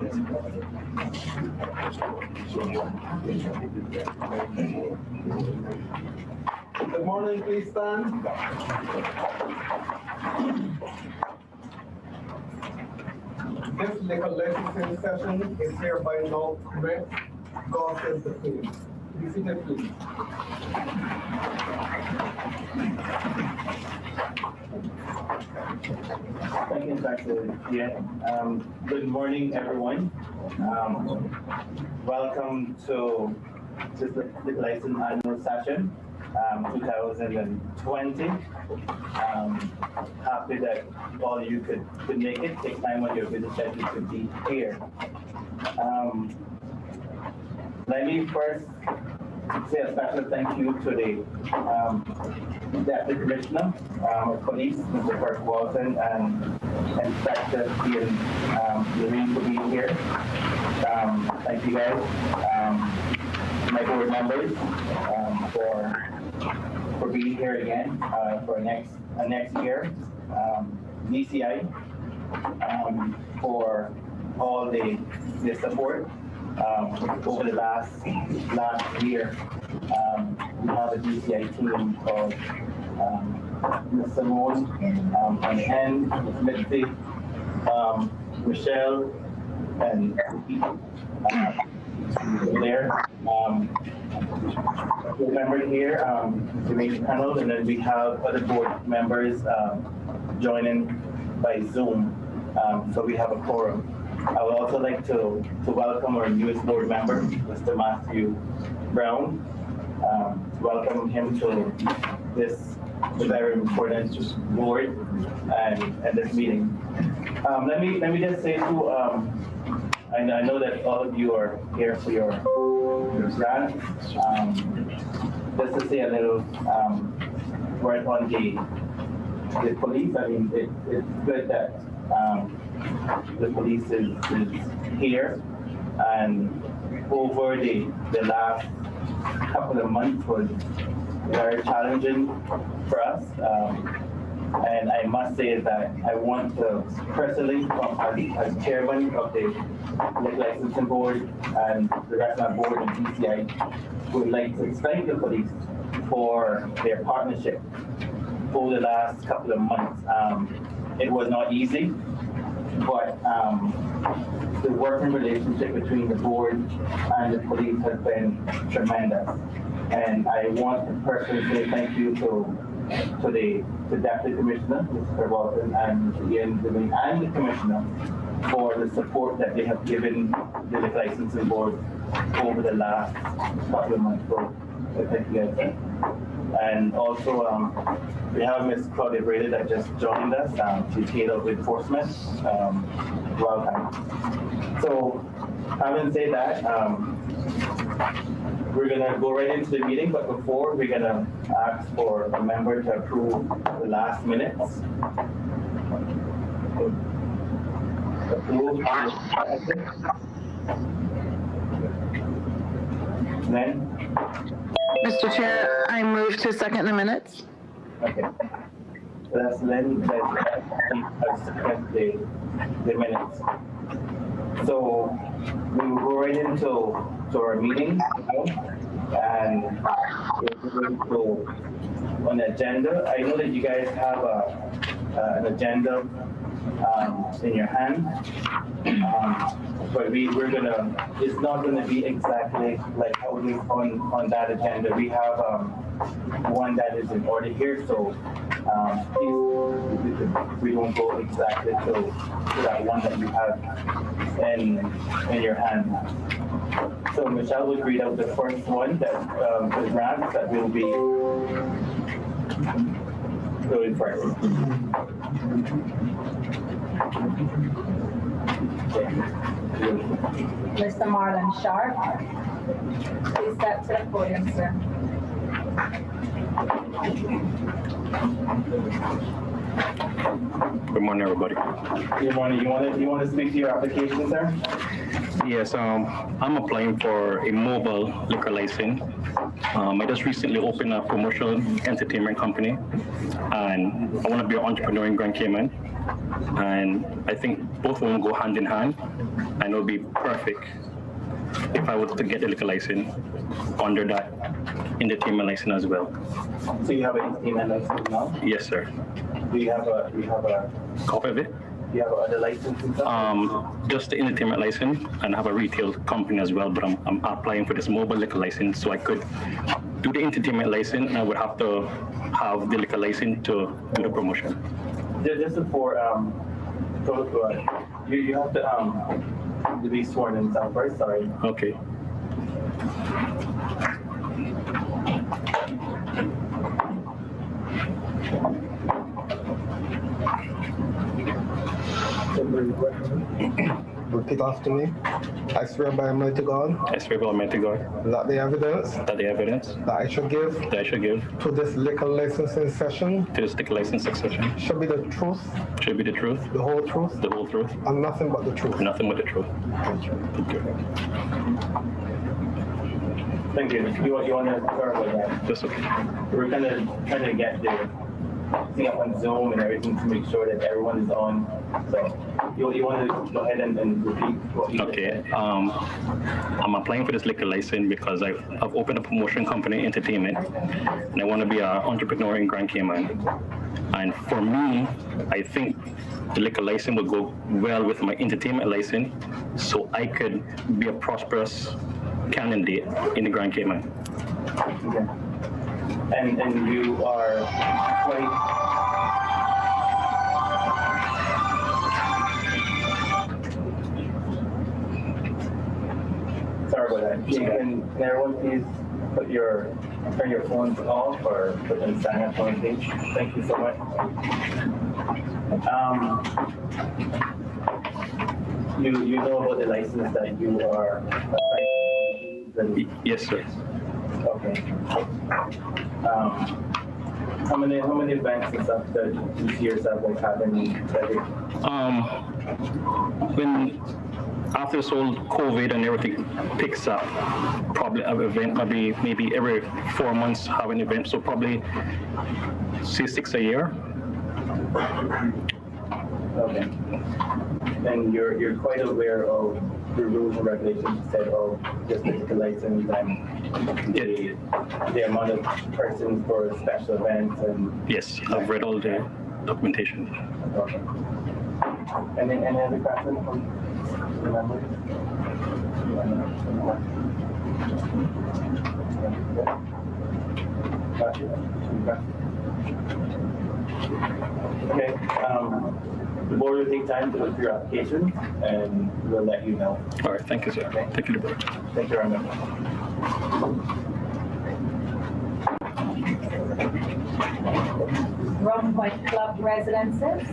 Good morning, please stand. This liquor licensing session is hereby now correct. God is the king. Be seated, please. Thank you, Dr. Good morning, everyone. Welcome to the license annual session, 2020. Happy that all of you could make it. Take time on your busy schedule to be here. Let me first say a special thank you to the Deputy Commissioner of Police, Mr. Kirk Walton, and Inspector Ian Lorraine for being here. Thank you guys, my board members, for being here again for next year. DCI for all the support over the last year. We have a DCI team called Ms. Simone and Ms. Mitzi, Michelle, and there. Remember here, the main panel, and then we have other board members joining by Zoom. So we have a quorum. I would also like to welcome our newest board member, Mr. Matthew Brown. Welcome him to this very important board and this meeting. Let me just say too, I know that all of you are here for your grant. Just to say a little word on the police. I mean, it's good that the police is here, and over the last couple of months was very challenging for us. And I must say that I want to personally, as chairman of the liquor licensing board and the restaurant board and DCI, would like to thank the police for their partnership over the last couple of months. It was not easy, but the working relationship between the board and the police has been tremendous. And I want to personally say thank you to the Deputy Commissioner, Mr. Walton, and Mr. Ian Levine, and the Commissioner for the support that they have given the liquor licensing board over the last couple of months. So thank you guys. And also, we have Ms. Claudia Brady that just joined us. She's head of enforcement. Welcome. So, having said that, we're gonna go right into the meeting, but before, we're gonna ask for a member to approve the last minutes. Approve. Then? Mr. Chair, I move to second the minutes. Okay. So that's Len, that's second the minutes. So we will go right into our meeting now, and we're going to go on the agenda. I know that you guys have an agenda in your hand, but we're gonna, it's not gonna be exactly like how it is on that agenda. We have one that is in order here, so please, we don't go exactly to that one that you have in your hand. So Michelle would read out the first one, that the grants that will be going first. Mr. Marlon Sharp, please step to the podium, sir. Good morning, everybody. Good morning. You want to speak to your application, sir? Yes, I'm applying for a mobile liquor license. I just recently opened a commercial entertainment company, and I want to be an entrepreneur in Grand Cayman. And I think both of them go hand in hand, and it would be perfect if I was to get the liquor license under that entertainment license as well. So you have an entertainment license now? Yes, sir. Do you have a Copy of it? do you have other licenses? Just the entertainment license, and I have a retail company as well, but I'm applying for this mobile liquor license, so I could do the entertainment license, and I would have to have the liquor license to do the promotion. Just for you have to be sworn in first. Sorry. Okay. Repeat after me. I swear by Almighty God I swear by Almighty God that the evidence that the evidence that I shall give that I should give to this liquor licensing session to this liquor license succession shall be the truth, should be the truth, the whole truth, the whole truth, and nothing but the truth. nothing but the truth. Thank you. Thank you. Thank you. You want to start with that? That's okay. We're kind of trying to get the thing up on Zoom and everything to make sure that everyone is on. So you want to go ahead and repeat what you Okay. I'm applying for this liquor license because I've opened a promotion company, entertainment, and I want to be an entrepreneur in Grand Cayman. And for me, I think the liquor license would go well with my entertainment license, so I could be a prosperous candidate in the Grand Cayman. Okay. And you are quite. Sorry about that. Can everyone please turn your phones off or put them silent on the page? Thank you so much. You know about the license that you are applying? Yes, sir. Okay. How many events and stuff that you see yourself like having every? When after this whole COVID and everything picks up, probably an event maybe every 4 months have an event, so probably say 6 a year. Okay. And you're quite aware of the rules and regulations instead of just the liquor license and the amount of persons for special events and. Yes, I've read all the documentation. Okay. Any other questions from the members? Okay. The board will take time to look through your application and we'll let you know. All right, thank you, sir. Okay. Thank you, board. Thank you very much. Nightclub residences.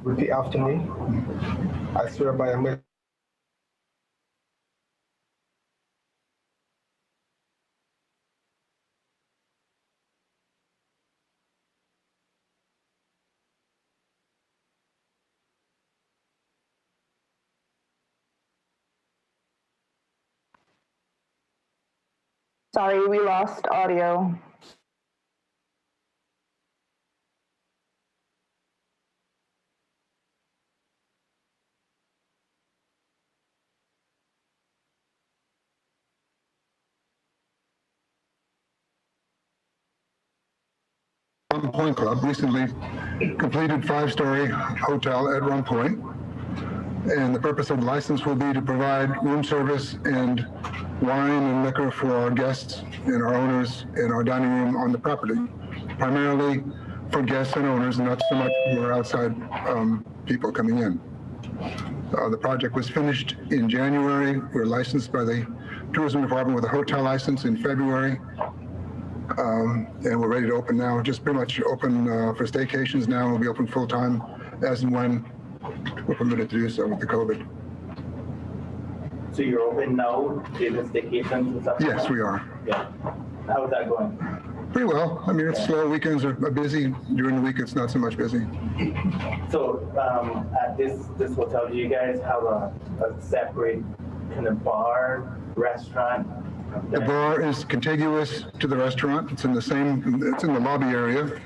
Repeat after me. I swear by Almighty Sorry, we lost audio. Rum Point Club recently completed 5-story hotel at Rum Point, and the purpose of the license will be to provide room service and wine and liquor for our guests and our owners in our dining room on the property, primarily for guests and owners, not so much for outside people coming in. The project was finished in January. We're licensed by the Tourism Department with a hotel license in February. And we're ready to open now, just pretty much open for staycations now. We'll be open full-time as and when we're permitted to do so with the COVID. So you're open now, given staycations and stuff? Yes, we are. Yeah. How's that going? Pretty well. I mean, it's slow. Weekends are busy. During the week, it's not so much busy. So at this hotel, do you guys have a separate kind of bar, restaurant? The bar is contiguous to the restaurant. It's in the lobby area.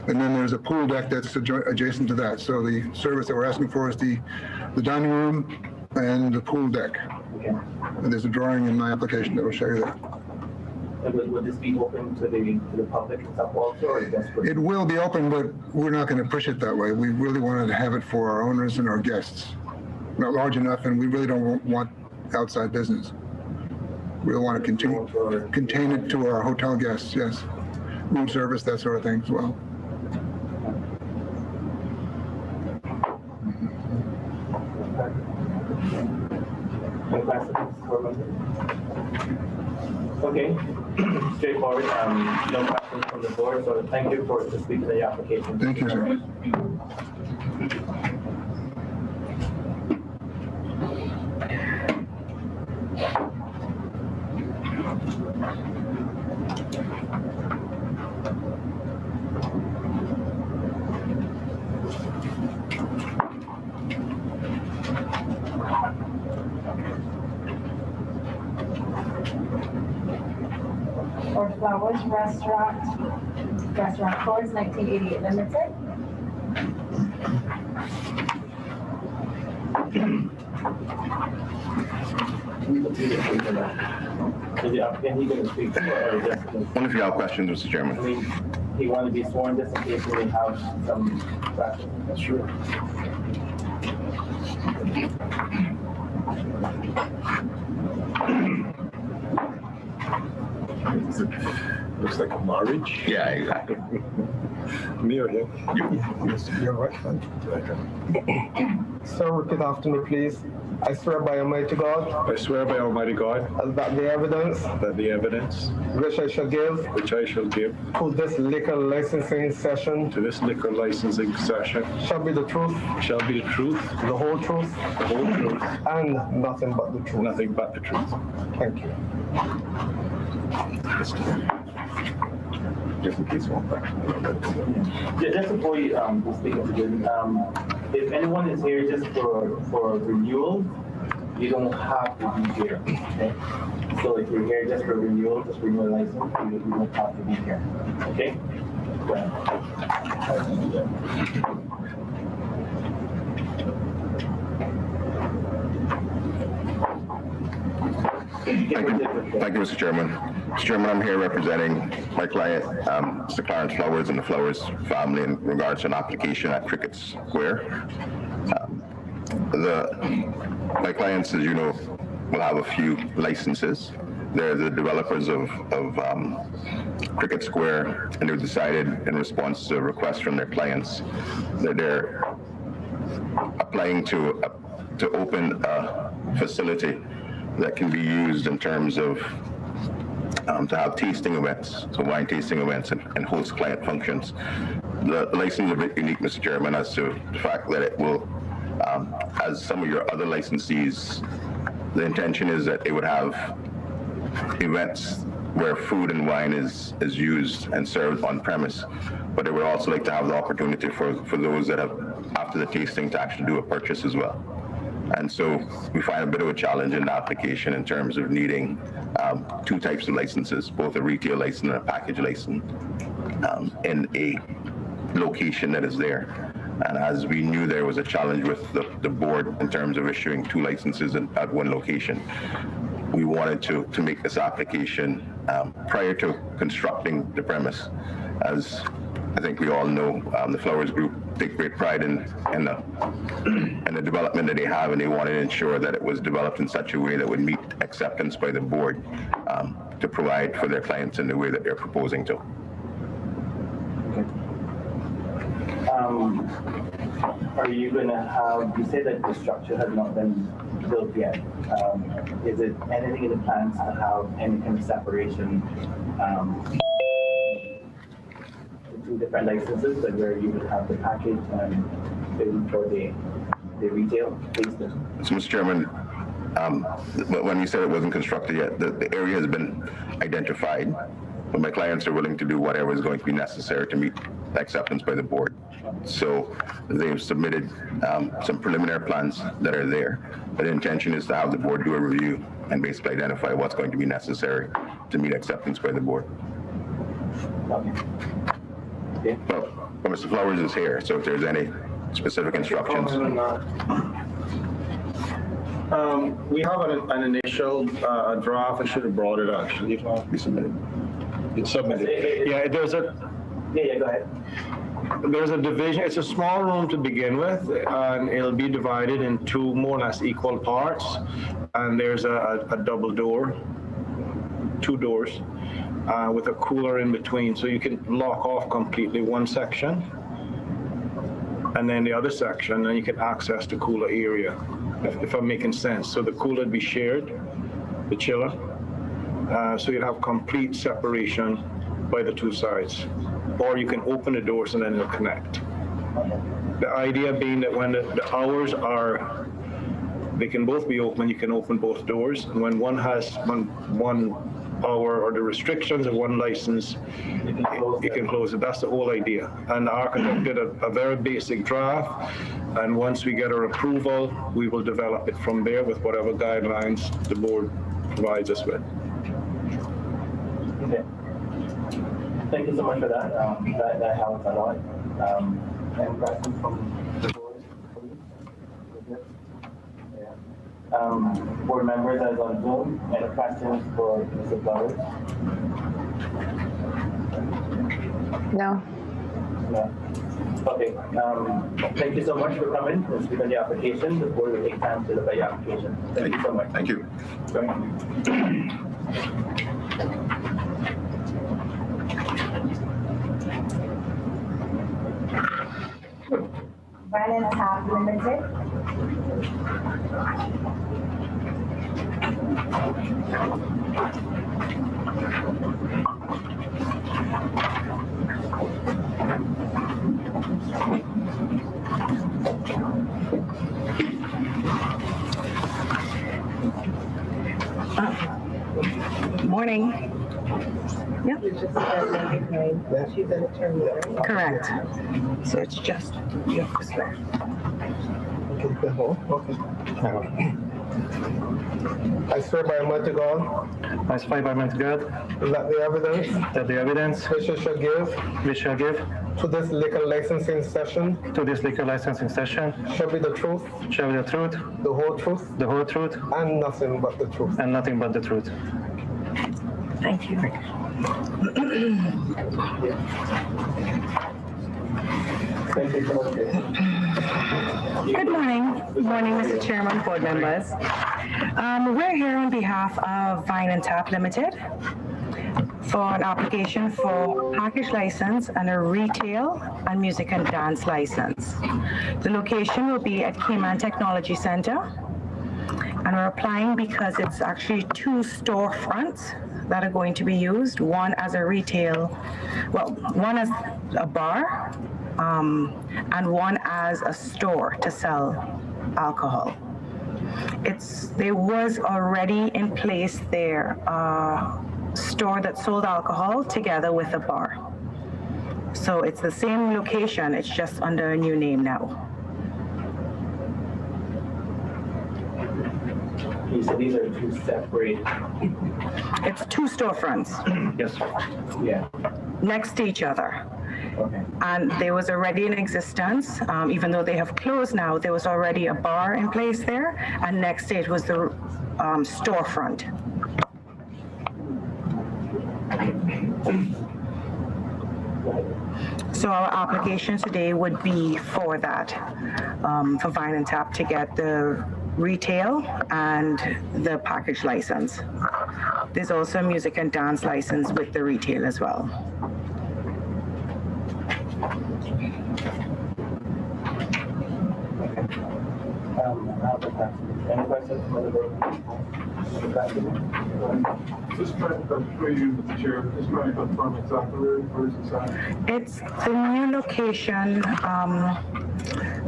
And then there's a pool deck that's adjacent to that. So the service that we're asking for is the dining room and the pool deck. Okay. And there's a drawing in my application that will show you that. And would this be open to the public and stuff also, or just for? It will be open, but we're not going to push it that way. We really wanted to have it for our owners and our guests. Not large enough, and we really don't want outside business. We want to contain it to our hotel guests, yes. Room service, that sort of thing as well. Any questions for me? Okay, straightforward. No questions from the board, so thank you for speaking to the application. Thank you, sir. Or Flowers Restaurant 4, 1988 Limited. Is the applicant he going to speak or just? Only if you have questions, Mr. I Chairman. mean, he want to be sworn just in case we have some questions. That's true. Looks like a marriage. Yeah, exactly. Me or him? You're right. Sir, repeat after me, please. I swear by Almighty God I swear by Almighty God that the evidence that the evidence which I shall give which I shall give to this liquor licensing session to this liquor licensing session shall be the truth, shall be the truth, the whole truth, the whole truth, and nothing but the truth. nothing but the truth. Thank you. Just in case one Yeah, just before you speak of this, if anyone is here just for renewal, you don't have to be here. Okay? So if you're here just for renewal, just renew a license, you don't have to be here. Okay? Go ahead. Thank you, Mr. Chairman. Mr. Chairman, I'm here representing my client, Mr. Clarence Flowers and the Flowers family in regards to an application at Cricket Square. My clients, as you know, will have a few licenses. They're the developers of Cricket Square, and they've decided in response to a request from their clients that they're applying to open a facility that can be used in terms of to have tasting events, so wine tasting events and host client functions. The license is a bit unique, Mr. Chairman, as to the fact that it will, as some of your other licensees, the intention is that they would have events where food and wine is used and served on premise, but they would also like to have the opportunity for those that have, after the tasting, to actually do a purchase as well. And so we find a bit of a challenge in the application in terms of needing two types of licenses, both a retail license and a package license, in a location that is there. And as we knew there was a challenge with the board in terms of issuing two licenses at one location, we wanted to make this application prior to constructing the premise. As I think we all know, the Flowers Group take great pride in the development that they have, and they wanted to ensure that it was developed in such a way that would meet acceptance by the board to provide for their clients in the way that they're proposing to. Are you going to have, you say that the structure has not been built yet. Is it anything in the plans to have any kind of separation two different licenses, like where you would have the package and for the retail, please. So, Mr. Chairman, when we said it wasn't constructed yet, the area has been identified, but my clients are willing to do whatever is going to be necessary to meet acceptance by the board. So they've submitted some preliminary plans that are there. But the intention is to have the board do a review and basically identify what's going to be necessary to meet acceptance by the board. Okay. But Mr. Flowers is here, so if there's any specific instructions. We have an initial draft. I should have brought it actually. Be submitted. It's submitted. Yeah, go ahead. there's a division. It's a small room to begin with, and it'll be divided in two more or less equal parts. And there's a double door, two doors, with a cooler in between, so you can lock off completely one section, and then the other section, and you can access the cooler area, if I'm making sense. So the cooler would be shared, the chiller, so you'd have complete separation by the two sides. Or you can open the doors and then it'll connect. The idea being that when the hours are, they can both be open, you can open both doors, and when one has one hour or the restrictions of one license, you can close it. That's the whole idea. And the architect did a very basic draft, and once we get our approval, we will develop it from there with whatever guidelines the board provides us with. Okay. Thank you so much for that. That helps a lot. Any questions from the board? Board members as on Zoom, any questions for Mr. Flowers? No. No. Okay. Thank you so much for coming and speaking on the application. The board will take time to look at your application. Thank you so much. Thank you. Marlon Sharp Limited. Morning. Yep, She's an attorney, right? correct. So it's just, you have to swear. Okay. I swear by Almighty God I swear by Almighty God that the evidence that the evidence which I shall give we shall give to this liquor licensing session to this liquor licensing session shall be the truth, shall be the truth, the whole truth, and nothing but the truth. and nothing but the truth. Thank you. Thank you so much. Good morning. Good morning, Mr. Chairman, board members. We're here on behalf of Vine and Tap Limited for an application for package license and a retail and music and dance license. The location will be at Cayman Technology Center, and we're applying because it's actually two storefronts that are going to be used, one as a retail, well, one as a bar, and one as a store to sell alcohol. There was already in place there a store that sold alcohol together with a bar. So it's the same location, it's just under a new name now. You said these are two separate. It's two storefronts Yes. Yeah. next to each other. Okay. And there was already in existence, even though they have closed now, there was already a bar in place there, and next to it was the storefront. So our application today would be for that, for Vine and Tap to get the retail and the package license. There's also a music and dance license with the retail as well. Any questions for the board? Just trying to confirm you, Mr. Chair, just trying to confirm exactly where is this at? It's the new location,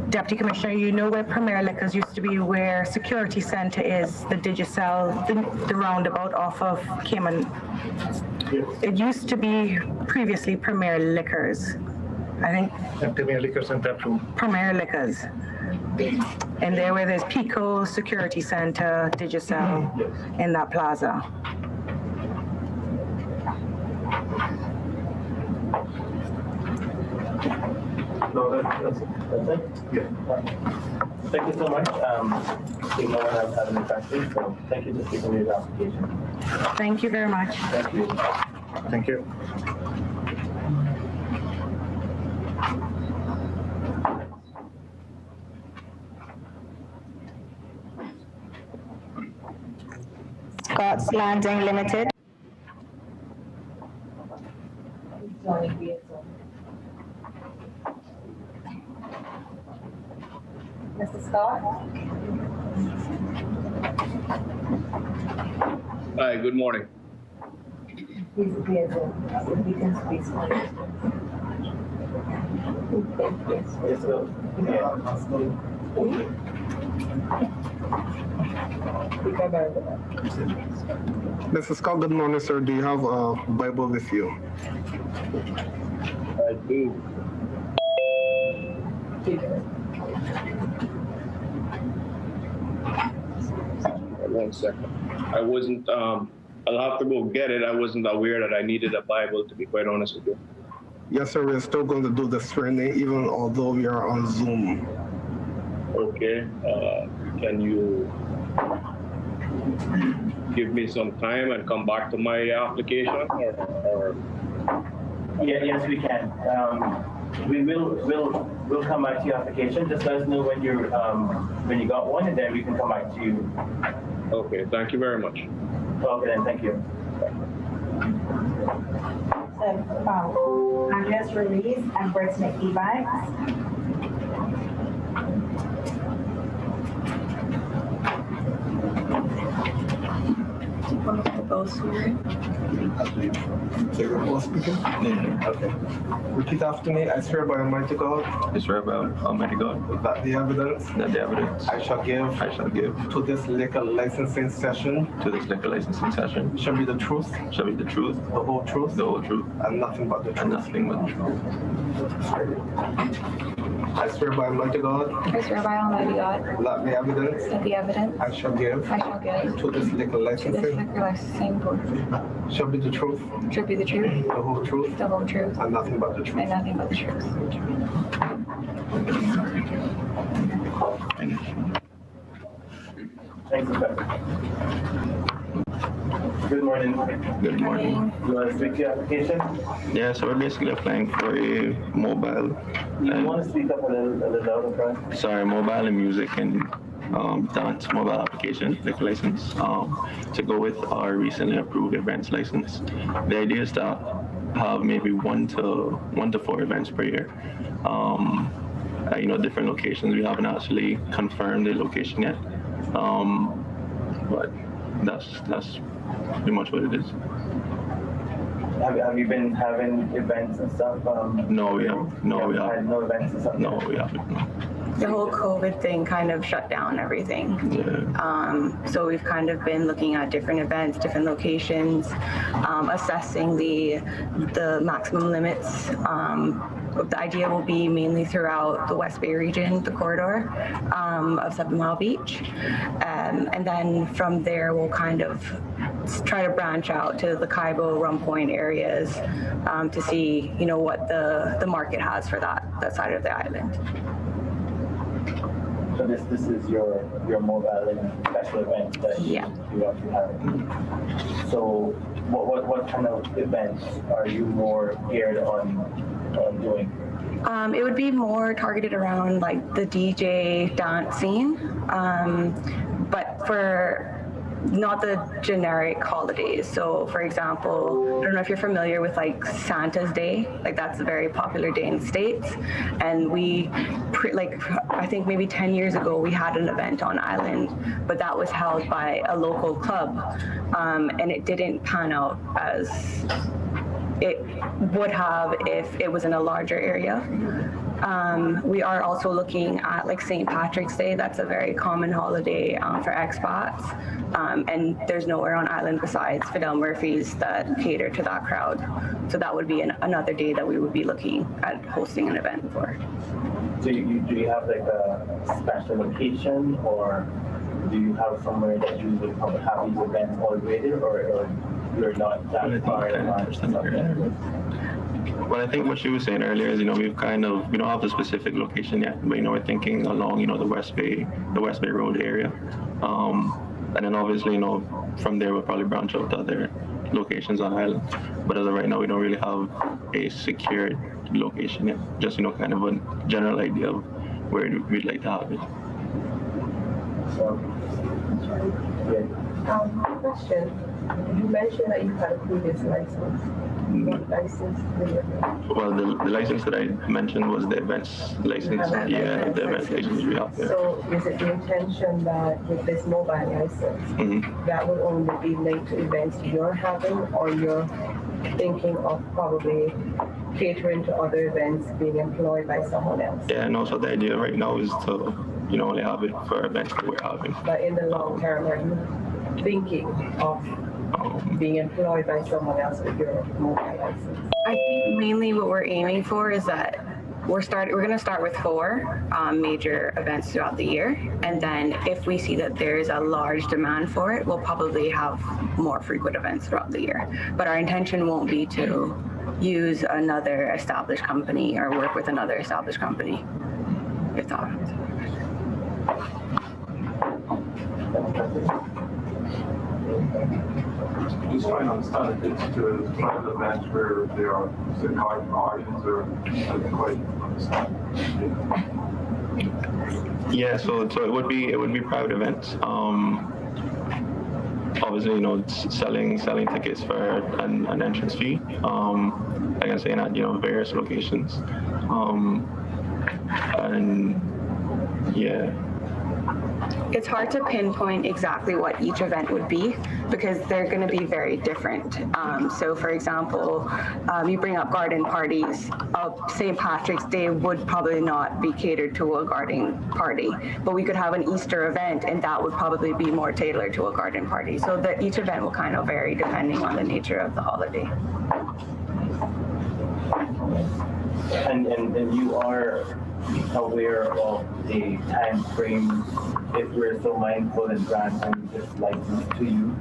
Deputy Commissioner, you know where Premier Liquors used to be, where Security Center is, the Digicel, the roundabout off of Cayman. It used to be previously Premier Liquors. I think Premier Liquors and Tap Room. Premier Liquors. And there where there's Pico, Security Center, Digicel, in that plaza. No, that's it. Yeah. Thank you so much. I think no one else has any questions, so thank you just for your application. Thank you very much. Thank you. Thank you. Scots Landing Limited. Mr. Scott? Hi, good morning. Please appear so we can speak Spanish. Yes, sir. Mr. Scott, good morning, sir. Do you have a Bible with you? I do. One second. I wasn't, I'll have to go get it. I wasn't aware that I needed a Bible, to be quite honest with you. Yes, sir. We're still going to do the swearing, even although we are on Zoom. Okay, can you give me some time and come back to my application or? Yeah, yes, we can. We'll come back to your application. Just let us know when you got one, and then we can come back to you. Okay, thank you very much. Okay, then, thank you. So, Andres Ruiz and Brittany Ebanks. Both swearing. They were both speaking? Yeah. Okay. Repeat after me. I swear by Almighty God I swear by Almighty God that the evidence that the evidence I shall give to this liquor licensing session to this liquor licensing session shall be the truth, shall be the truth, the whole truth, and nothing but the and truth. nothing but the truth. I swear by Almighty God I swear by Almighty God that the evidence that the evidence I shall give I shall give to this liquor to this licensing liquor licensing board shall be the truth, should be the truth, the whole truth, the whole truth, and nothing but the truth. and nothing but the truth. Thank you, sir. Good morning. Good morning. You want to speak to your application? Yeah, so we're basically applying for a mobile, You want to speak up a little louder, Brian? sorry, mobile and music and dance mobile application, liquor license, to go with our recently approved events license. The idea is to have maybe one to 4 events per year. Different locations. We haven't actually confirmed the location yet, but that's pretty much what it is. Have you been having events and stuff? No, we haven't. No, we had haven't. no events and stuff? No, we haven't. No. The whole COVID thing kind of shut down everything. Yeah. So we've kind of been looking at different events, different locations, assessing the maximum limits. The idea will be mainly throughout the West Bay region, the corridor of 7 Mile Beach. And then from there, we'll kind of try to branch out to the Kaibo, Rum Point areas to see, what the market has for that side of the island. So this is your mobile and special event that you actually have. So what kind of events are you more geared on doing? It would be more targeted around like the DJ dance scene, but for not the generic holidays. So for example, I don't know if you're familiar with like Santa's Day, like that's a very popular day in the States. And we, I think maybe 10 years ago, we had an event on island, but that was held by a local club. And it didn't pan out as it would have if it was in a larger area. We are also looking at like St. Patrick's Day. That's a very common holiday for expats. And there's nowhere on island besides Fidel Murphy's that cater to that crowd. So that would be another day that we would be looking at hosting an event for. Do you have like a special location, or do you have somewhere that you would probably have these events already, or you're not that far in? Well, I think what she was saying earlier is, we don't have a specific location yet, but, we're thinking along, the West Bay Road area. And then obviously, from there, we'll probably branch out to other locations on island. But as of right now, we don't really have a secured location yet. Just, kind of a general idea of where we'd like to have it. Question. You mentioned that you had a previous license. What license did you have? Well, the license that I mentioned was the events license. Yeah, the events license we have there. So is it the intention that with this mobile license, that will only be linked to events you're having, or you're thinking of probably catering to other events being employed by someone else? Yeah, and also the idea right now is to, only have it for events that we're having. But in the long term, are you thinking of being employed by someone else with your mobile license? I think mainly what we're aiming for is that we're going to start with 4 major events throughout the year, and then if we see that there's a large demand for it, we'll probably have more frequent events throughout the year. But our intention won't be to use another established company or work with another established company, if that makes sense. Just trying to understand if it's to private events where there are cigar parties, or I don't quite understand. Yeah, so it would be private events. Obviously, selling tickets for an entrance fee. Like I'm saying, at various locations, and yeah. It's hard to pinpoint exactly what each event would be because they're going to be very different. So for example, you bring up garden parties. St. Patrick's Day would probably not be catered to a garden party, but we could have an Easter event and that would probably be more tailored to a garden party. So that each event will kind of vary depending on the nature of the holiday. And you are aware of the time frame if we're so mindful in granting this license to you,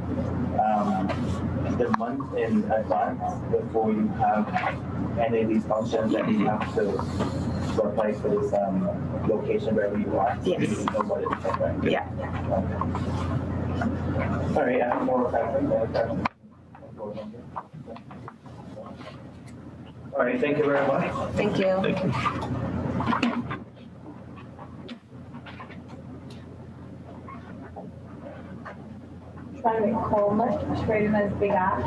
the month in advance before you have any of these functions that you have to apply for this location wherever you are. Yes. You know what it is, right? Yeah. Okay. All right, I have more questions. All right, thank you very much. Thank you. Thank you. Trying to Coleman, trading as Big Ash.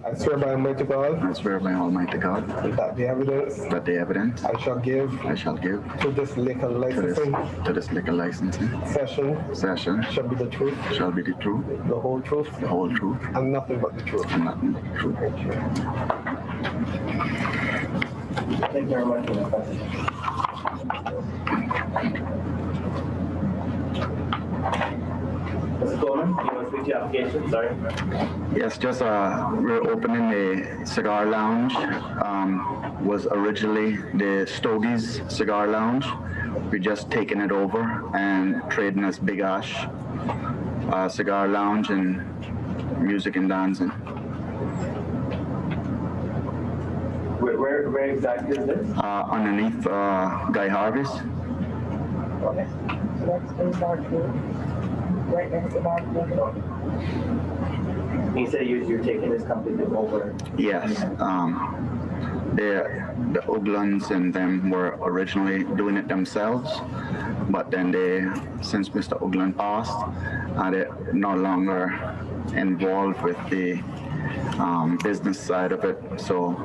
I swear by Almighty God. I swear by Almighty God. That the evidence. That the evidence. I shall give. I shall give. To this liquor licensing. To this liquor licensing. Session. Shall be the truth. Shall be the truth. The whole truth. The whole truth. And nothing but the truth. And nothing but the truth. Thank you. Thank you very much for the question. Mr. Coleman, you want to speak to your application? Sorry. Yes, just we're opening a cigar lounge. Was originally the Stogie's Cigar Lounge. We're just taking it over and trading as Big Ash Cigar Lounge and music and dancing. Where exactly is this? Underneath Guy Harvey's. Okay. So that's in Dark Room. right next to Mark. You say you're taking this company over? Yes. The Uglans and them were originally doing it themselves, but then since Mr. Uglan passed, they're no longer involved with the business side of it. So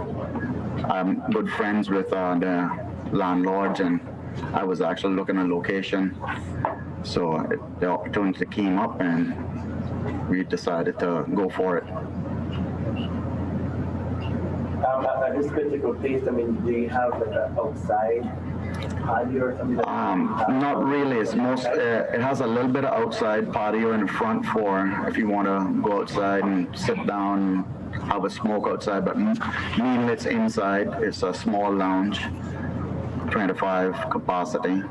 I'm good friends with the landlords, and I was actually looking at a location. So the opportunity came up, and we decided to go for it. At this particular place, I mean, do you have like an outside patio or something? Not really. It's it has a little bit of outside patio in front for if you want to go outside and sit down, have a smoke outside. But mainly it's inside. It's a small lounge, 25 capacity.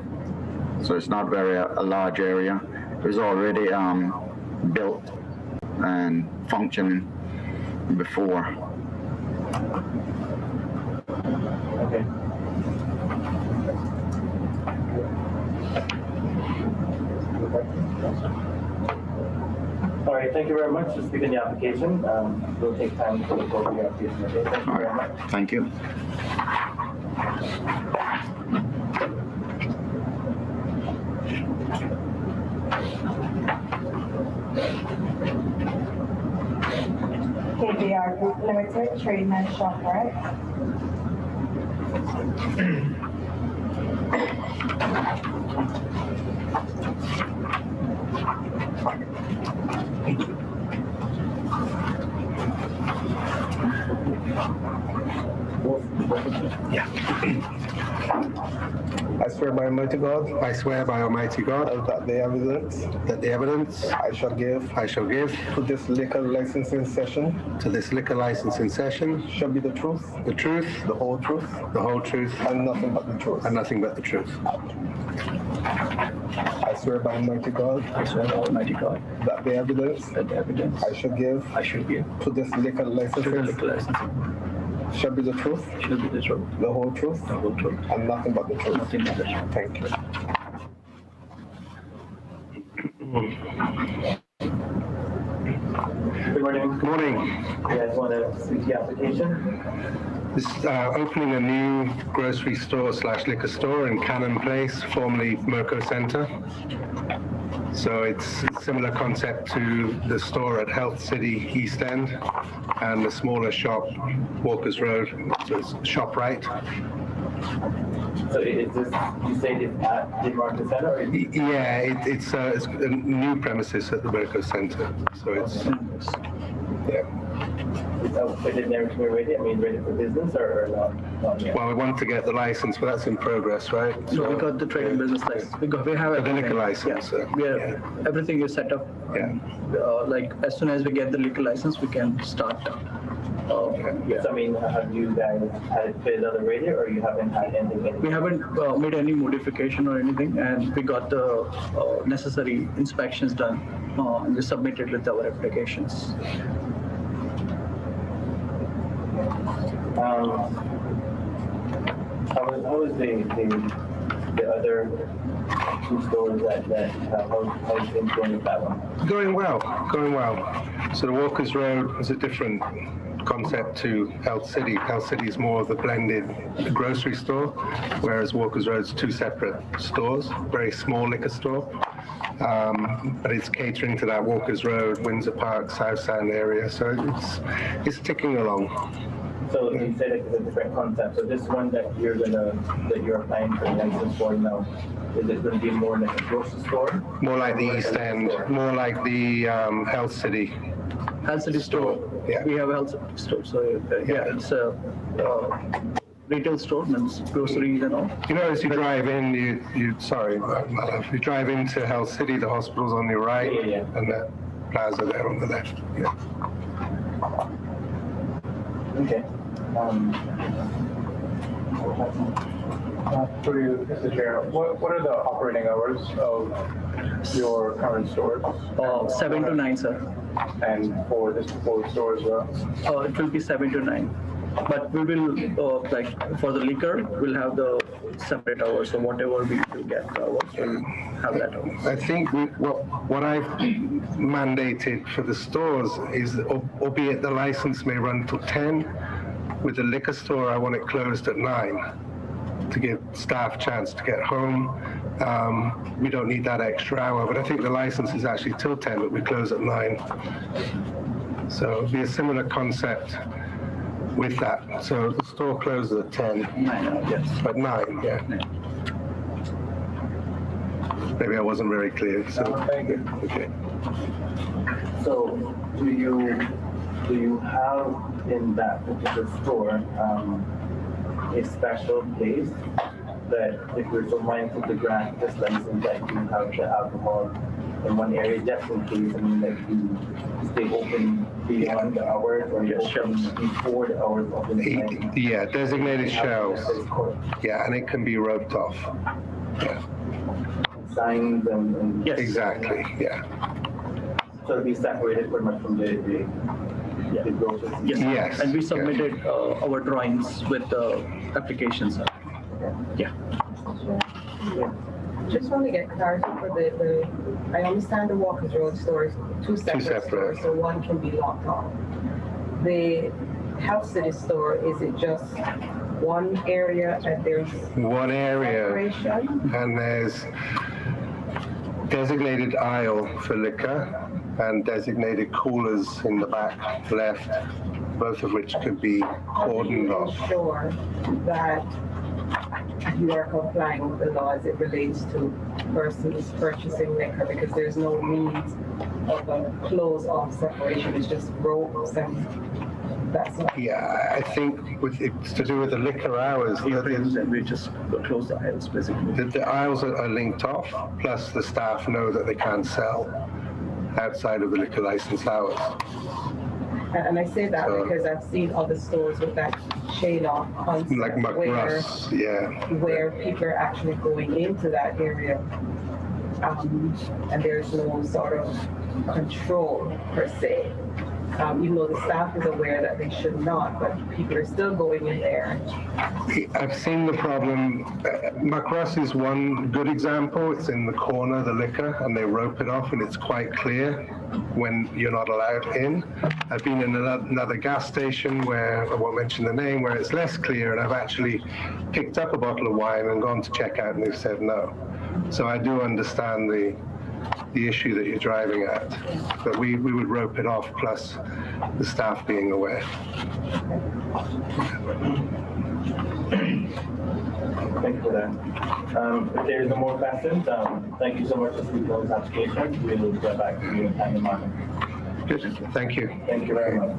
So it's not a large area. It was already built and functioning before. Okay. All right, thank you very much for speaking the application. We'll take time to look over your application. Okay, thank you very much. Thank you. KBR Group Limited, Trademan Shop, right? I swear by Almighty God. I swear by Almighty God That the evidence I shall give to this liquor licensing session to this liquor licensing session shall be the truth, the truth, the whole truth, and nothing but the truth. and nothing but the truth. I swear by Almighty God. That the evidence I shall give to this liquor licensing shall be the truth, the whole truth, and nothing but the truth. Thank you. Good morning. Good morning. You guys want to speak the application? This is opening a new grocery store / liquor store in Cannon Place, formerly Merco Center. So it's a similar concept to the store at Health City East End and the smaller shop, Walker's Road, so it's ShopRite. So is this, you say it's at the Market Center? Or Yeah, it's a new premises at the Merco Center. So it's, yeah. It's outfitted and everything ready? I mean, ready for business or not yet? Well, we want to get the license, but that's in progress, right? So we got the trading business license. We have the liquor license. Everything is set up. Yeah. Like as soon as we get the liquor license, we can start. So, I mean, have you guys had it fitted on the radio or you haven't had anything? We haven't made any modification or anything, and we got the necessary inspections done and we submitted with our applications. How is the other two stores that how's things going with that one? Going well. So the Walker's Road is a different concept to Health City. Health City is more of a blended grocery store, whereas Walker's Road is two separate stores, very small liquor store. But it's catering to that Walker's Road, Windsor Park, South Sound area, so it's ticking along. So you said it's a different concept. So this one that you're applying for a license for now, is it going to be more like a grocery store? More like the East End, more like the Health City. Health City store. Yeah. We have a health store. So it's a retail store, means groceries and all. You know, as you drive in, you drive into Health City, the hospital's on your right, and the Plaza there on the left. Yeah. Okay. For you, Mr. Chair, what are the operating hours of your current stores? 7 to 9, sir. And for this proposed store as well? It will be 7 to 9. But we will, like for the liquor, we'll have the separate hours, so whatever we do get hours, we'll have that hour. I think what I've mandated for the stores is, albeit the license may run till 10, with the liquor store, I want it closed at 9 to give staff a chance to get home. We don't need that extra hour, but I think the license is actually till 10, but we close at 9. So it'll be a similar concept with that. So the store closes at 10. 9, yes. At 9, yeah. Maybe I wasn't very clear. So, okay. So do you have in that particular store a special place that if we're so mindful to grant this license that you have the alcohol in one area just in case, I mean, like you stay open beyond the hours or you open before the hours of the night? Yeah, designated shelves. Yeah, and it can be roped off. Yeah. Signs and yes. Exactly, yeah. So it'll be separated pretty much from the grocers? Yes. And we submitted our drawings with the applications. Yeah. Just want to get clarity for the I understand the Walker's Road store is two separate stores, so one can be locked off. The Health City store, is it just one area and there's one area separation? And there's designated aisle for liquor and designated coolers in the back left, both of which could be cordoned off. Ensure that you are complying with the law as it relates to persons purchasing liquor, because there's no need of a close-off separation. It's just ropes and that's not. Yeah, I think it's to do with the liquor hours. We just close the aisles, basically. The aisles are linked off, plus the staff know that they can't sell outside of the liquor license hours. And I say that because I've seen other stores with that chain off concept, like McRuss, where people are actually going into that area, and there's no sort of control per se. Even though the staff is aware that they should not, but people are still going in there. I've seen the problem. McRuss is one good example. It's in the corner, the liquor, and they rope it off, and it's quite clear when you're not allowed in. I've been in another gas station where, I won't mention the name, where it's less clear, and I've actually picked up a bottle of wine and gone to check out, and they've said no. So I do understand the issue that you're driving at, but we would rope it off, plus the staff being aware. Thank you for that. If there is no more questions, thank you so much for speaking on this application. We will get back to you in time and manner. Good, thank you. Thank you very much.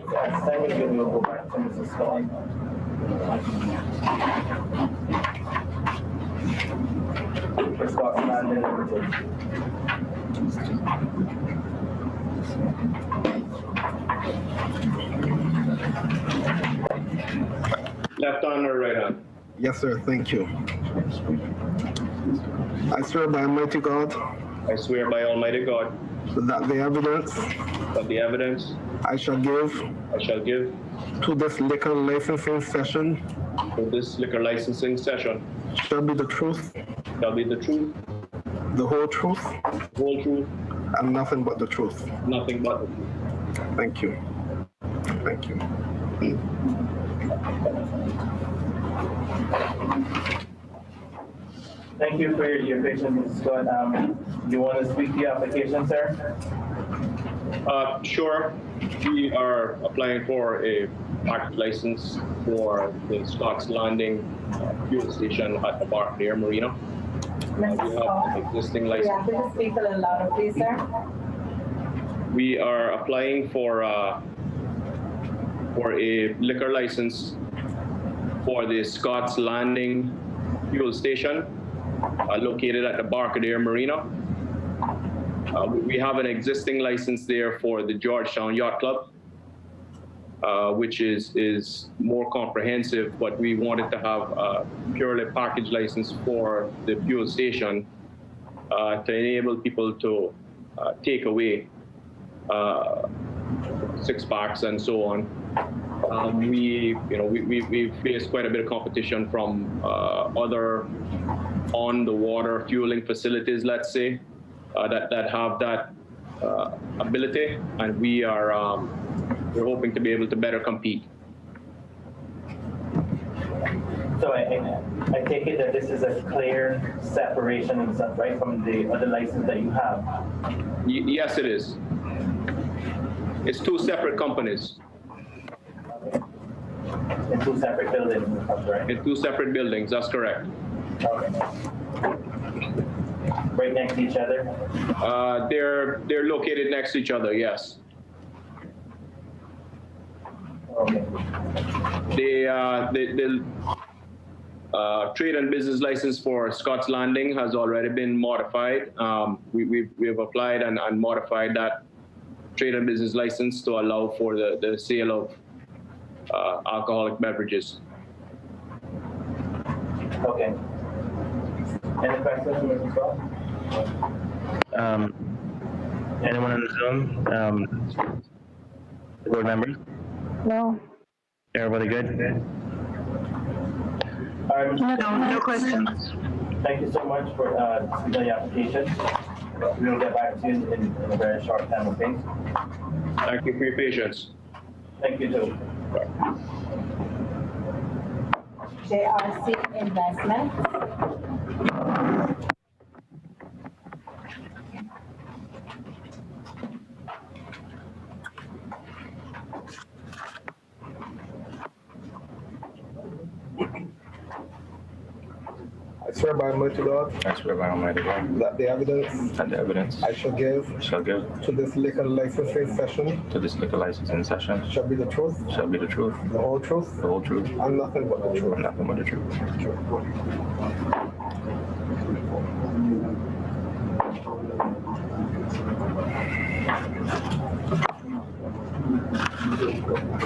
Next time we will go back to Mrs. Scott. For Scots Landing Limited. Left on or right on? Yes, sir. Thank you. I swear by Almighty God. I swear by Almighty God. That the evidence. That the evidence. I shall give. I shall give. To this liquor licensing session. To this liquor licensing session. Shall be the truth. Shall be the truth. The whole truth. The whole truth. And nothing but the truth. Nothing but the truth. Thank you. Thank you. Thank you for your patience, Mrs. Scott. You want to speak to your application, sir? Sure. We are applying for a package license for the Scots Landing fuel station at the Barclays Marina. We have an existing license. Yeah, please speak a little louder, please, sir. We are applying for a liquor license for the Scots Landing fuel station located at the Barclays Marina. We have an existing license there for the Georgetown Yacht Club, which is more comprehensive, but we wanted to have a purely package license for the fuel station to enable people to take away 6-packs and so on. We face quite a bit of competition from other on-the-water fueling facilities, let's say, that have that ability, and we're hoping to be able to better compete. So I take it that this is a clear separation and stuff, right, from the other license that you have? Yes, it is. It's 2 separate companies. In 2 separate buildings, right? In 2 separate buildings, that's correct. Okay. Right next to each other? They're located next to each other, yes. Okay. The trade and business license for Scots Landing has already been modified. We have applied and modified that trade and business license to allow for the sale of alcoholic beverages. Okay. Any questions from Mr. Scott? Anyone on Zoom? Board members? No. Everybody good? All right, No questions. Thank you so much for the application. We'll get back to you in a very short time, okay? Thank you for your patience. Thank you too. JRC Investment. I swear by Almighty God. I swear by Almighty God. That the evidence. That the evidence. I shall give. Shall give. To this liquor licensing session. To this liquor licensing session. Shall be the truth. Shall be the truth. The whole truth. The whole truth. And nothing but the truth. And nothing but the truth.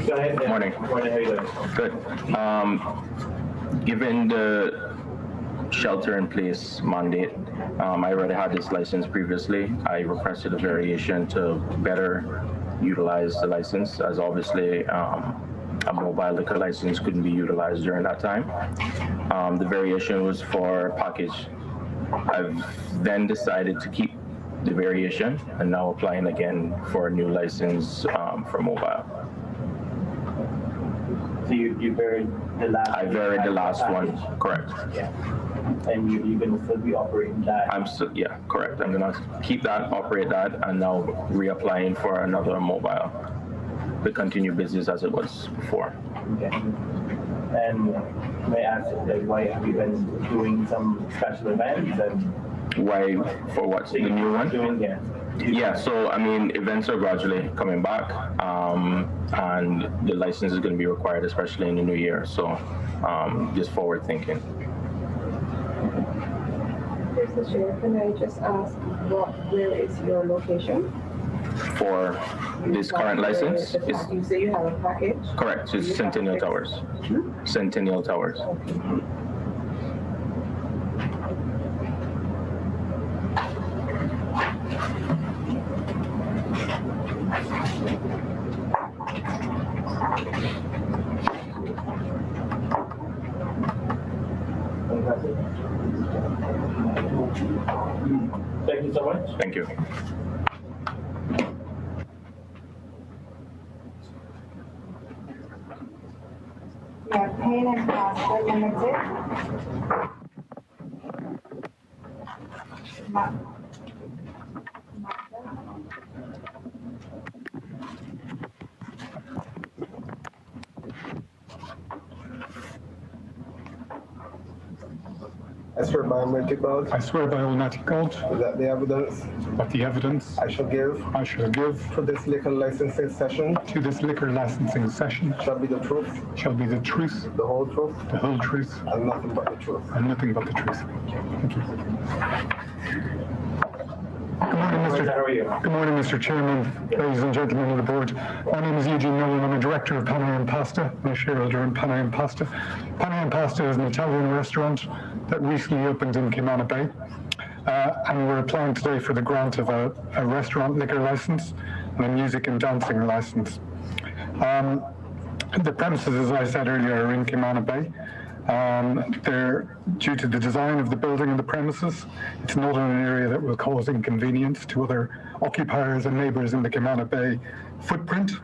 Go ahead. Morning. Morning, how you doing? Good. Given the shelter-in-place mandate, I already had this license previously. I requested a variation to better utilize the license, as obviously a mobile liquor license couldn't be utilized during that time. The variation was for package. I've then decided to keep the variation and now applying again for a new license for mobile. So you varied the last one? I varied the last one, correct. Yeah. And you're going to still be operating that? I'm still, yeah, correct. I'm going to keep that, operate that, and now reapplying for another mobile to continue business as it was before. Okay. And may I ask, like, why have you been doing some special events? And why, for what, the new one? Doing, yeah. Yeah, so I mean, events are gradually coming back, and the license is going to be required, especially in the new year. So just forward thinking. Mr. Chair, can I just ask where is your location? For this current license? You say you have a package? Correct, it's Centennial Towers. Centennial Towers. Thank you so much. Thank you. We have Pain and Pasta Limited. I swear by Almighty God. I swear by Almighty God. That the evidence. That the evidence. I shall give. I shall give. To this liquor licensing session. To this liquor licensing session. Shall be the truth. Shall be the truth. The whole truth. The whole truth. And nothing but the truth. And nothing but the truth. Thank you. Good morning, Mr. How are you? Good morning, Mr. Chairman, ladies and gentlemen of the board. My name is Eugene Nolan. I'm a director of Panay and Pasta. I'm a shareholder in Panay and Pasta. Panay and Pasta is an Italian restaurant that recently opened in Kimana Bay. and we're applying today for the grant of a restaurant liquor license and a music and dancing license. The premises, as I said earlier, are in Kimana Bay. They're due to the design of the building and the premises. It's not in an area that will cause inconvenience to other occupiers and neighbours in the Kimana Bay footprint.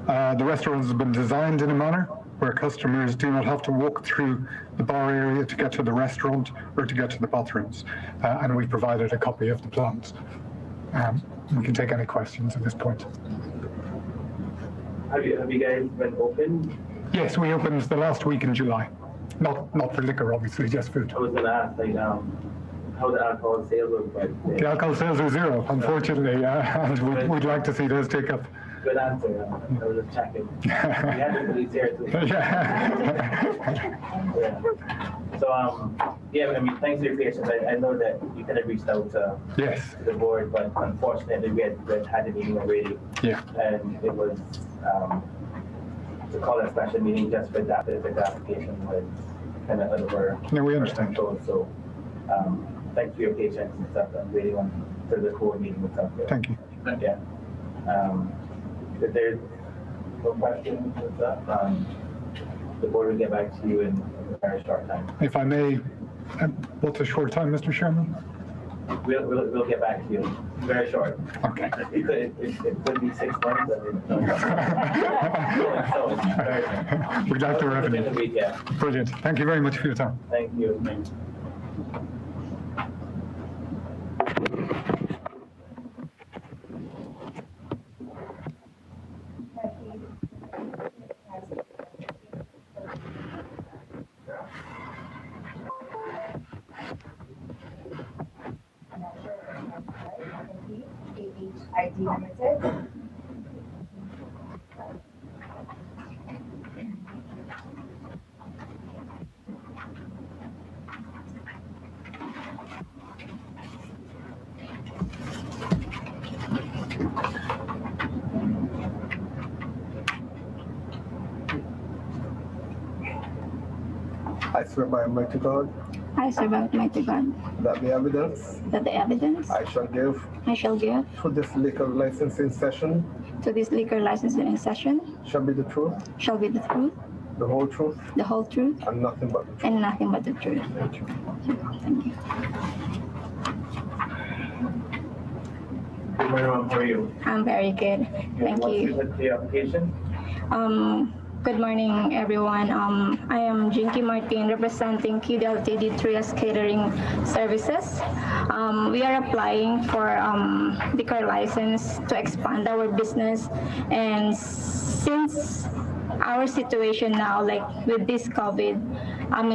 The restaurant has been designed in a manner where customers do not have to walk through the bar area to get to the restaurant or to get to the bathrooms. And we provided a copy of the plans. We can take any questions at this point. Have you guys been open? Yes, we opened the last week in July. Not for liquor, obviously, just food. I was going to ask, like, how the alcohol sales look like. The alcohol sales are zero, unfortunately, and we'd like to see those take up. Good answer. I was just checking. We had the police here too. Yeah. So, yeah, I mean, thanks for your patience. I know that you could have reached out to the board, but unfortunately, we had a meeting already. Yeah. And it was to call a special meeting just for that particular application was kind of over. No, we understand. So, thanks for your patience and stuff. I'm waiting on for the board meeting and stuff. Thank you. Yeah. If there's no questions and stuff, the board will get back to you in a very short time. If I may, what's a short time, Mr. Chairman? We'll get back to you. Very short. Okay. It could be 6 months. We'd like to revenue. Brilliant. Thank you very much for your time. Thank you. ID Limited. I swear by Almighty God. I swear by Almighty God. That the evidence. That the evidence. I shall give. I shall give. To this liquor licensing session. To this liquor licensing session. Shall be the truth. Shall be the truth. The whole truth. The whole truth. And nothing but the truth. And nothing but the truth. Thank you. Thank you. Good morning, how are you? I'm very good. Thank you. What's the application? Good morning, everyone. I am Jinky Martin, representing QDLTD3S Catering Services. We are applying for liquor license to expand our business, and since our situation now, like with this COVID,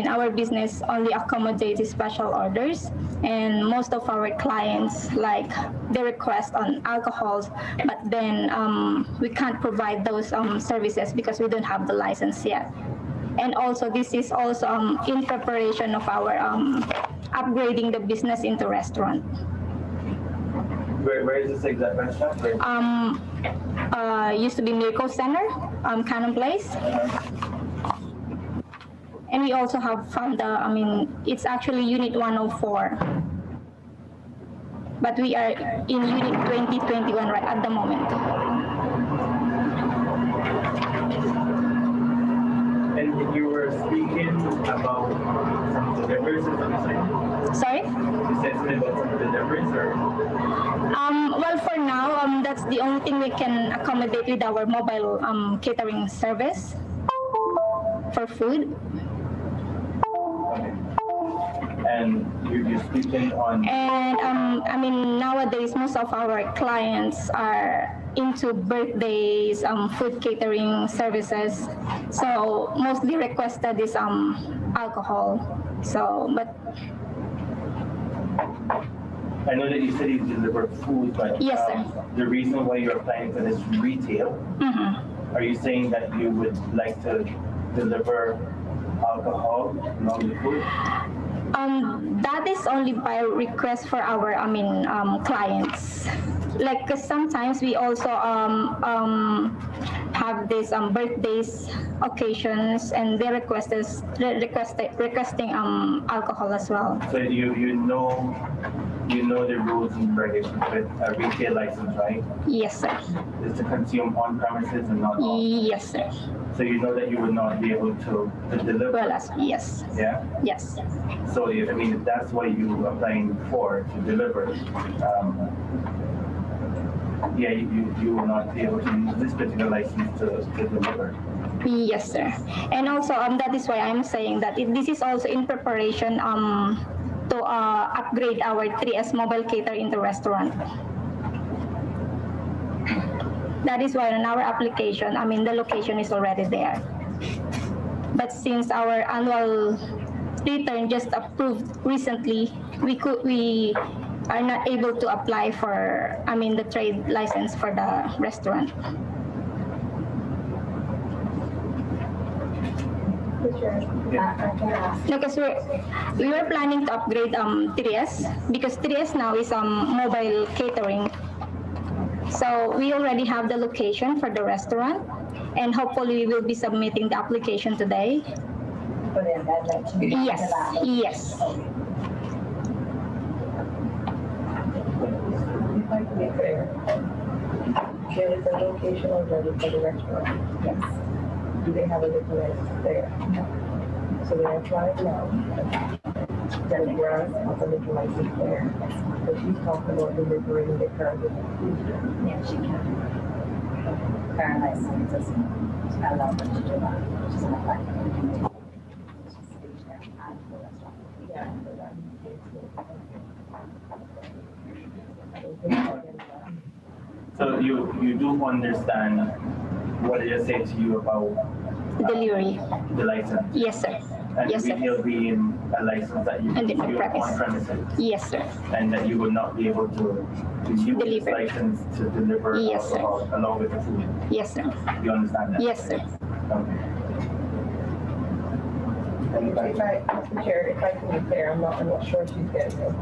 our business only accommodates special orders, and most of our clients, like, they request on alcohols, but then we can't provide those services because we don't have the license yet. And also, this is also in preparation of our upgrading the business into restaurant. Where is this exact restaurant? Used to be Miracle Center, Cannon Place. And we also have found it's actually Unit 104. But we are in Unit 2021 right at the moment. And you were speaking about some deliveries or something? Sorry? You said something about some deliveries or? Well, for now, that's the only thing we can accommodate with our mobile catering service for food. And you're speaking on? And nowadays, most of our clients are into birthdays, food catering services. So mostly requested is alcohol. So, but I know that you said you deliver food, but yes, sir. The reason why you're applying for this retail, are you saying that you would like to deliver alcohol along with food? That is only by request for our clients. Like, 'cause sometimes we also have have these birthdays, occasions, and they requesting alcohol as well. So you know the rules and regulations with a retail license, right? Yes, sir. Is to consume on premises and not off. Yes, sir. So you know that you would not be able to deliver. Well, yes. Yeah. Yes. So I mean that's why you applying for to deliver. Yeah, you will not be able to use this particular license to deliver. Yes, sir. And also, that is why I'm saying that this is also in preparation to upgrade our 3S mobile catering into restaurant. That is why on our application, the location is already there. But since our annual return just approved recently, we are not able to apply for, the trade license for the restaurant. Because we were planning to upgrade 3S because 3S now is mobile catering. So we already have the location for the restaurant, and hopefully we will be submitting the application today. Yes. If I can be clear, there is a location already for the restaurant. Yes. Do they have a liquor license there? No. So they're applying now. Then the grounds of the liquor license there. So she's talking about delivering liquor. Yeah, she can. Her license doesn't allow her to do that. She's not like So you do understand what I just said to you about delivery, the license? Yes, sir. And Yes, sir. retail being a license that you And use the on premises? Yes, sir. And that you would not be able to use this license to deliver Yes, sir. alcohol along with the food? Yes, sir. You understand that? Yes, sir. Okay. Mr. Chair, if I can be clear, I'm not sure she's getting it.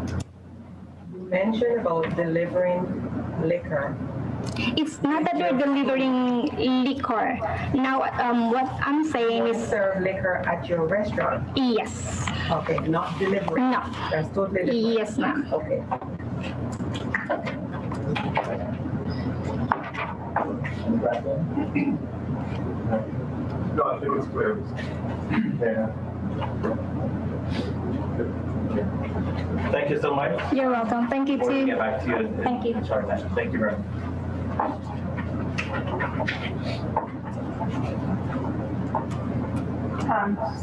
You mentioned about delivering liquor. It's not that we're delivering liquor. Now, what I'm saying is serve liquor at your restaurant. Yes. Okay, not delivery. No. That's totally different. Yes, ma'am. Okay. No, I think it's clear. Yeah. Thank you so much. You're welcome. Thank you We'll too. get back to you Thank you. in a short time. Thank you very much.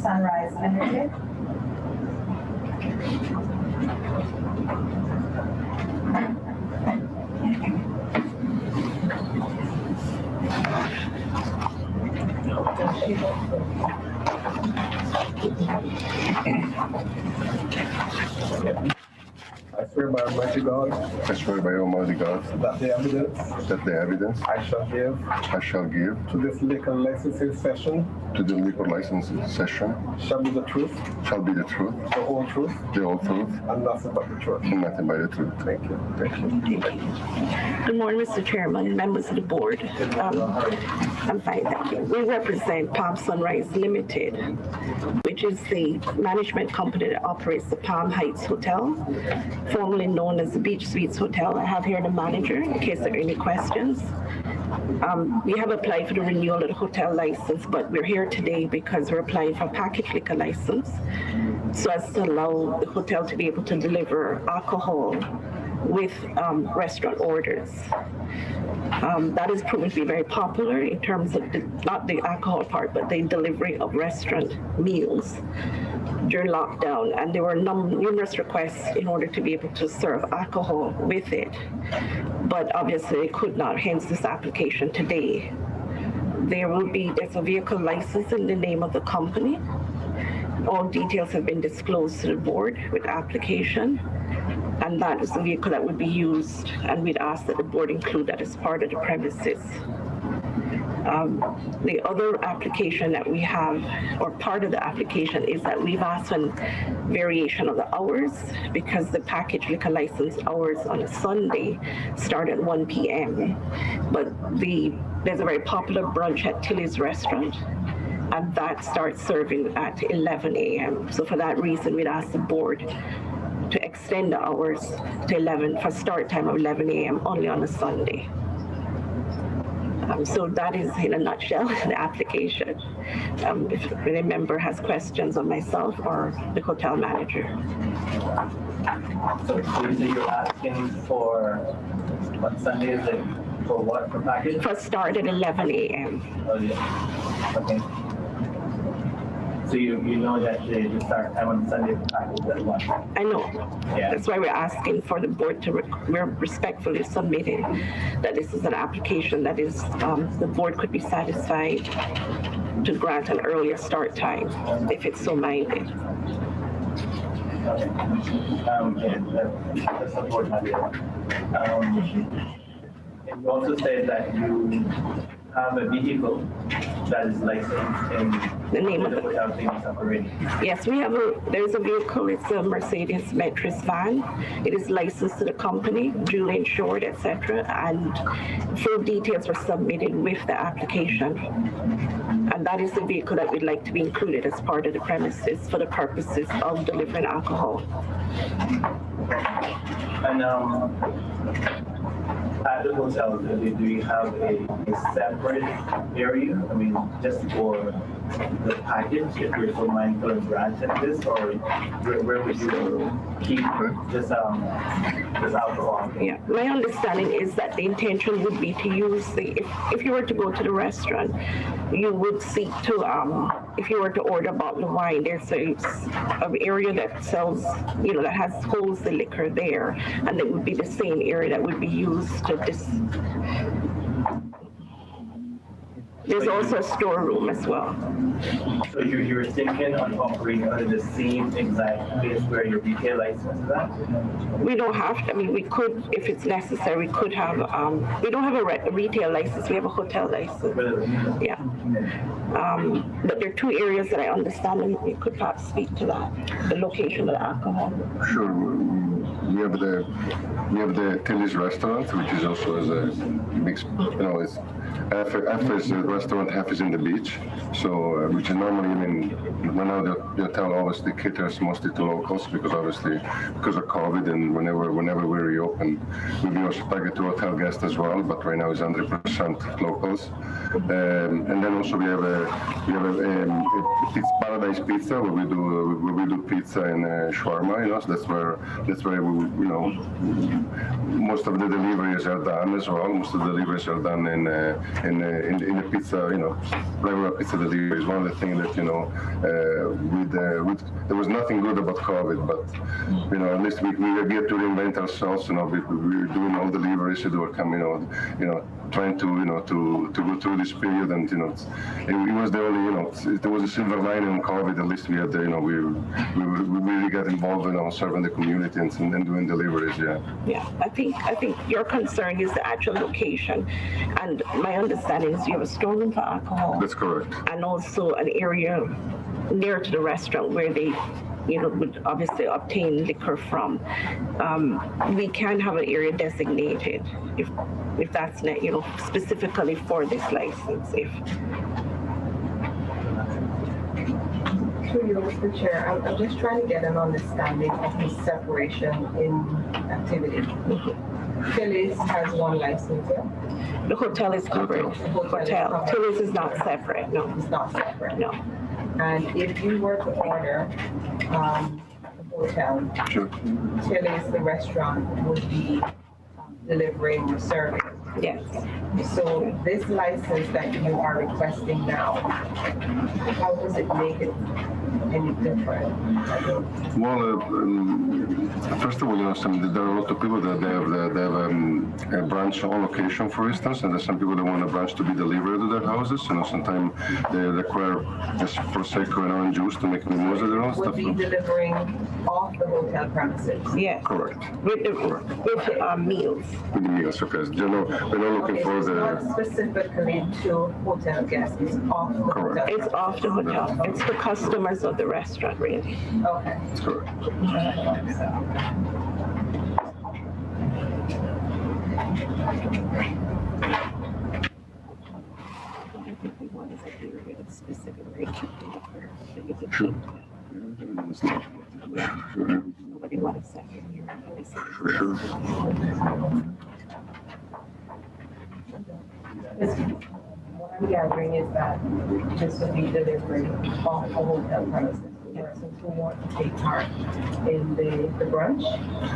Sunrise Limited. I swear by Almighty God. I swear by Almighty God. That the evidence. That the evidence. I shall give. I shall give. To this liquor licensing session. To the liquor licensing session. Shall be the truth. Shall be the truth. The whole truth. The whole truth. And nothing but the truth. And nothing but the truth. Thank you. Thank you. Good morning, Mr. Chairman, members of the board. I'm fine, thank you. We represent Palm Sunrise Limited, which is the management company that operates the Palm Heights Hotel, formerly known as the Beach Suites Hotel. I have here the manager in case there are any questions. We have applied for the renewal of the hotel license, but we're here today because we're applying for a package liquor license so as to allow the hotel to be able to deliver alcohol with restaurant orders. That has proven to be very popular in terms of not the alcohol part, but the delivery of restaurant meals during lockdown. And there were numerous requests in order to be able to serve alcohol with it. But obviously they could not, hence this application today. There's a vehicle license in the name of the company. All details have been disclosed to the board with application. And that is the vehicle that would be used, and we'd ask that the board include that as part of the premises. The other application that we have, or part of the application, is that we've asked for variation of the hours because the package liquor license hours on a Sunday start at 1 p.m. But there's a very popular brunch at Tilly's restaurant, and that starts serving at 11 a.m. So for that reason, we'd ask the board to extend the hours to 11 for start time of 11 a.m. only on a Sunday. So that is in a nutshell the application. If any member has questions on myself or the hotel manager. So you're asking for what Sunday is it? For what, for package? For start at 11 a.m. Oh, yeah. Okay. So you know that the start time on Sunday for package is at 1? I know. Yeah. That's why we're asking for the board to, we're respectfully submitting that this is an application that is, the board could be satisfied to grant an earlier start time if it's so minded. Okay. That's the board idea. And you also said that you have a vehicle that is licensed in the name of the hotel things operating. Yes, we have there's a vehicle, it's a Mercedes Metris van. It is licensed to the company, duly insured, etc. And full details were submitted with the application. And that is the vehicle that we'd like to be included as part of the premises for the purposes of delivering alcohol. And at the hotel, do you have a separate area? I mean, just for the package, if you're so mindful of granting this, or where would you keep this alcohol? Yeah, my understanding is that the intention would be to use if you were to go to the restaurant, you would seek to, if you were to order a bottle of wine, there's an area that sells, that holds the liquor there, and it would be the same area that would be used to There's also a storeroom as well. So you're thinking on operating under the same exact place where your retail license is at? We don't have to. I mean, we could, if it's necessary, we could have, we don't have a retail license, we have a hotel license. Yeah. But there are two areas that I understand, and we could perhaps speak to that, the location of the alcohol. Sure. We have the Tilly's restaurant, which is also a mix, it's half is a restaurant, half is in the beach. So, which is normally, right now the hotel obviously caters mostly to locals because of COVID, and whenever we reopen, we'll be also targeted to hotel guests as well. But right now it's 100% locals. And then also we have it's Paradise Pizza where we do pizza and shawarma. So that's where most of the deliveries are done as well. Most of the deliveries are done in the pizza, regular pizza deliveries. One of the things that there was nothing good about COVID, but at least we get to reinvent ourselves. We're doing all deliveries. We were coming, trying to go through this period, and it was the only, there was a silver lining on COVID. At least we had we really got involved in serving the community and doing deliveries. Yeah, I think your concern is the actual location, and my understanding is you have a storeroom for alcohol. That's correct. And also an area near to the restaurant where they would obviously obtain liquor from. We can have an area designated if that's specifically for this license. Through you, Mr. Chair, I'm just trying to get an understanding of the separation in activity. Tilly's has one license, yeah? The hotel is covered. Hotel. Tilly's is not separate, no. It's not separate? No. And if you were to order a hotel, sure. Tilly's, the restaurant, would be delivering or serving. Yes. So this license that you are requesting now, how does it make it any different? Well, first of all, there are a lot of people that they have a branch on location, for instance, and there's some people that want a branch to be delivered to their houses. Sometimes they require just Prosecco and orange juice to make mimosa their own Would stuff. be delivering off the hotel premises? Yes. Correct. With meals. With the meals, okay. We're not looking Okay, for so it's not the. specifically to hotel guests, it's off the hotel. It's off the hotel. It's the customers of the restaurant, really. Okay. That's correct. Sure. Nobody wants that here. For sure. What I'm gathering is that this will be delivered off the hotel premises. Persons who want to take part in the brunch,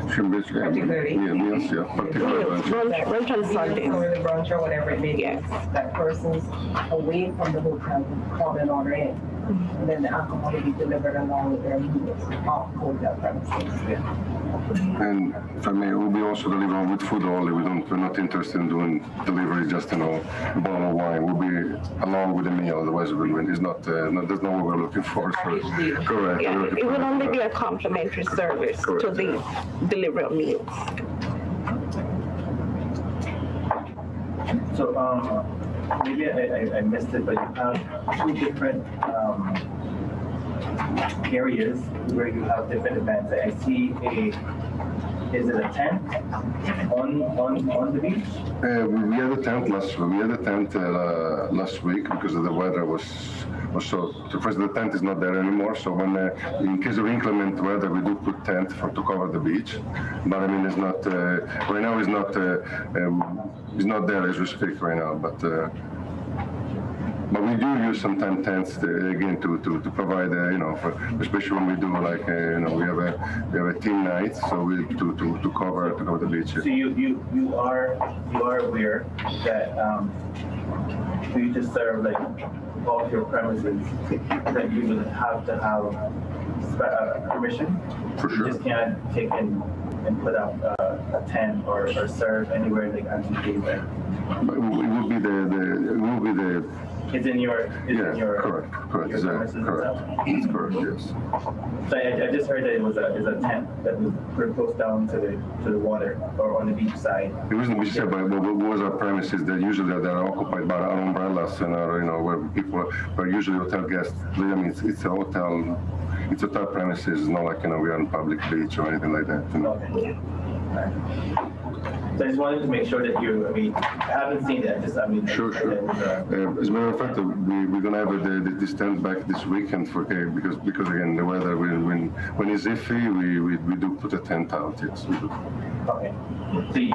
particularly. Yeah, meals, yeah, particularly Brunch on Sunday. Or the brunch or whatever it may be. Yes. That person's away from the hotel will call and order in. And then the alcohol will be delivered along with their meals off hotel premises. And if I may, it will be also delivered with food only. We're not interested in doing delivery just, a bottle of wine. We'll be along with the meal, otherwise that's not what we're looking for. So, correct. Yeah, it will only be a complimentary service to the delivery of meals. So, maybe I missed it, but you have two different areas where you have different events. I see is it a tent on the beach? We had a tent last week. We had a tent last week because of the weather was so. First, the tent is not there anymore. So when in case of inclement weather, we do put tent to cover the beach. But I mean, it's not right now. It's not there as we speak right now. But we do use sometimes tents again to provide, especially when we do we have a team night, so we to cover the beach. So you are aware that for you to serve off your premises, that you would have to have permission. For sure. You just can't take in and put up a tent or serve anywhere on the But it will be the. It's in your. Correct. Your premises itself? That's correct. Yes. So I just heard that it was a tent that was close down to the water or on the beach side. It wasn't beach side, but what was our premises that usually they're occupied by our umbrellas and where people are usually hotel guests. I mean, it's a hotel. It's hotel premises. It's not like we are on public beach or anything like that. Okay. So I just wanted to make sure that I haven't seen that. Sure. As a matter of fact, we're going to have this tent back this weekend because again, the weather, when it's iffy, we do put a tent out, yes, we do. Okay. So you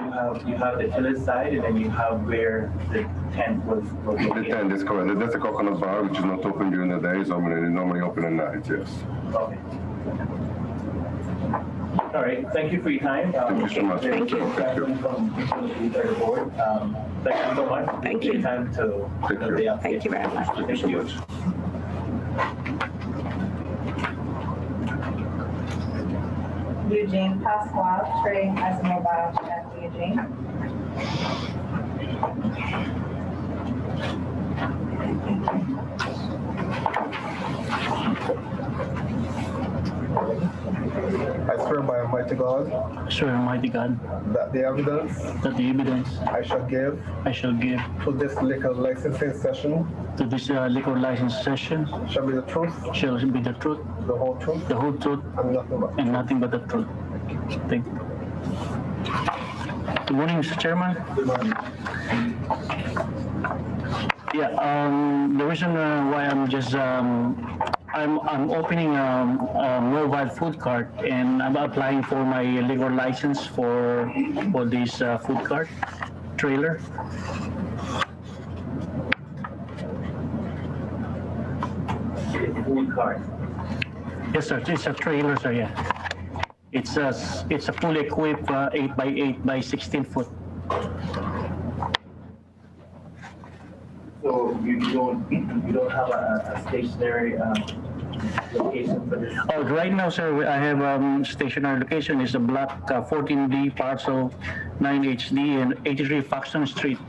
have the chiller side and then you have where the tent was located. The tent is correct. That's a coconut bar, which is not open during the day, so it's normally open at night, yes. Okay. All right, thank you for your time. Thank you so much. Thank you. From the board. Thank you so much. Thank you. For your time to Thank you very much. Thank you. Eugene Pasquale, trading as a mobile chef, Eugene. I swear by Almighty God. Swear Almighty God. That the evidence. That the evidence. I shall give. To this liquor licensing session. To this liquor license session. Shall be the truth. Shall be the truth. The whole truth. The whole truth. And nothing but. The truth. Thank you. Good morning, Mr. Chairman. Good morning. Yeah, the reason why I'm just I'm opening a mobile food cart and I'm applying for my liquor license for this food cart trailer. Food cart. Yes, sir. It's a trailer, sir. Yeah. It's a fully equipped 8x8 by 16 foot. So you don't have a stationary location for this? Oh, right now, sir, I have stationary location is a block 14D, parcel 9HD, and 83 Foxton Street.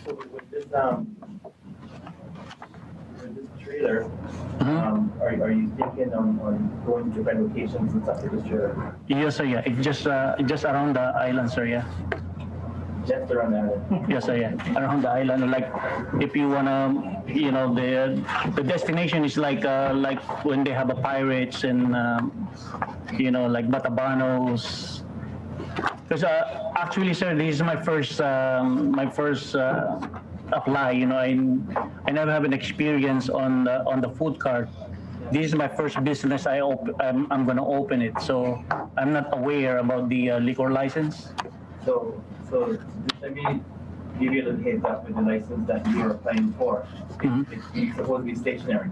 So with this trailer, are you thinking on going to different locations and stuff for this trailer? Yes, sir, yeah. It's just around the island, sir, yeah. Just around the island? Yes, sir, yeah. Around the island, like if you wanna, you know, the destination is like when they have a pirates and you know, like Batabanos. Because actually, sir, this is my first apply. You know, I never have an experience on the food cart. This is my first business. I'm gonna open it, so I'm not aware about the liquor license. So just let me give you a little heads up with the license that you're applying for. It's supposed to be stationary.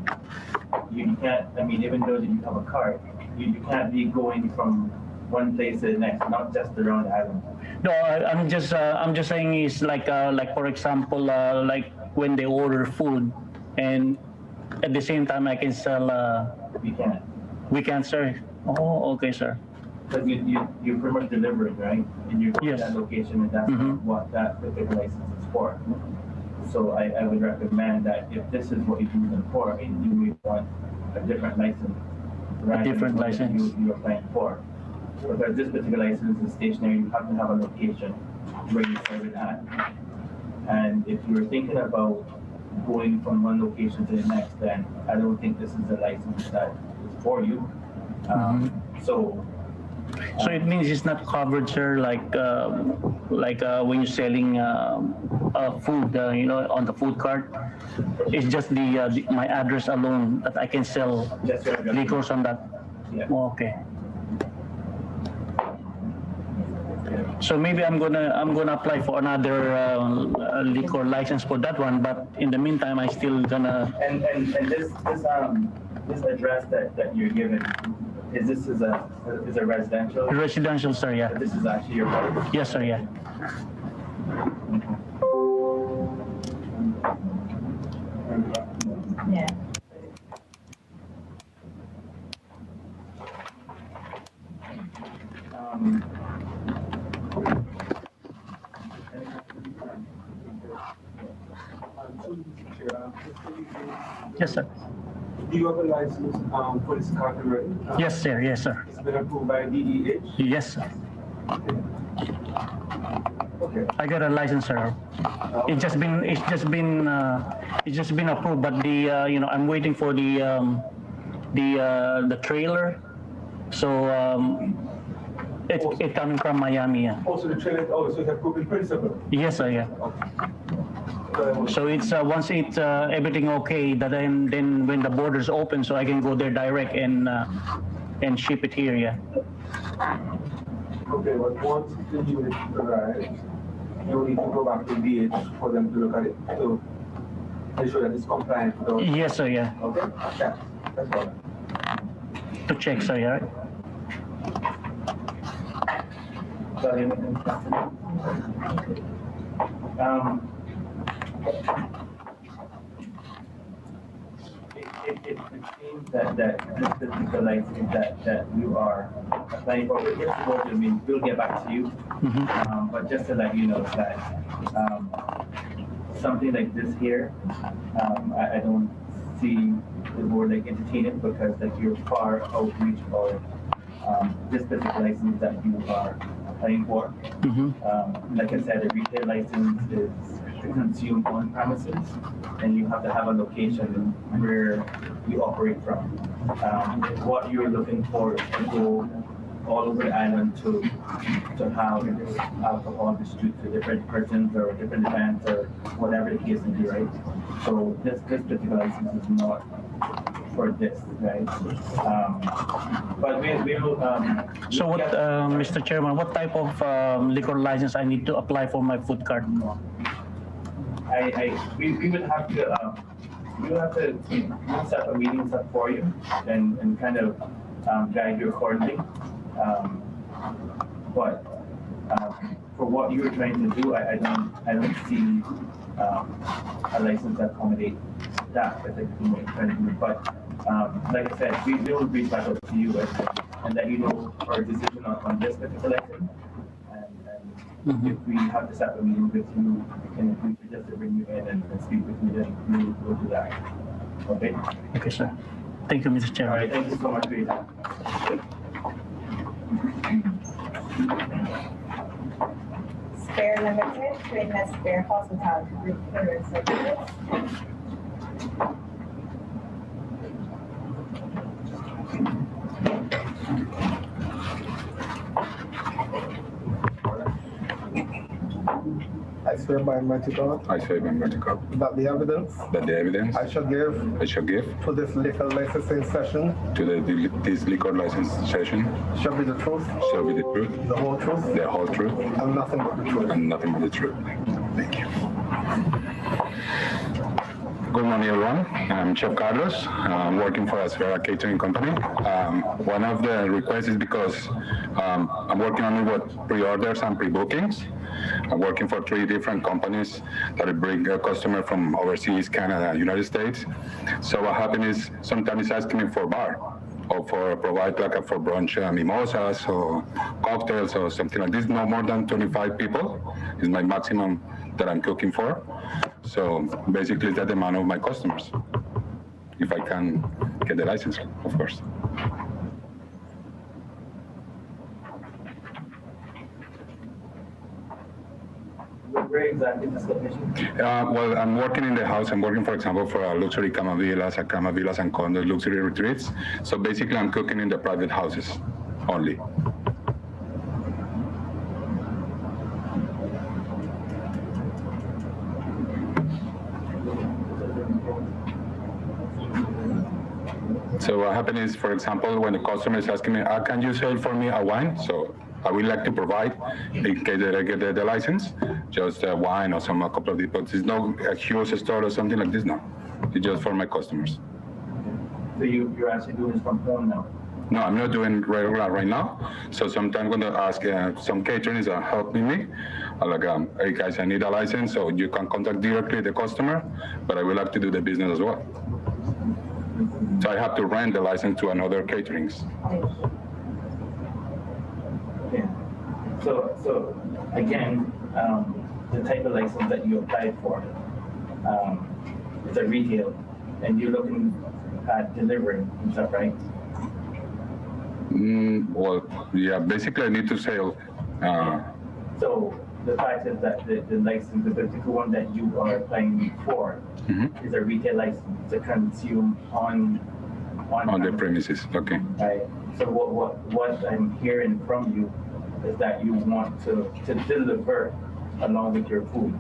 You can't, I mean, even though that you have a cart, you can't be going from one place to the next, not just around the island. No, I'm just saying is like for example, like when they order food, and at the same time I can sell. We can't. We can't, sir. Oh, okay, sir. Because you're pretty much delivering, right? And you go to that location, and that's what that particular license is for. So I would recommend that if this is what you're using it for, you may want a different license. Right? A different license. You're applying for. Because this particular license is stationary, you have to have a location where you serve it at. And if you're thinking about going from one location to the next, then I don't think this is a license that is for you. So it means it's not covered, sir, like when you're selling food, you know, on the food cart. It's just my address alone that I can sell liquors on that. Yeah. Oh, okay. So maybe I'm gonna apply for another liquor license for that one, but in the meantime I still gonna. And this address that you're given, is a residential? Residential, sir, yeah. This is actually your home? Yes, sir, yeah. Yeah. Yes, sir. Do you have a license for this car already? Yes, sir. Yes, sir. It's been approved by DEH? Yes, sir. Okay. I got a license, sir. It's just been approved, but the you know, I'm waiting for the trailer. So it coming from Miami. Yeah. Also, the trailer also is approved in principle? Yes, sir. Yeah. So it's once it's everything okay, that then when the borders open, so I can go there direct and ship it here. Yeah. Okay, but once the unit arrives, you need to go back to DH for them to look at it to make sure that it's compliant. Yes, sir. Yeah. Okay. Yeah. That's all. To check, sir. Yeah. It seems that this particular license that you are applying for, I mean, we'll get back to you. But just to let you know that something like this here, I don't see the board like entertaining, because like you're far outreach of this particular license that you are applying for. Like I said, a retail license is consumed on premises, and you have to have a location where you operate from. What you're looking for is to go all over the island to have alcohol distributed to different persons or different events or whatever the case may be, right? So this particular license is not for this, right? But we will. So what, Mr. Chairman, what type of liquor license I need to apply for my food cart? We would have to set a meetings up for you and kind of guide you accordingly. But For what you're trying to do, I don't see a license that accommodate that particular trend. But like I said, we will reach back out to you and let you know our decision on this particular license. And if we have to set up a meeting with you in the future, just to bring you in and speak with you, then we will do that. Okay? Okay, sir. Thank you, Mr. Chairman. All right, thank you so much for your time. Spare Limited, trading as Spare Hospitality Group Catering Services. I swear by Almighty God. I swear by Almighty God. That the evidence. That the evidence. I shall give. I shall give. To this liquor licensing session. To this liquor license session. Shall be the truth. Shall be the truth. The whole truth. The whole truth. And nothing but the truth. And nothing but the truth. Thank you. Good morning, everyone. I'm Chef Carlos. I'm working for a catering company. One of the requests is because I'm working only with pre-orders and pre-bookings. I'm working for 3 different companies that bring a customer from overseas, Canada, United States. So what happens is sometimes it's asking me for bar or for provide like for brunch mimosas or cocktails or something like this. No more than 25 people is my maximum that I'm cooking for. So basically it's the demand of my customers. If I can get the license, of course. Where exactly is this location? Well, I'm working in the house. I'm working, for example, for a luxury cama villas and condos, luxury retreats. So basically, I'm cooking in the private houses only. So what happens is, for example, when the customer is asking me, can you sell for me a wine? So I would like to provide, in case I get the license, just a wine or a couple of people. It's not a huge store or something like this, no. It's just for my customers. So you're actually doing this from home now? No, I'm not doing regular right now. So sometimes when I ask some catering is helping me, I'm like, hey guys, I need a license, so you can contact directly the customer, but I would like to do the business as well. So I have to rent the license to another caterings. Yeah. So again, the type of license that you applied for is a retail, and you're looking at delivering, is that right? Well, yeah, basically I need to sell. So the fact is that the license, the particular one that you are applying for, is a retail license to consume on the premises. Okay. Right. So what I'm hearing from you is that you want to deliver along with your food.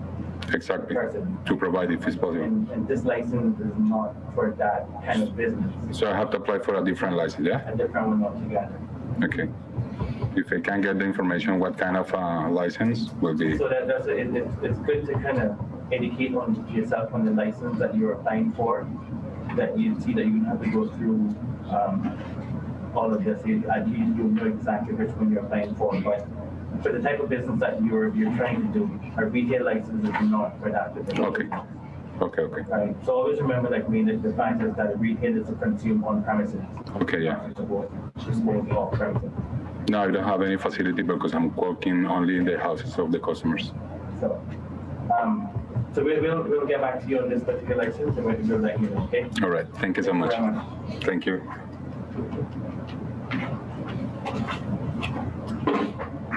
Exactly. To provide if it's possible. And this license is not for that kind of business. So I have to apply for a different license, yeah? A different one altogether. Okay. If I can get the information, what kind of license will be? So it's good to kind of educate on yourself on the license that you're applying for, that you see that you have to go through all of this. You know exactly which one you're applying for, but for the type of business that you're trying to do, a retail license is not for that. Okay. Okay. Right. So always remember, like me, that the fact is that a retail is to consume on premises. Okay, yeah. Off premises. No, I don't have any facility because I'm working only in the houses of the customers. So, so we'll get back to you on this particular license, and we'll let you know. Okay. All right. Thank you so much. Thank you.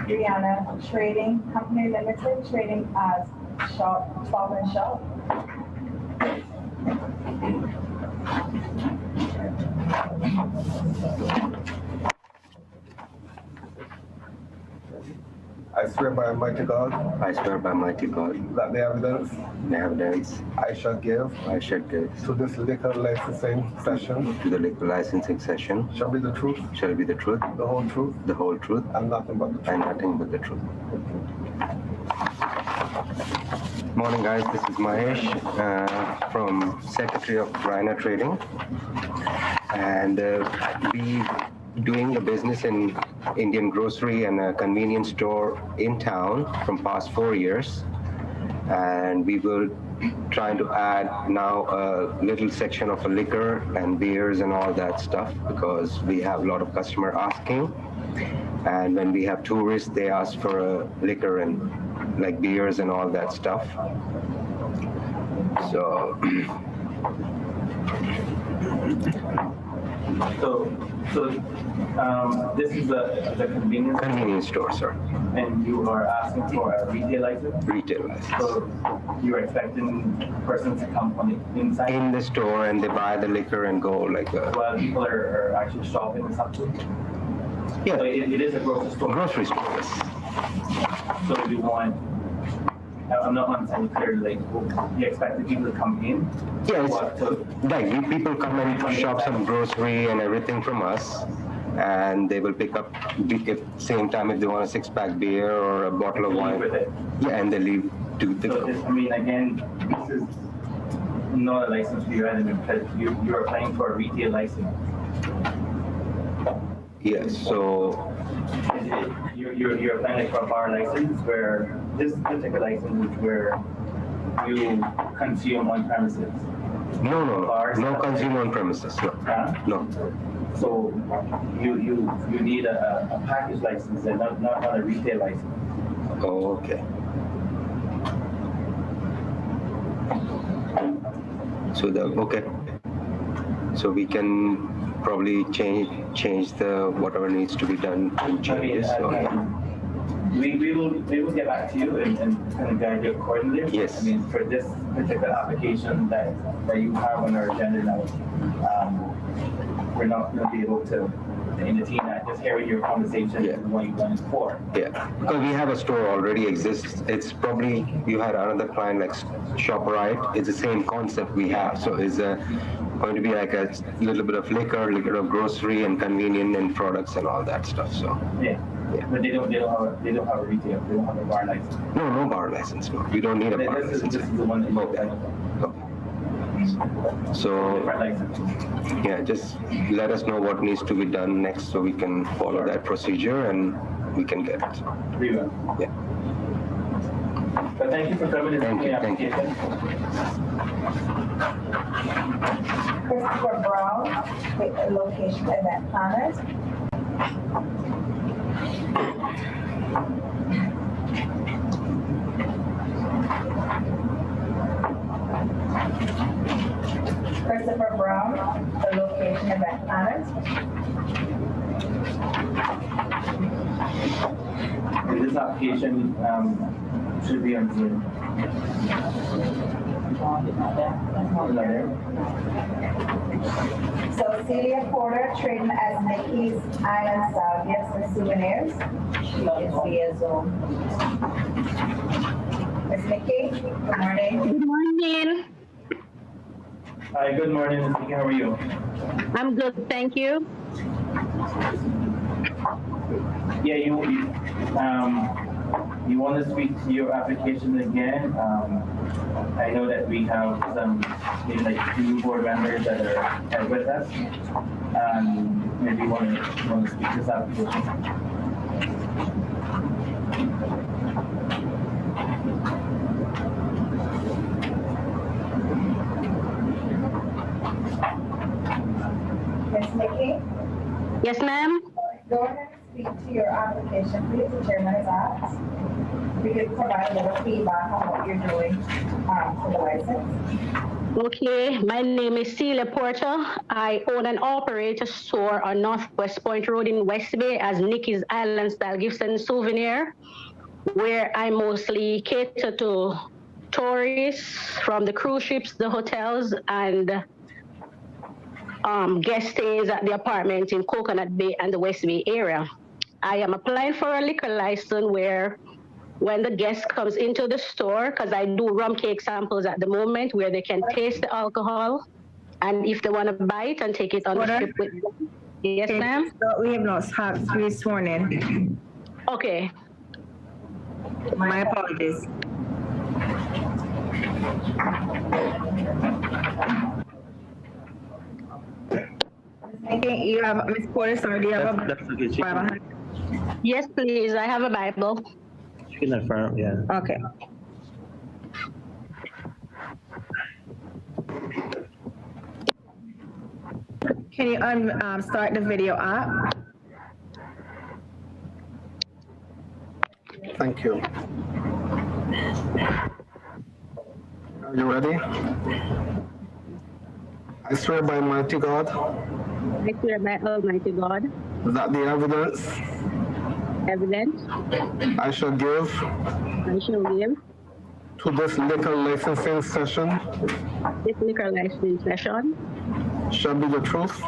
Brianna Trading Company Limited, trading as Souvenir Shop. I swear by Almighty God. I swear by Almighty God. That the evidence. The evidence. I shall give. I shall give. To this liquor licensing session. To the liquor licensing session. Shall be the truth. Shall be the truth. The whole truth. The whole truth. And nothing but the truth. And nothing but the truth. Morning, guys. This is Mahesh from Secretary of Grocer Trading, and we doing a business in Indian grocery and a convenience store in town from past 4 years. And we were trying to add now a little section of a liquor and beers and all that stuff because we have a lot of customer asking. And when we have tourists, they ask for liquor and like beers and all that stuff. So this is the convenience store, sir. And you are asking for a retail license? Retail license. So you're expecting persons to come on the inside? In the store and they buy the liquor and go like a... While people are actually shopping and stuff too? Yeah. So it is a grocery store? Grocery store, yes. So you want, I'm not understanding clearly, like, you expect the people to come in? Yeah, like people come and shop some grocery and everything from us, and they will pick up at same time if they want a 6-pack beer or a bottle of wine. With it. Yeah, and they leave to the. So I mean, again, this is not a license for your enemy because you're applying for a retail license. Yes, so you're applying like for a bar license where this particular license is where you consume on premises. No, Bars, no consume on premises. No. No. So you need a package license and not a retail license. Oh, okay. So okay. So we can probably change the whatever needs to be done in changes. We will get back to you and kind of guide you accordingly. Yes. I mean, for this particular application that you have on our agenda now, we're not going to be able to entertain that. Just hearing your conversation and what you want it for. Yeah, because we have a store already exists. It's probably, you had another client like ShopRite. It's the same concept we have. So it's going to be like a little bit of liquor of grocery and convenient and products and all that stuff. So yeah. But they don't have a retail. They don't have a bar license. No bar license. No, we don't need a bar license. This is the one that you okay. So yeah, just let us know what needs to be done next so we can follow that procedure and we can get it. We will. Yeah. But thank you for coming and taking the application. Christopher Brown, with location event planners. Christopher Brown, the location event planners. This application should be on Zoom. So Celia Porter, trading as Mickey's Island Style Gifts and Souvenirs. She is via Zoom. Ms. Mickey, good morning. Good morning. Hi, good morning, Ms. Mickey. How are you? I'm good, thank you. Yeah, you want to speak to your application again? I know that we have some, maybe like 2 board members that are with us. Maybe you want to speak to this application. Ms. Mickey? Yes, ma'am. Go ahead and speak to your application, please. The chairman has asked. We could provide a little feedback on what you're doing for the license. Okay, my name is Celia Porter. I own and operate a store on Northwest Point Road in West Bay as Nikki's Island Style Gifts and Souvenir, where I mostly cater to tourists from the cruise ships, the hotels, and guest stays at the apartment in Coconut Bay and the West Bay area. I am applying for a liquor license where when the guest comes into the store, because I do rum cake samples at the moment where they can taste the alcohol, and if they want to buy it and take it on the ship with them. Yes, ma'am? We have not had 3 sworn in. Okay. My apologies. Okay, you have, Ms. Porter, sorry, do you have a That's okay. She Bible? Yes, please. I have a Bible. can affirm, yeah. Okay. Can you start the video up? Thank you. Are you ready? I swear by mighty God I swear by Almighty God, that the evidence I shall give to this liquor licensing session shall be the truth,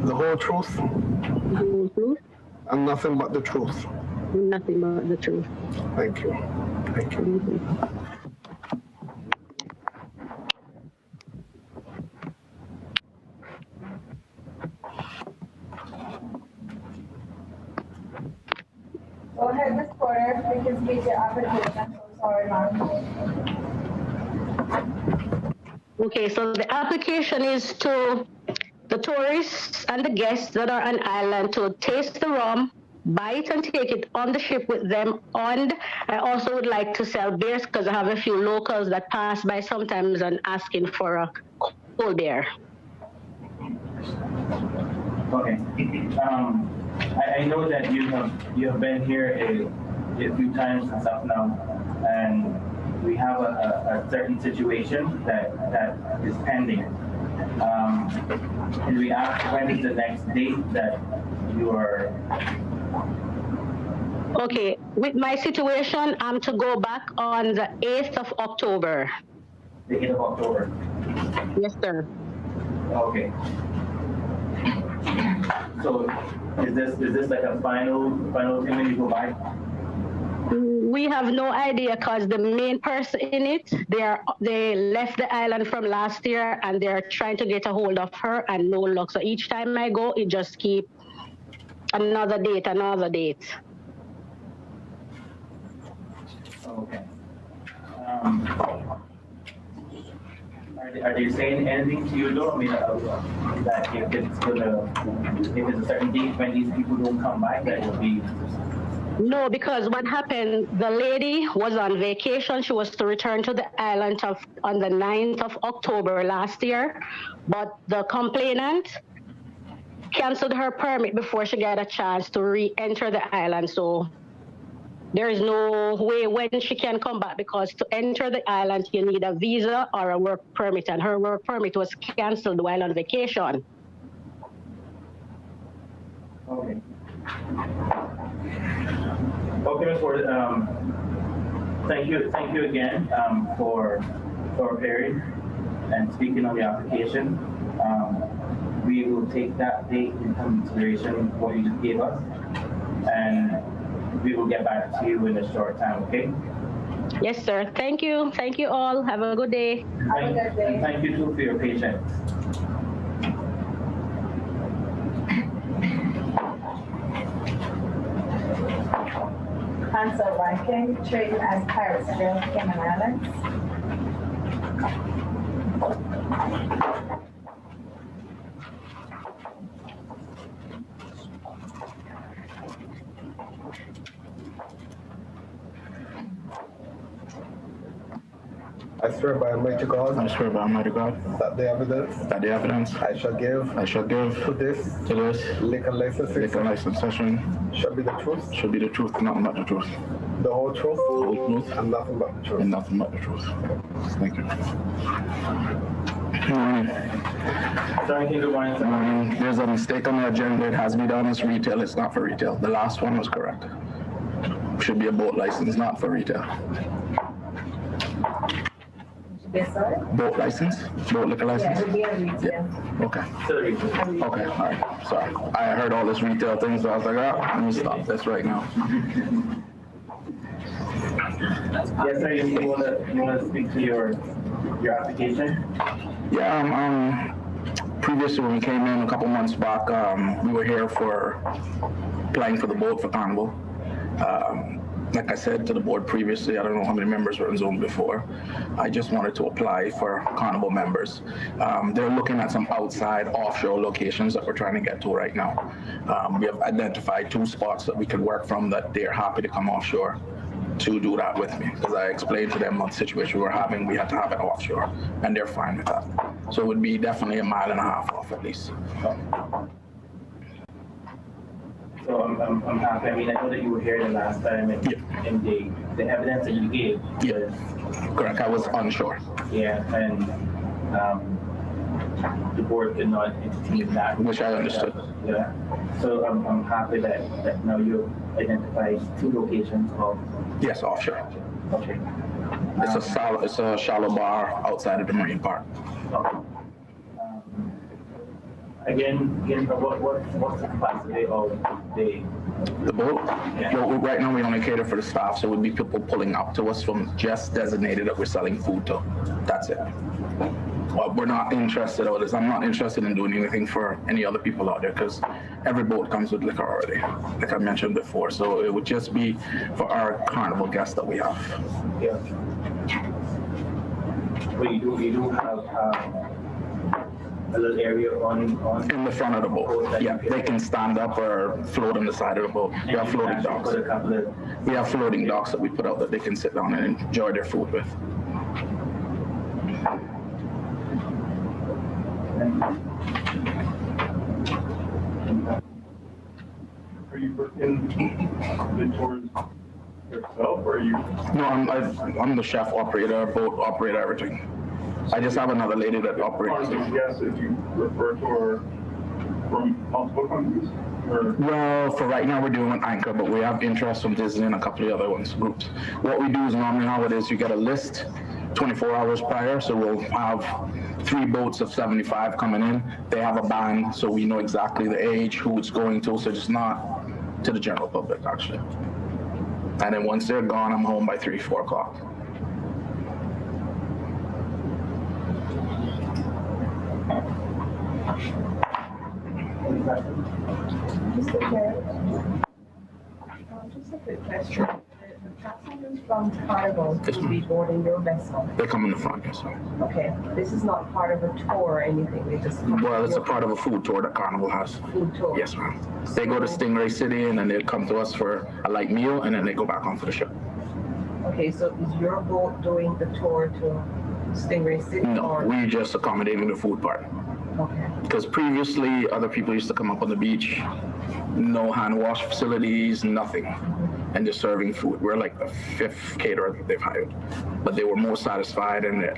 the whole truth, and nothing but the truth. Nothing but the truth. Thank you. Thank you. Go ahead, Ms. Porter, we can speak your application. So sorry, ma'am. Okay, so the application is to the tourists and the guests that are on island to taste the rum, buy it and take it on the ship with them. And I also would like to sell beers because I have a few locals that pass by sometimes and asking for a cold beer. Okay. I know that you have been here a few times and stuff now, and we have a certain situation that is pending. Can we ask when is the next date that you are? Okay, with my situation, I'm to go back on the 8th of October. The 8th of October? Yes, sir. Okay. So is this like a final thing when you go by? We have no idea because the main person in it, they left the island from last year and they're trying to get a hold of her and no luck. So each time I go, it just keep another date. Okay. Are they saying anything to you though? I mean, that if it's a certain date when these people don't come by, that will be. No, because what happened, the lady was on vacation. She was to return to the island on the 9th of October last year, but the complainant canceled her permit before she got a chance to re-enter the island. So there is no way when she can come back because to enter the island, you need a visa or a work permit, and her work permit was canceled while on vacation. Okay. Okay, Ms. Ford, thank you again for appearing and speaking on the application. We will take that date into consideration what you just gave us, and we will get back to you in a short time, okay? Yes, sir. Thank you. Thank you all. Have a good day. And thank you too for your patience. Hansel Rankin, trading as Pirates Grill, Cayman Islands. I swear by Almighty God. I swear by Almighty God. That the evidence. That the evidence. I shall give. To this. Liquor license session. Shall be the truth. Shall be the truth, nothing but the truth. The whole truth. The whole truth. And nothing but the truth. And nothing but the truth. Thank you. Good morning. Good morning. There's a mistake on the agenda. It has to be done as retail. It's not for retail. The last one was correct. Should be a boat license, not for retail. Yes, sir? Boat license? Boat liquor license? Yeah, it would be a retail. Yeah. Okay. Okay, all right. Sorry. I heard all this retail thing, so I was like, let me stop this right now. Yes, sir. You want to speak to your application? Yeah. Previously, when we came in a couple months back, we were here for applying for the boat for Carnival. like I said to the board previously, I don't know how many members were in Zoom before. I just wanted to apply for Carnival members. They're looking at some outside offshore locations that we're trying to get to right now. We have identified 2 spots that we could work from that they're happy to come offshore to do that with me, because I explained to them what situation we were having. We had to have it offshore, and they're fine with that. So it would be definitely 1.5 miles off at least. So I'm happy. I mean, I know that you were here the last time, and, and the evidence that you gave was correct. I was onshore. Yeah, and the board could not entertain that, which I understood. Yeah. So I'm happy that now you identified 2 locations of. Yes, offshore. Okay. It's a shallow bar outside of the marine park. Again, what's the capacity of the boat? Yeah. Well, right now we only cater for the staff, so it would be people pulling up to us from just designated that we're selling food to. That's it. Well, we're not interested, or I'm not interested in doing anything for any other people out there, because every boat comes with liquor already, like I mentioned before. So it would just be for our Carnival guests that we have. Yeah. But you do have a little area on in the front of the boat. Yeah, they can stand up or float on the side of the boat. We have floating docks. We have floating docks that we put out that they can sit down and enjoy their food with. Are you working the tours yourself, or are you? No, I'm the chef, operator, boat operator, everything. I just have another lady that operates. Yes, if you refer to her from multiple countries? Well, for right now we're doing an anchor, but we have interest from Disney and a couple of the other groups. What we do is normally how it is, you get a list 24 hours prior, so we'll have 3 boats of 75 coming in. They have a band, so we know exactly the age, who it's going to, so it's not to the general public, actually. And then once they're gone, I'm home by 3, 4 o'clock. Mr. Chair, just a quick question. The passengers from Carnival will be boarding your vessel. They come in the front, yes, sir. Okay, this is not part of a tour or anything. They just come. Well, it's a part of a food tour that Carnival has. Food tour. Yes, ma'am. They go to Stingray City and then they come to us for a light meal and then they go back onto the ship. Okay, so is your boat doing the tour to Stingray City? No, or? we just accommodating the food part. Okay. Because previously, other people used to come up on the beach, no hand wash facilities, nothing, and just serving food. We're like the 5th caterer that they've hired, but they were more satisfied, and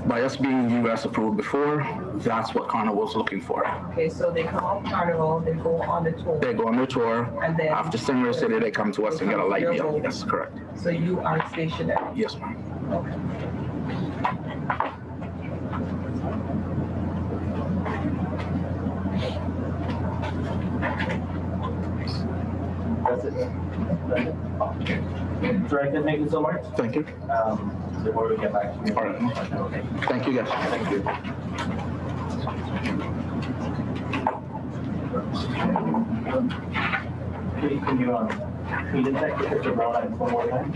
by us being US approved before, that's what Carnival's looking for. Okay, so they come off Carnival, they go on the tour. They go on their tour, and then after Stingray City, they come to us and get a light meal. Yes, correct. So you are stationary? Yes, ma'am. Okay. That's it. Director, thank you so much. Thank you. Before we get back to you. All right. Okay. Thank you, guys. Thank you. Can you detect Mr. Brown one more time?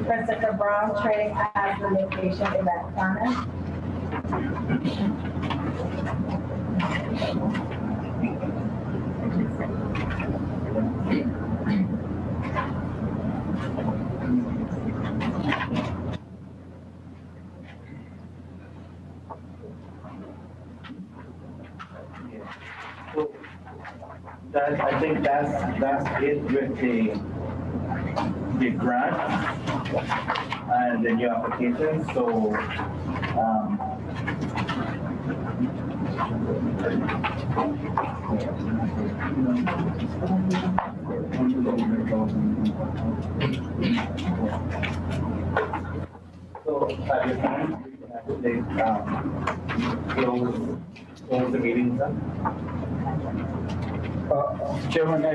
Christopher Brown Trading has the location in that corner. I think that's it with the grant and the new application. So at this time, we can actually close the meeting. Chairman, I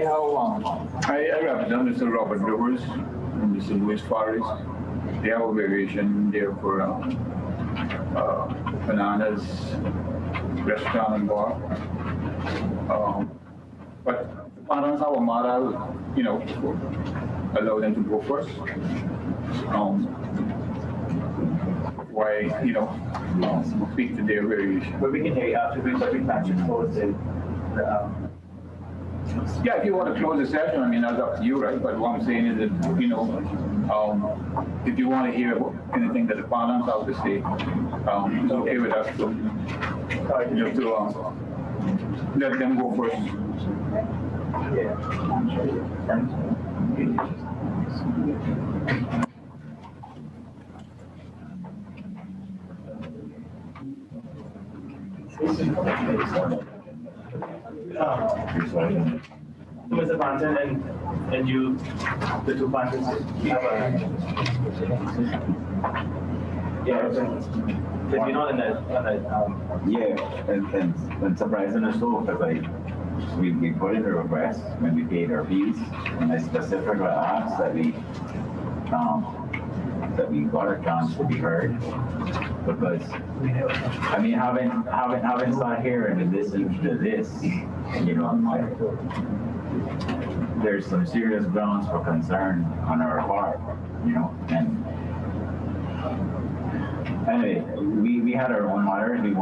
represent Mr. Robert Doers and Mr. Louis Forrest. They have a variation there for Bananas Restaurant and Bar. But Bananas have a model, allow them to go first. Why, speak to their variation. But we can hear you after we actually close the Yeah, if you want to close the session, I mean, that's up to you, right? But what I'm saying is that, if you want to hear anything that the panelists have to say, it's okay with us to let them go first. Mr. Panton and you, the two Pantons, have a and surprisingly so, because we put in a request when we paid our fees, and I specifically asked that we got a chance to be heard, because I mean, having sat here and listened to this, there's some serious grounds for concern on our part, and anyway, we had our own matters we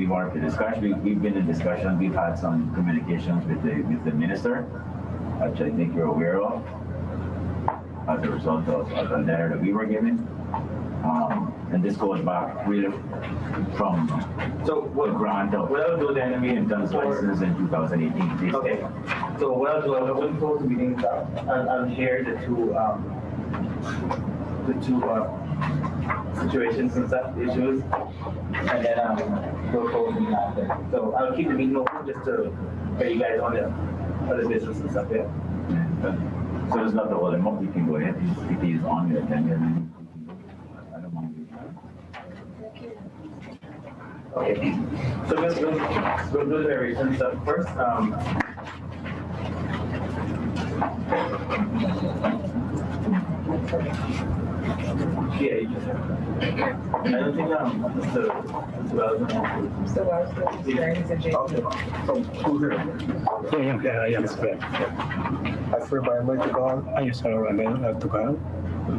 wanted to discuss. We've been in discussions. We've had some communications with the minister, which I think you're aware of, as a result of the letter that we were given. And this goes back really from the grant of Wellington's license in 2018. Okay. So what I'll do, I'll close the meeting. I'll hear the two situations and stuff, issues, and then we'll close the meeting after. So I'll keep the meeting open just to get you guys on the other business and stuff. Yeah. So there's not the whole amount. You can go ahead if he's on your agenda. I don't mind. Okay. So we'll do the variation stuff first. Yeah, you just have. I don't think Mr. Wells. Mr. Wells, is a Okay. Who's there? Yeah, that's correct. I swear by Almighty God. I swear by Almighty God.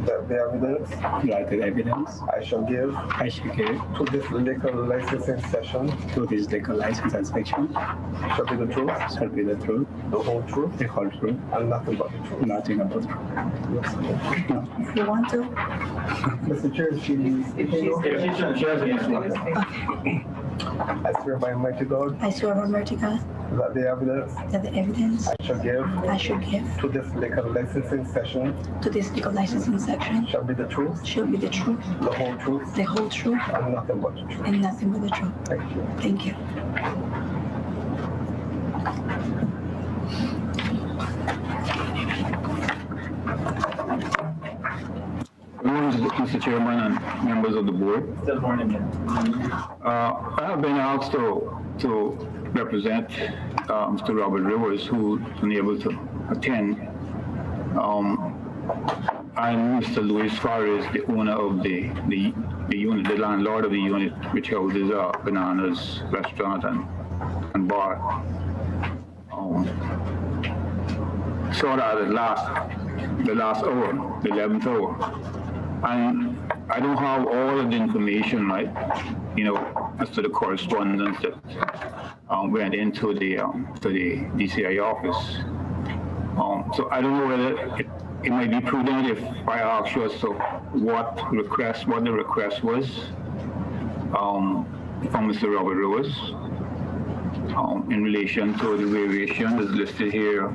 That the evidence. That the evidence. I shall give. To this liquor licensing session. To this liquor licensing section. Shall be the truth. Shall be the truth. The whole truth. The whole truth. And nothing but the truth. Nothing but the truth. No. You want to? Mr. Chair, if I swear by Almighty God. I swear by Almighty God. That the evidence. That the evidence. I shall give. To this liquor licensing session. To this legal licensing section. Shall be the truth. Shall be the truth. The whole truth. The whole truth. And nothing but the truth. And nothing but the truth. Thank you. Thank you. Good morning, Mr. Chairman and members of the board. Good morning. I have been asked to represent Mr. Robert Rivers, who was unable to attend. I'm Mr. Luis Fares, the owner of the unit, the landlord of the unit, which houses Bananas restaurant and bar. So that the last hour, the 11th hour. And I don't have all of the information, right, as to the correspondence that went into the DCI office. So I don't know whether it might be prudent if I ask you as to what the request was from Mr. Robert Rose in relation to the variation that's listed here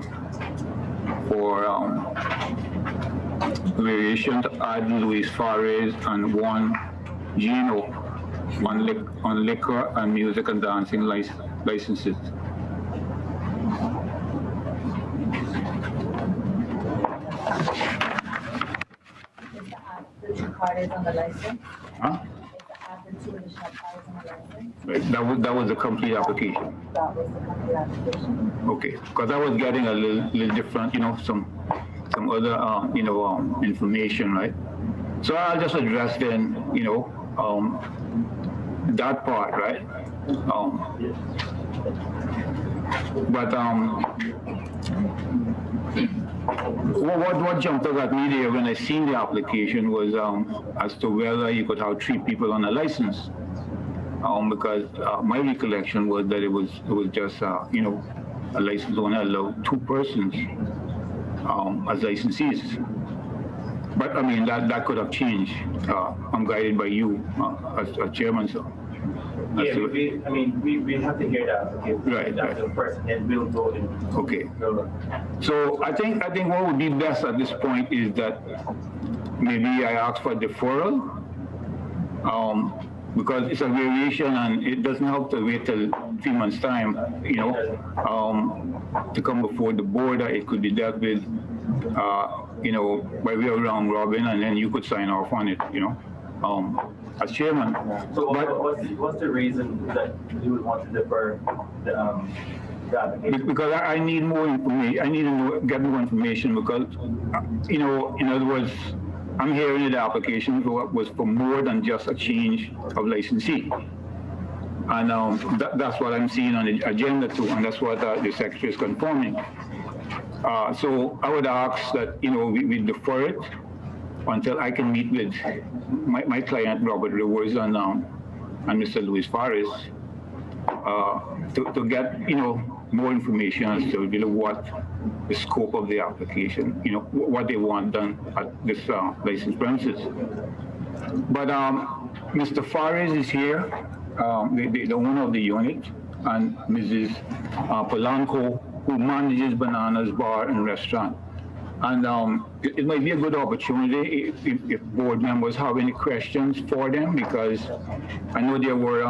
for variation to add Luis Fares and one Gino on liquor and music and dancing licenses. Card on the license? Huh? That was the complete application. That was the complete application. Okay, because I was getting a little different, some other, information, right? So I'll just address then, that part, right? But What jumped out at me there when I seen the application was as to whether you could have 3 people on a license. Because my recollection was that it was just you know, a license only allowed 2 persons as licensees. But I mean that could have changed. I'm guided by you as chairman, so. Yeah, we have to hear that. Okay, right. First, and we'll go in. Okay. So I think what would be best at this point is that maybe I ask for deferral, because it's a variation and it doesn't help to wait till 3 months' time, you know, to come before the board. It could be dealt with, you know, by way of round robin, and then you could sign off on it, you know. As chairman. So what's the reason that you would want to defer the application? Because I need more information. I need to get more information because, you know, in other words, I'm hearing that the application was for more than just a change of licensee. And that's what I'm seeing on the agenda too, and that's what the secretary is confirming. So I would ask that, you know, we defer it until I can meet with my client, Robert Rivers, and Mr. Luis Fares, to get, you know, more information as to really what the scope of the application, you know, what they want done at this licensed premises. But Mr. Fares is here, the owner of the unit, and Mrs. Polanco, who manages Bananas Bar and Restaurant. And it might be a good opportunity if board members have any questions for them, because I know there were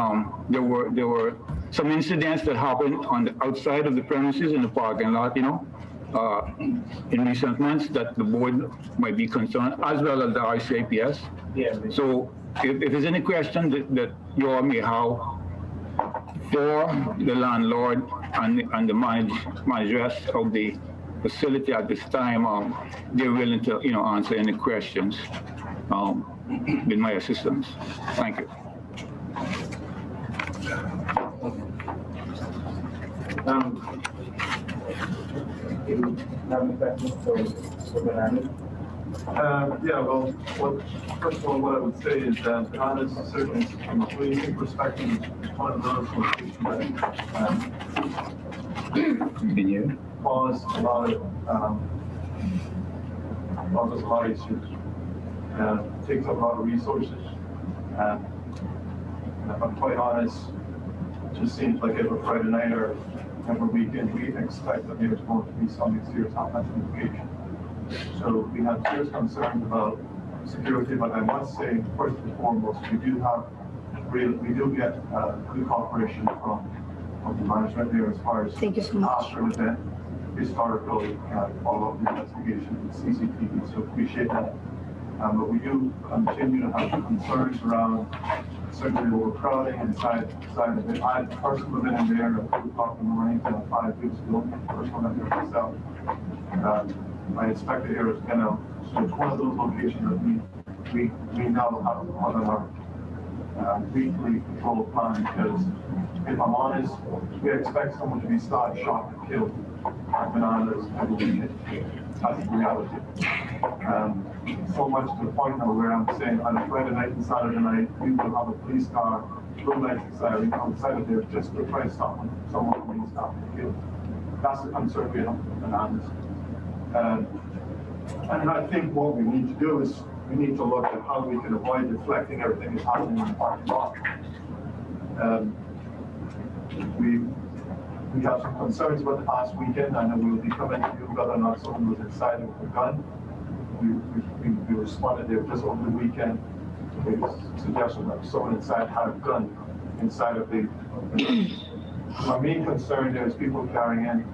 some incidents that happened on the outside of the premises in the parking lot, you know, in recent months that the board might be concerned, as well as the RCIPS. Yeah. So if there's any question that you all may have for the landlord and the manageress of the facility at this time, they're willing to, you know, answer any questions with my assistance. Thank you. Yeah, well, first of all, what I would say is that Bananas certainly, from a policing perspective, is one of those locations that cause a lot of issues, takes up a lot of resources. And if I'm quite honest, it just seems like every Friday night or every weekend we expect that there's going to be something serious happening in the location. So we have serious concerns about security, but I must say, first and foremost, we do get good cooperation from the management there as far as Thank you so much. After an event, historical follow-up investigation with CCTV, so appreciate that. But we do continue to have concerns around certainly overcrowding inside of it. I personally been in there at 2 o'clock in the morning 5 weeks ago, first one I did myself. My inspector here is kind of, so it's one of those locations that we now have on our weekly patrol plan, because if I'm honest, we expect someone to be shot and killed at Bananas every weekend. That's the reality. So much to the point now where I'm saying on a Friday night and Saturday night, we will have a police car, blue lights siren outside of there just to try to stop someone from being stopped and killed. That's the concern we have with Bananas. And I think what we need to do is we need to look at how we can avoid deflecting everything that's happening in the parking lot. We have some concerns about the past weekend, and we will be coming to you whether or not someone was inside with a gun. We responded there just over the weekend with a suggestion that someone inside had a gun inside of the. My main concern there is people carrying in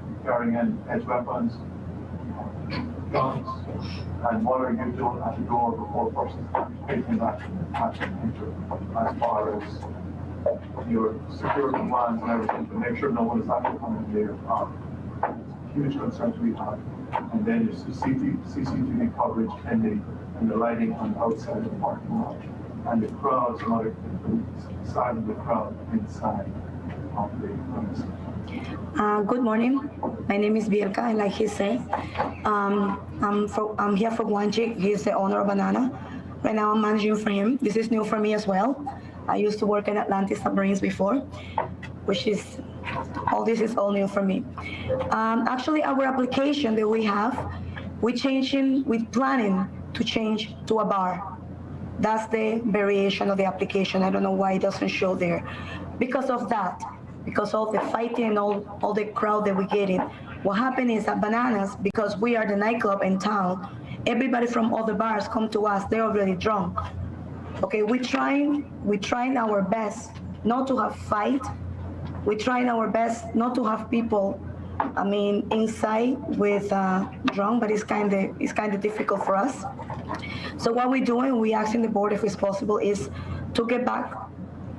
edge weapons, guns, and what are you doing at the door before a person's taking that enter, as far as your security plans and everything to make sure no one is actually coming there. Huge concerns we have. And then your CCTV coverage and the lighting on the outside of the parking lot. And the crowds, the side of the crowd inside of the premises. Good morning. My name is Bielka, and like he said, I'm here for Guanchi. He's the owner of Banana. Right now, I'm managing for him. This is new for me as well. I used to work in Atlantis Submarines before, which is all this is all new for me. Actually, our application that we have, we're planning to change to a bar. That's the variation of the application. I don't know why it doesn't show there. Because of that, because of the fighting and all the crowd that we're getting, what happened is that Bananas, because we are the nightclub in town, everybody from other bars come to us, they're already drunk. Okay, we're trying our best not to have fight. We're trying our best not to have people, inside with drunk, but it's kind of difficult for us. So what we're doing, we're asking the board if it's possible, is to get back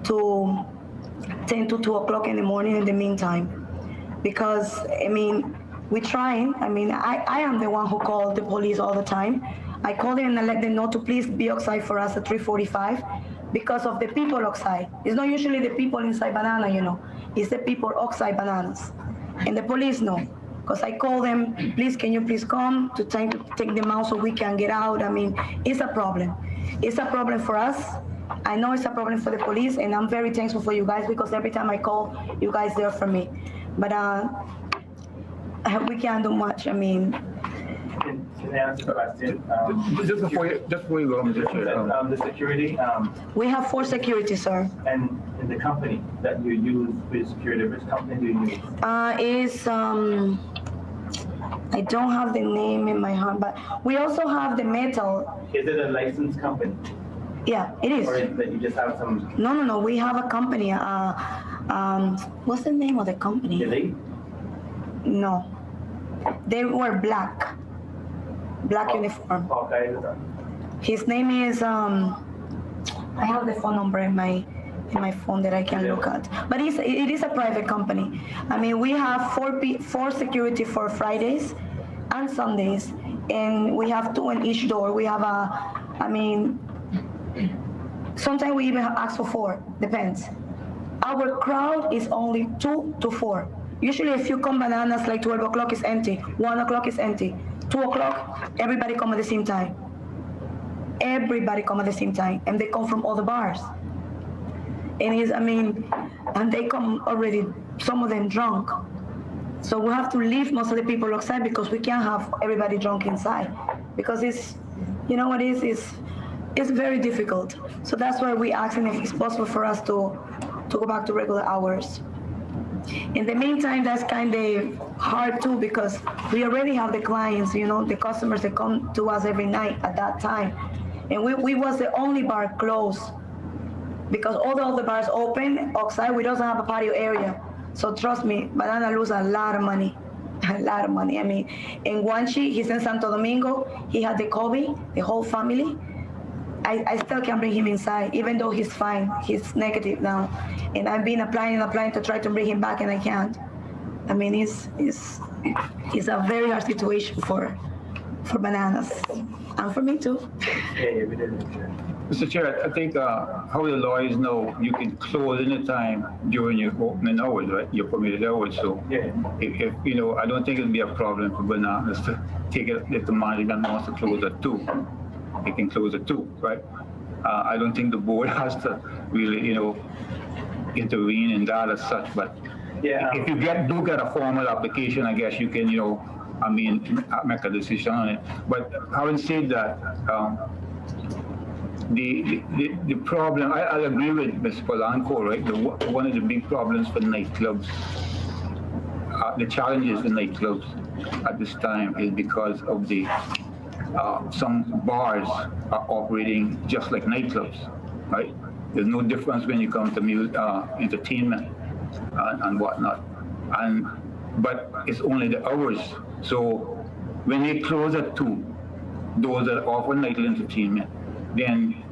to 10 to 2 o'clock in the morning in the meantime. Because, we're trying. I am the one who called the police all the time. I call them and I let them know to please be outside for us at 3:45 because of the people outside. It's not usually the people inside Banana, It's the people outside Bananas. And the police know. Because I call them, please, can you please come to try to take them out so we can get out? It's a problem. It's a problem for us. I know it's a problem for the police, and I'm very thankful for you guys because every time I call, you guys there for me. But we can't do much. Can I ask a question? Just before you go, Mr. Chair. The security. We have 4 security, sir. And the company that you use for security, which company do you use? I don't have the name in my hand, but we also have the metal. Is it a licensed company? Yeah, it is. Or is that you just have some? No. We have a company. What's the name of the company? Elite? No. They were black uniform. Okay. His name is I have the phone number in my phone that I can look at. But it is a private company. We have 4 security for Fridays and Sundays, and we have 2 in each door. We have sometimes we even ask for 4, depends. Our crowd is only 2 to 4. Usually if you come Bananas like 12 o'clock is empty, 1 o'clock is empty, 2 o'clock, everybody come at the same time. Everybody come at the same time, and they come from other bars. And they come already, some of them drunk. So we have to leave most of the people outside because we can't have everybody drunk inside. Because it's very difficult. So that's why we're asking if it's possible for us to go back to regular hours. In the meantime, that's kind of hard too because we already have the clients, the customers that come to us every night at that time. And we was the only bar closed because all the other bars open outside. We don't have a patio area. So trust me, Banana lose a lot of money. A lot of money. In Guanchi, he's in Santo Domingo. He had the COVID, the whole family. I still can't bring him inside, even though he's fine. He's negative now. And I've been applying to try to bring him back, and I can't. It's a very hard situation for Bananas. And for me too. Mr. Chair, I think how the lawyers know you can close any time during your opening hours, right? Your permitted hours. So if I don't think it'll be a problem for Bananas to take it if the management wants to close at 2. They can close at 2, right? I don't think the board has to really, intervene in that as such. But if you do get a formal application, I guess you can, make a decision on it. But having said that, the problem, I agree with Ms. Polanco, right? One of the big problems for nightclubs, the challenges for nightclubs at this time is because of the some bars are operating just like nightclubs, right? There's no difference when you come to entertainment and whatnot. But it's only the hours. So when they close at 2, those that offer nightly entertainment, then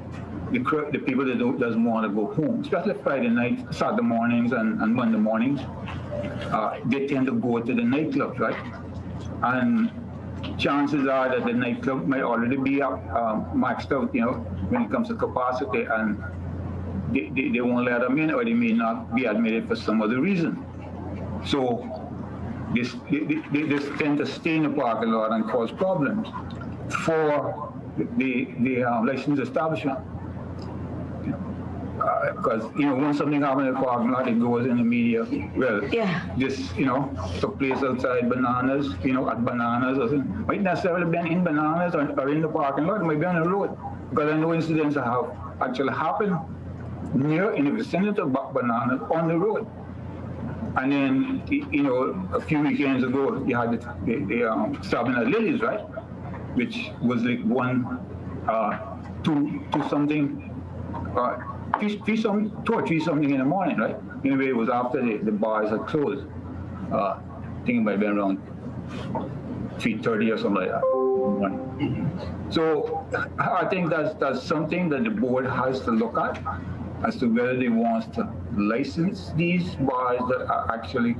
the people that doesn't want to go home, especially Friday night, Saturday mornings and Monday mornings, they tend to go to the nightclubs, right? And chances are that the nightclub might already be maxed out, when it comes to capacity, and they won't let them in, or they may not be admitted for some other reason. So they tend to stay in the parking lot and cause problems for the licensed establishment. Because, when something happens in the parking lot, it goes in the media. Well, this, took place outside Bananas, at Bananas. Or something. Might necessarily been in Bananas or in the parking lot. It might be on the road. Because I know incidents that have actually happened in the vicinity of Bananas on the road. And then, a few weekends ago, you had the stabbing at Lily's, right? Which was like 2 something, 2 or 3 something in the morning, right? Anyway, it was after the bars had closed. I think it might have been around 3:30 or something like that. So I think that's something that the board has to look at as to whether they want to license these bars that are actually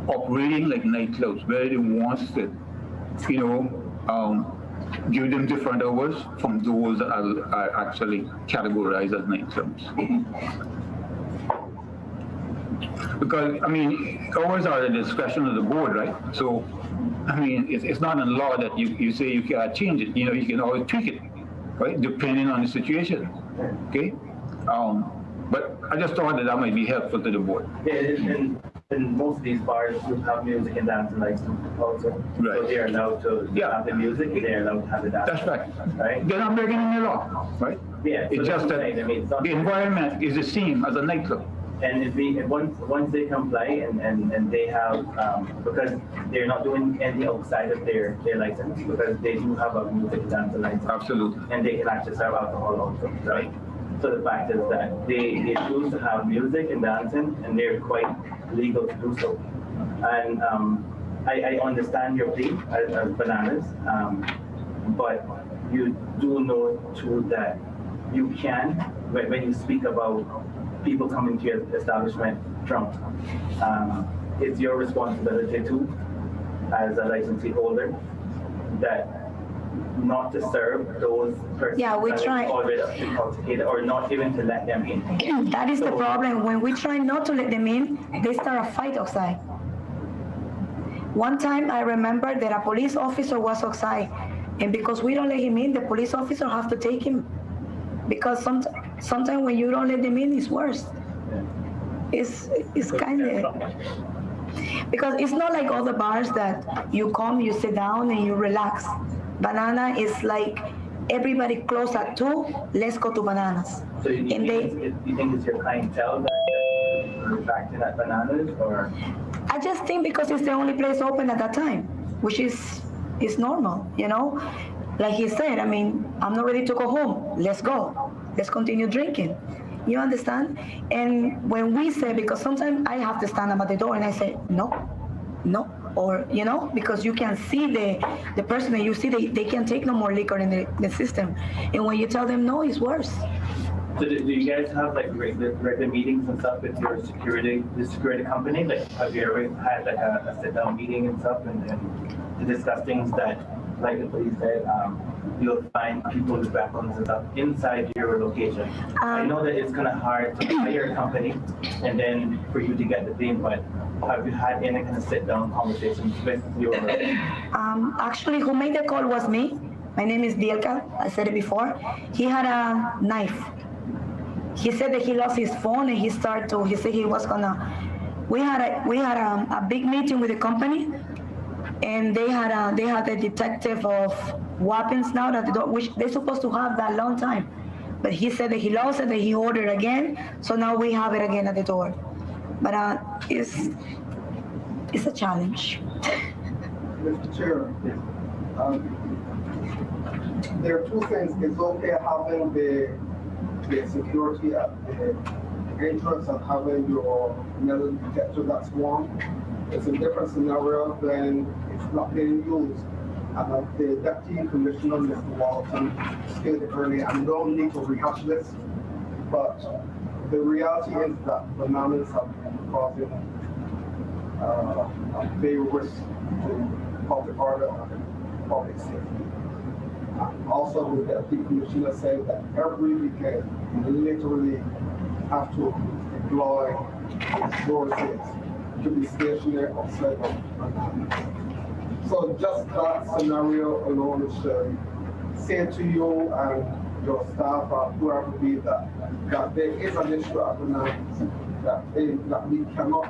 operating like nightclubs, whether they want to, give them different hours from those that are actually categorized as nightclubs. Because, hours are at the discretion of the board, right? So, it's not in law that you say you can't change it. You can always tweak it, right? Depending on the situation, okay? But I just thought that might be helpful to the board. Yeah, and most of these bars do have music and dancing license also. Right. So they're allowed to have the music, they're allowed to have the dance. That's right. Right? They're not breaking any law, right? Yeah. It's just that the environment is the same as a nightclub. And once they comply and they have, because they're not doing anything outside of their license, because they do have a music and dancing license. Absolutely. And they can actually serve alcohol also, right? So the fact is that they choose to have music and dancing, and they're quite legal to do so. And I understand your plea as Bananas, but you do know too that you can, when you speak about people coming to your establishment drunk, it's your responsibility too, as a licensee holder, that not to serve those persons that are already intoxicated, or not even to let them in. That is the problem. When we try not to let them in, they start a fight outside. One time I remember that a police officer was outside, and because we don't let him in, the police officer have to take him. Because sometimes when you don't let them in, it's worse. It's kind of, because it's not like other bars that you come, you sit down, and you relax. Banana is like everybody close at 2, let's go to Bananas. So you think it's your clientele that you're attracting at Bananas, or? I just think because it's the only place open at that time, which is normal, Like he said, I'm not ready to go home. Let's go. Let's continue drinking. You understand? And when we say, because sometimes I have to stand up at the door and I say, no. Or, because you can see the person that you see, they can't take no more liquor in the system. And when you tell them no, it's worse. So do you guys have like regular meetings and stuff with your security company? Like, have you ever had like a sit-down meeting and stuff and to discuss things that, like the police said, you'll find people with weapons and stuff inside your location? I know that it's kind of hard to hire a company and then for you to get the thing, but have you had any kind of sit-down conversations with your... Actually, who made the call was me. My name is Bielka. I said it before. He had a knife. He said that he lost his phone and he said he was gonna... We had a big meeting with the company, and they had a detective of weapons now at the door, which they're supposed to have that long time. But he said that he lost it, that he ordered again, so now we have it again at the door. But it's a challenge. Mr. Chair, there are 2 things. It's okay having the security at the entrance and having your metal detector that's one. It's a different scenario than it's not being used. The Deputy Commissioner, Mr. Walton, stated earlier, and don't need to rehash this, but the reality is that bananas have been causing a big risk to public order and public safety. Also, the Deputy Commissioner said that every weekend you literally have to deploy explorers to be stationary outside of Banana. So just that scenario alone should say to you and your staff or whoever be that there is an issue at Banana that we cannot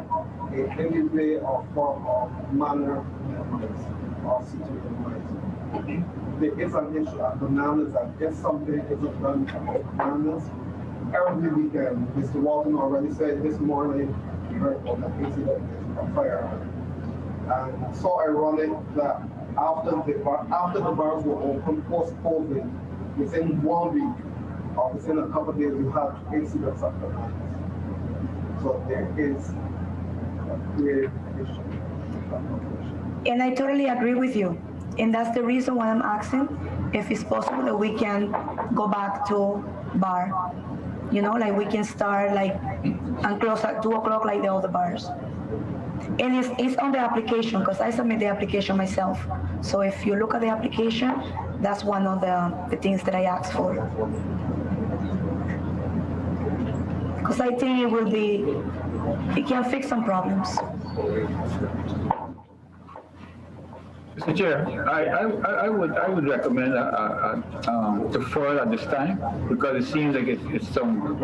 in any way or form or manner or situation. There is an issue at Bananas, and if something isn't done about Bananas, every weekend, Mr. Walton already said this morning, we heard about the incident of fire. And so ironic that after the bars were open post-COVID, within 1 week or within a couple of days, we had incidents at Bananas. So there is a grave issue. And I totally agree with you. And that's the reason why I'm asking if it's possible that we can go back to bar. You know, like we can start and close at 2 o'clock like the other bars. And it's on the application because I submit the application myself. So if you look at the application, that's one of the things that I asked for. Because I think it can fix some problems. Mr. Chair, I would recommend deferral at this time because it seems like it's some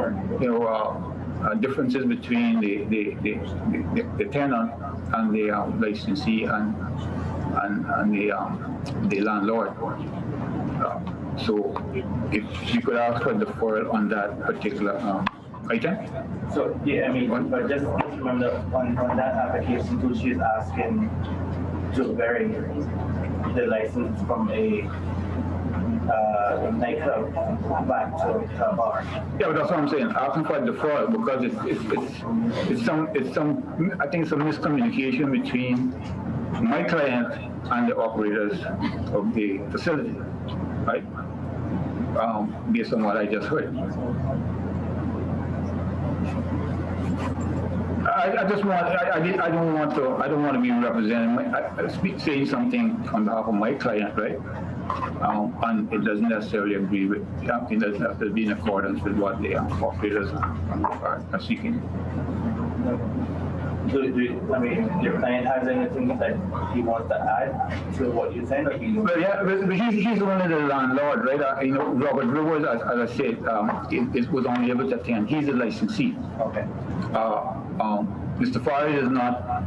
differences between the tenant and the licensee and the landlord. So if you could ask for deferral on that particular item. So yeah, I mean, but just remember on that application too, she's asking to vary the license from a nightclub back to a bar. Yeah, but that's what I'm saying. Asking for deferral because it's some I think it's a miscommunication between my client and the operators of the facility, right? Based on what I just heard. I don't want to be representing, saying something on behalf of my client, right? And it doesn't necessarily agree with, it doesn't have to be in accordance with what the operators are seeking. I mean, your client has anything that he wants to add to what you're saying? Well, yeah, but he's only the landlord, right? Robert Rivers, as I said, it was only able to attend. He's a licensee. Okay. Mr. Farid is not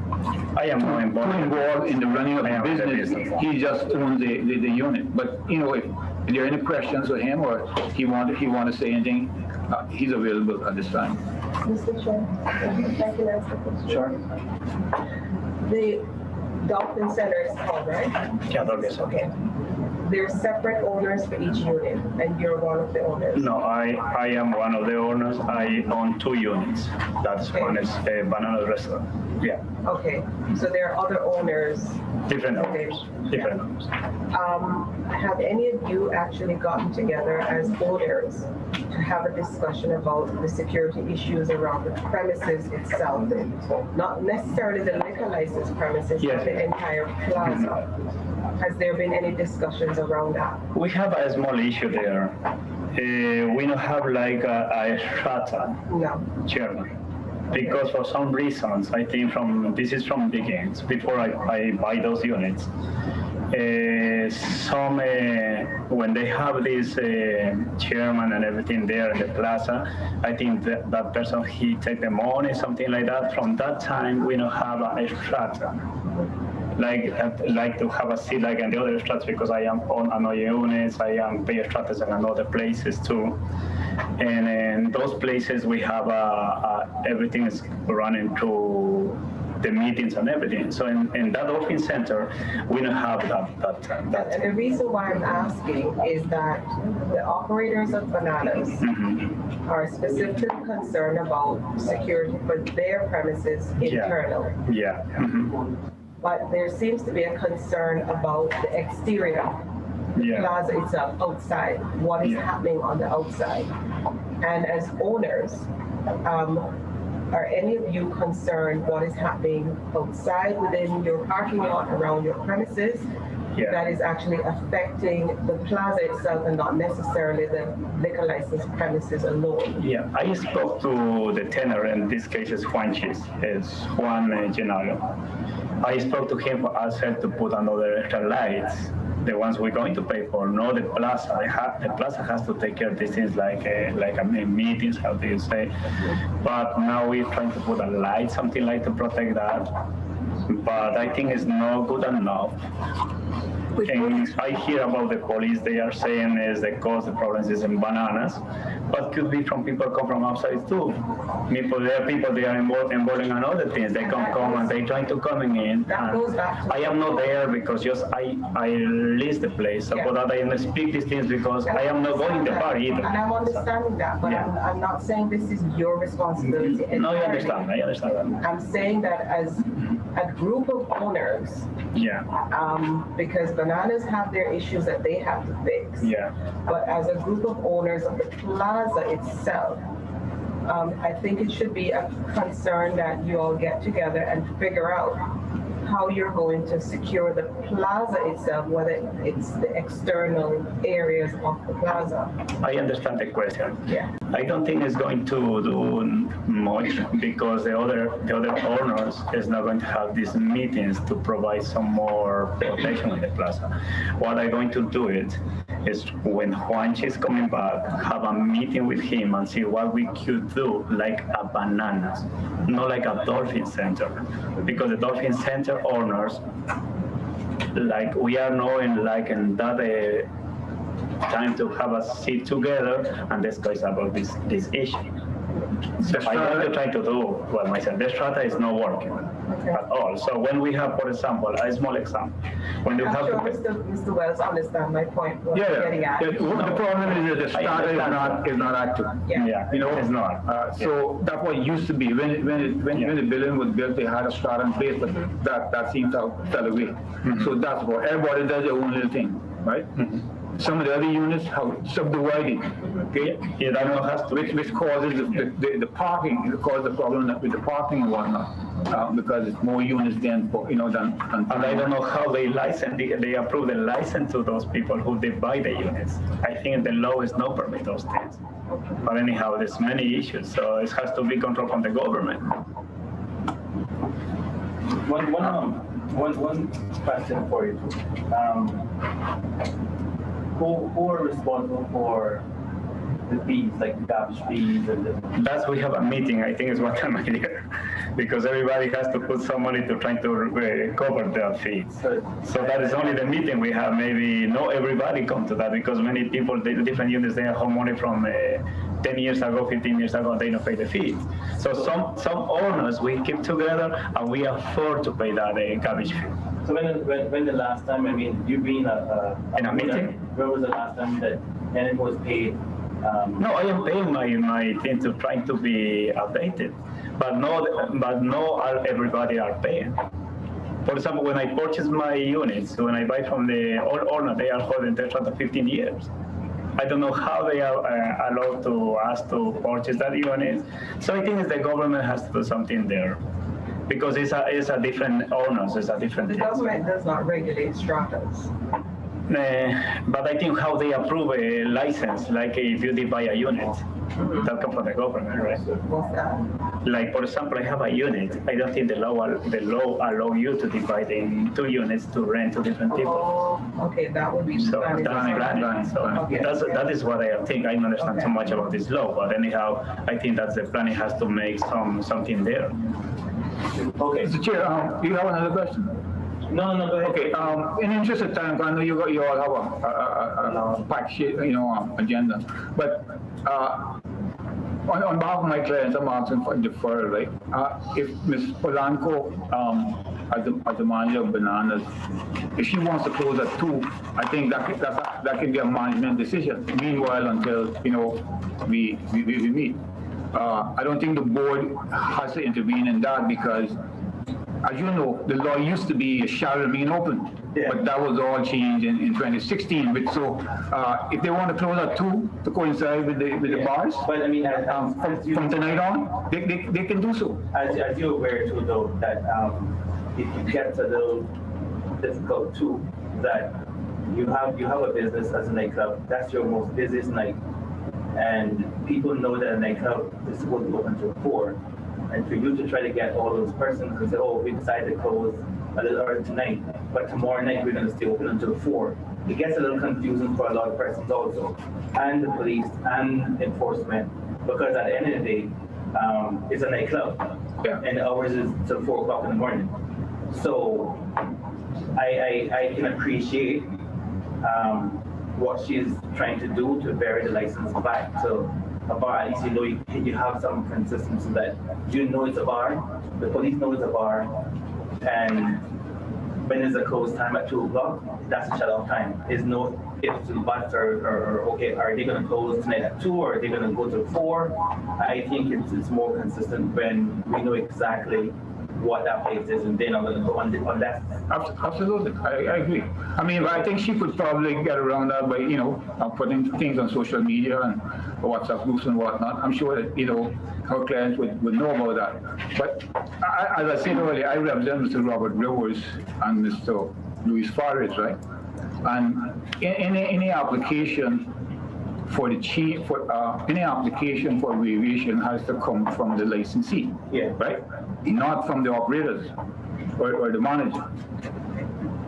involved in the running of the business. He just owns the unit. But if there are any questions for him or he want to say anything, he's available at this time. Mr. Chair, if I can ask a question. Sure. The Dolphin Center is called, right? Yeah, okay. There's separate owners for each unit, and you're one of the owners. No, I am one of the owners. I own 2 units. That's okay. One is a banana restaurant. Yeah. Okay, so there are other owners. Different owners. Different owners. Have any of you actually gotten together as owners to have a discussion about the security issues around the premises itself? Not necessarily the liquor license premises, yes. But the entire plaza. Has there been any discussions around that? We have a small issue there. We don't have like a strata chairman. Because for some reasons, I think this is from beginnings, before I buy those units, when they have this chairman and everything there in the plaza, I think that person, he take the money, something like that. From that time, we don't have a strata. Like to have a seat like in the other strats because I am on another units, I am pay stratas in another places too. And in those places we have everything is running through the meetings and everything. So in that open center, we don't have that. And the reason why I'm asking is that the operators of Bananas are specifically concerned about security for their premises internal. Yeah. But there seems to be a concern about the exterior, the plaza itself, outside, what is happening on the outside. And as owners, are any of you concerned what is happening outside within your parking lot around your premises? that is actually affecting the plaza itself and not necessarily the liquor license premises alone. Yeah, I spoke to the tenor, in this case is Juan Gennaro. I spoke to him, asked him to put another extra lights, the ones we're going to pay for, not the plaza. The plaza has to take care of these things like meetings, how do you say? But now we're trying to put a light, something like to protect that. But I think it's not good enough. And I hear about the police, they are saying is the cause, the problems is in bananas, but could be from people come from outside too. There are people, they are involved in other things. They come and they trying to coming in. I am not there because just I lease the place. So for that I speak these things because I am not going to the party either. And I'm understanding that, but I'm not saying this is your responsibility. No, I understand that. I'm saying that as a group of owners, because bananas have their issues that they have to fix. But as a group of owners of the plaza itself, I think it should be a concern that you all get together and figure out how you're going to secure the plaza itself, whether it's the external areas of the plaza. I understand the question. I don't think it's going to do much because the other owners is not going to have these meetings to provide some more protection in the plaza. What I'm going to do is when Juanchi is coming back, have a meeting with him and see what we could do, like a bananas, not like a dolphin center, because the dolphin center owners, like we are knowing, like in that time to have a seat together and discuss about this issue. So I want to try to do what myself. The strata is not working at all. So when we have, for example, a small example, when you I'm have sure to Mr. Wells understand my point. What I'm getting at. The problem is that the strata is not active. You know, it's not. So that's what it used to be. When the building was built, they had a strata in place, but that seems to have fell away. So that's what everybody does their own little thing, right? Some of the other units have subdivided, okay? Which causes the parking, it causes the problem with the parking and whatnot, because it's more units than. And I don't know how they license, they approve the license to those people who divide the units. I think the law is not permit those things. But anyhow, there's many issues, so it has to be controlled from the government. One question for you. Who are responsible for the fees, like the garbage fees and the... That's we have a meeting, I think it's one time a year, because everybody has to put some money to try to cover their fees. So that is only the meeting we have. Maybe not everybody come to that because many people, the different units, they have money from 10 years ago, 15 years ago, they don't pay the fees. So some owners, we keep together and we afford to pay that garbage fee. So when the last time, I mean, you've been in a meeting? When was the last time that it was paid? No, I am paying my thing to trying to be updated, but no everybody are paying. For example, when I purchase my units, when I buy from the owner, they are holding the contract of 15 years. I don't know how they are allowed to us to purchase that unit. So I think the government has to do something there. Because it's a different owners, it's a different thing. The government does not regulate stratas. But I think how they approve a license, like if you divide a unit, that comes from the government, right? What's that? Like for example, I have a unit. I don't think the law allow you to divide in 2 units to rent to different people. Oh, okay, that would be so planning. That's so Okay. that is what I think. I don't understand so much about this law, but anyhow, I think that the planning has to make something there. Okay. Mr. Chair, do you have another question? No, go ahead. Okay, in interest of time, I know you all have a packed sheet, agenda, but on behalf of my clients, I'm asking for deferral, right? If Ms. Polanco, as the manager of Bananas, if she wants to close at 2, I think that can be a management decision. Meanwhile, until we meet. I don't think the board has to intervene in that because, as you know, the law used to be shall remain open, but that was all changed in 2016. So if they want to close at 2 to coincide with the bars, but I mean, from tonight on, they can do so. As you're aware too, though, that it gets a little difficult too, that you have a business as a nightclub, that's your most busiest night. And people know that a nightclub is supposed to open until 4. And for you to try to get all those persons and say, oh, we decided to close a little early tonight, but tomorrow night we're going to stay open until 4. It gets a little confusing for a lot of persons also, and the police and enforcement, because at the end of the day, it's a nightclub, and the hours is till 4 o'clock in the morning. So I can appreciate what she's trying to do to vary the license back to a bar. At least you know you have some consistency that you know it's a bar, the police know it's a bar, and when there's a close time at 2 o'clock, that's a shut-off time. There's no ifs and buts or okay, are they going to close tonight at 2 or are they going to go to 4? I think it's more consistent when we know exactly what that place is, and they're not going to go on that. Absolutely, I agree. I mean, I think she could probably get around that by, putting things on social media and WhatsApp groups and whatnot. I'm sure that, her clients would know about that. But as I said earlier, I represent Mr. Robert Rivers and Mr. Luis Fares, right? And any application for the chief, any application for variation has to come from the licensee, right? Not from the operators or the manager.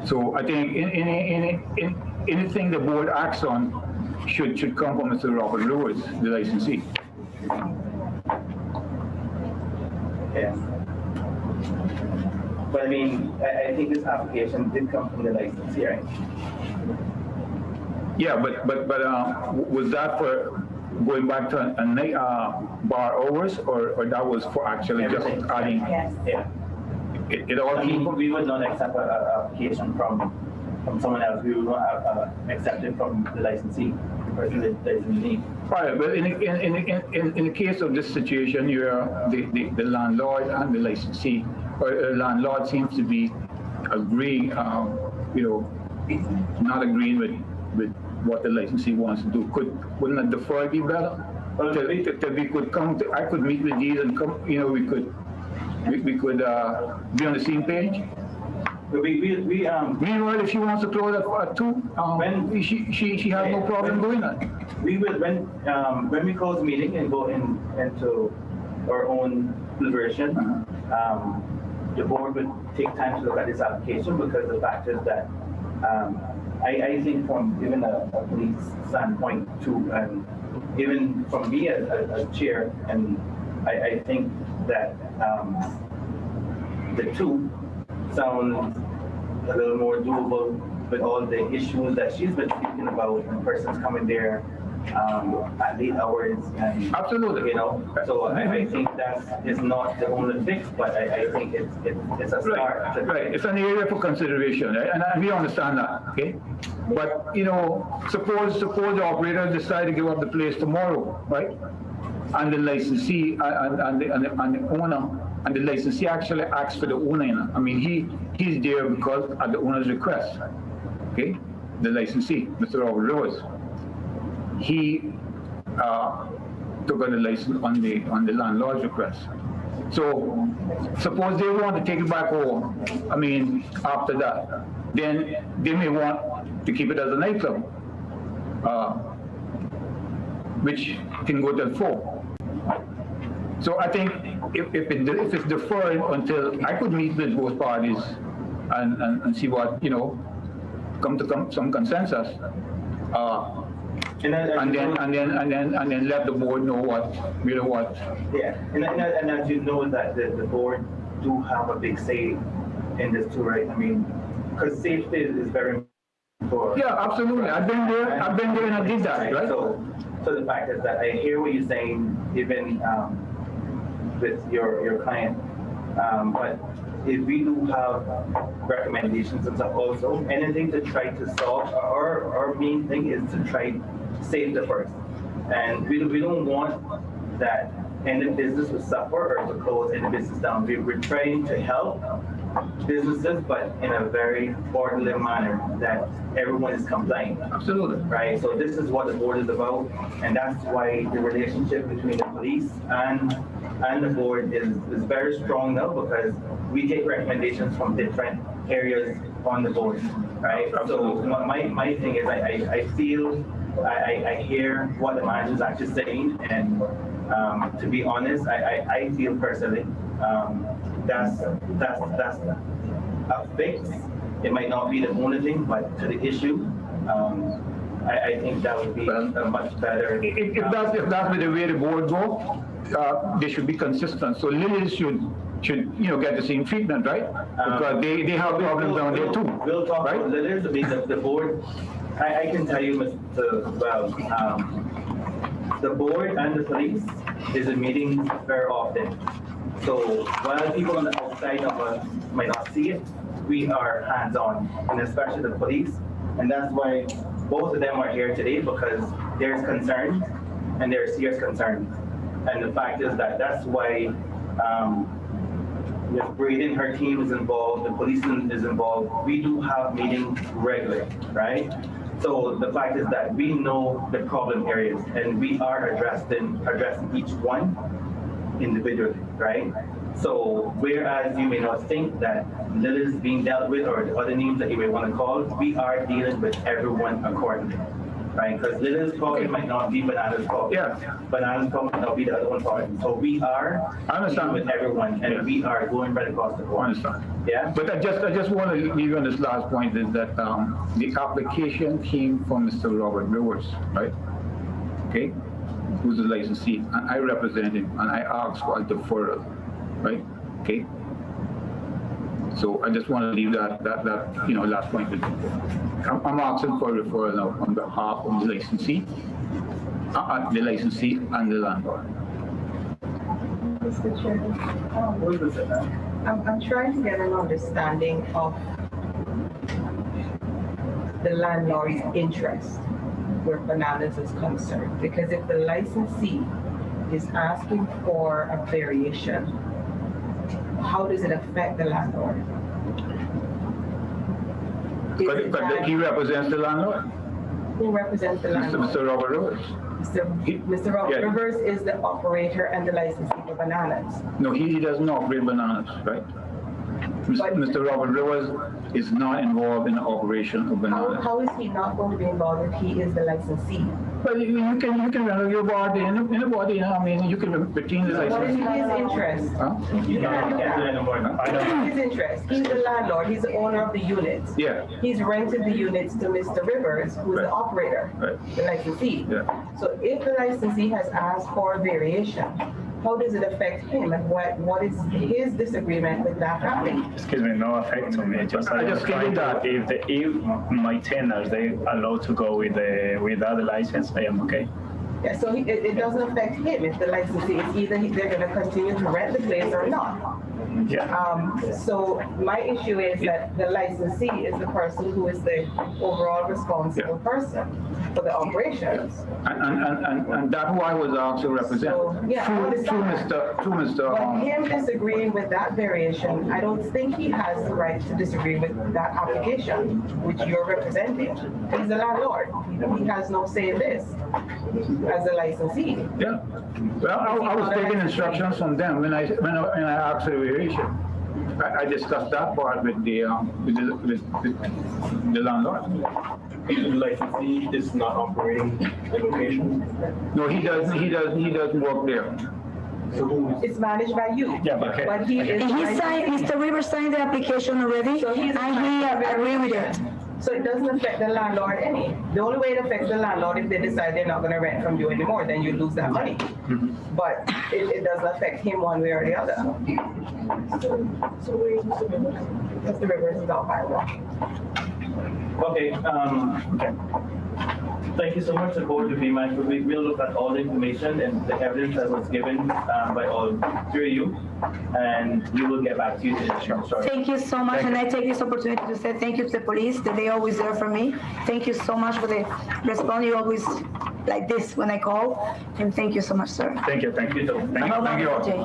So I think anything the board acts on should come from Mr. Robert Lewis, the licensee. Yeah. But I mean, I think this application did come from the licensee, right? Yeah, but was that for going back to a night bar hours, or that was for actually just adding? Yes. Yeah. It all came from. We would not accept an application from someone else. We would not accept it from the licensee, the person that is in need. Right, but in the case of this situation, you're the landlord and the licensee, or the landlord seems to be agreeing, not agreeing with what the licensee wants to do. Wouldn't a defer be better? That we could come to, I could meet with these and come, we could be on the same page. Meanwhile, if she wants to close at 2, she has no problem doing that. We will, when we close the meeting and go into our own deliberation, the board would take time to look at this application, because the fact is that I think from even a police standpoint too, and even from me as chair, and I think that the 2 sound a little more doable with all the issues that she's been speaking about, and persons coming there at late hours, and absolutely, So I think that is not the only fix, but I think it's a start. Right. It's an area for consideration, right? And we understand that, okay? But suppose the operator decide to give up the place tomorrow, right? And the licensee and the owner. And the licensee actually asks for the owner. I mean, he's there because at the owner's request. Okay, the licensee, Mr. Robert Lewis, he took on the license on the landlord's request. So suppose they want to take it back home. I mean, after that, then they may want to keep it as a nightclub, which can go till 4. So I think if it's deferred until I could meet with both parties and see what come to some consensus, and then let the board know what. Yeah, and as you know that the board do have a big say in this too, right? I mean, because safety is very important. Yeah, absolutely. I've been there and I did that, right? So the fact is that I hear what you're saying, even with your client, but if we do have recommendations and stuff also, anything to try to solve, our main thing is to try to save the first. And we don't want that any business will suffer or to close any business down. We're trying to help businesses, but in a very orderly manner that everyone is complying. Absolutely. Right, so this is what the board is about, and that's why the relationship between the police and the board is very strong now, because we take recommendations from different areas on the board, right? So my thing is I feel, I hear what the manager is actually saying, and to be honest, I feel personally that's a fix. It might not be the only thing, but to the issue, I think that would be a much better. If that's the way the board go, they should be consistent. So Lilies should get the same treatment, right? Because they have problems down there too. We'll talk right? about Lilies. I mean, the board. I can tell you, Mr. Well, the board and the police is a meeting very often. So while people on the outside of us might not see it, we are hands-on, and especially the police. And that's why both of them are here today, because there's concerns, and there's serious concerns. And the fact is that that's why Ms. Braden, her team is involved, the police is involved. We do have meetings regularly, right? So the fact is that we know the problem areas, and we are addressing each one individually, right? So whereas you may not think that Lilies being dealt with, or the other names that you may want to call, we are dealing with everyone accordingly, right? Because Lilies probably might not be Banana's problem. Yeah. Banana's problem might not be the other one's problem. So we are dealing with everyone, and we are going right across the board. I understand. Yeah. But I just want to leave you on this last point, is that the application came from Mr. Robert Brewers, right? Okay, who's the licensee, and I represent him, and I asked for a deferral, right? Okay. So I just want to leave that last point with you. I'm asking for a referral now on behalf of the licensee and the landlord. Mr. Chair, I'm trying to get an understanding of the landlord's interest where Bananas is concerned. Because if the licensee is asking for a variation, how does it affect the landlord? But he represents the landlord. Who represents the landlord? Mr. Robert Rivers. Mr. Robert Rivers is the operator and the licensee for Bananas. No, he doesn't operate Bananas, right? Mr. Robert Rivers is not involved in the operation of Bananas. How is he not going to be involved if he is the licensee? Well, you can run your body in a body. I mean, you can retain the license. What is his interest? Huh? You can't do that anymore. What is his interest? He's the landlord. He's the owner of the units. Yeah. He's rented the units to Mr. Rivers, who's the operator, the licensee. Yeah. So if the licensee has asked for a variation, how does it affect him, and what is his disagreement with that happening? Excuse me, no effect on me. Just trying to, if my tenants they allowed to go with the other license, I am okay. Yeah, so it doesn't affect him if the licensee is either they're going to continue to rent the place or not. Yeah. So my issue is that the licensee is the person who is the overall responsible person for the operations. And that's who I was asked to represent. So, yeah, through Mr. But him disagreeing with that variation, I don't think he has the right to disagree with that application, which you're representing. He's the landlord. He has no say in this as a licensee. Yeah. Well, I was taking instructions from them when I asked for the variation. I discussed that part with the landlord. The licensee is not operating the location? No, he doesn't work there. It's managed by you. Yeah, but But he is. Mr. Rivers signed the application already, So he's and he agreed with it. So it doesn't affect the landlord any. The only way it affects the landlord if they decide they're not going to rent from you anymore, then you lose that money. But it doesn't affect him one way or the other. So Mr. Rivers is out by law. Okay. Okay. Thank you so much, the board, to be mindful. We will look at all the information and the evidence that was given by all three of you, and we will get back to you in a short. Thank you so much, and I take this opportunity to say thank you to the police, that they always there for me. Thank you so much for the response. You always like this when I call, and thank you so much, sir. Thank you. Thank you. Thank you all. Thank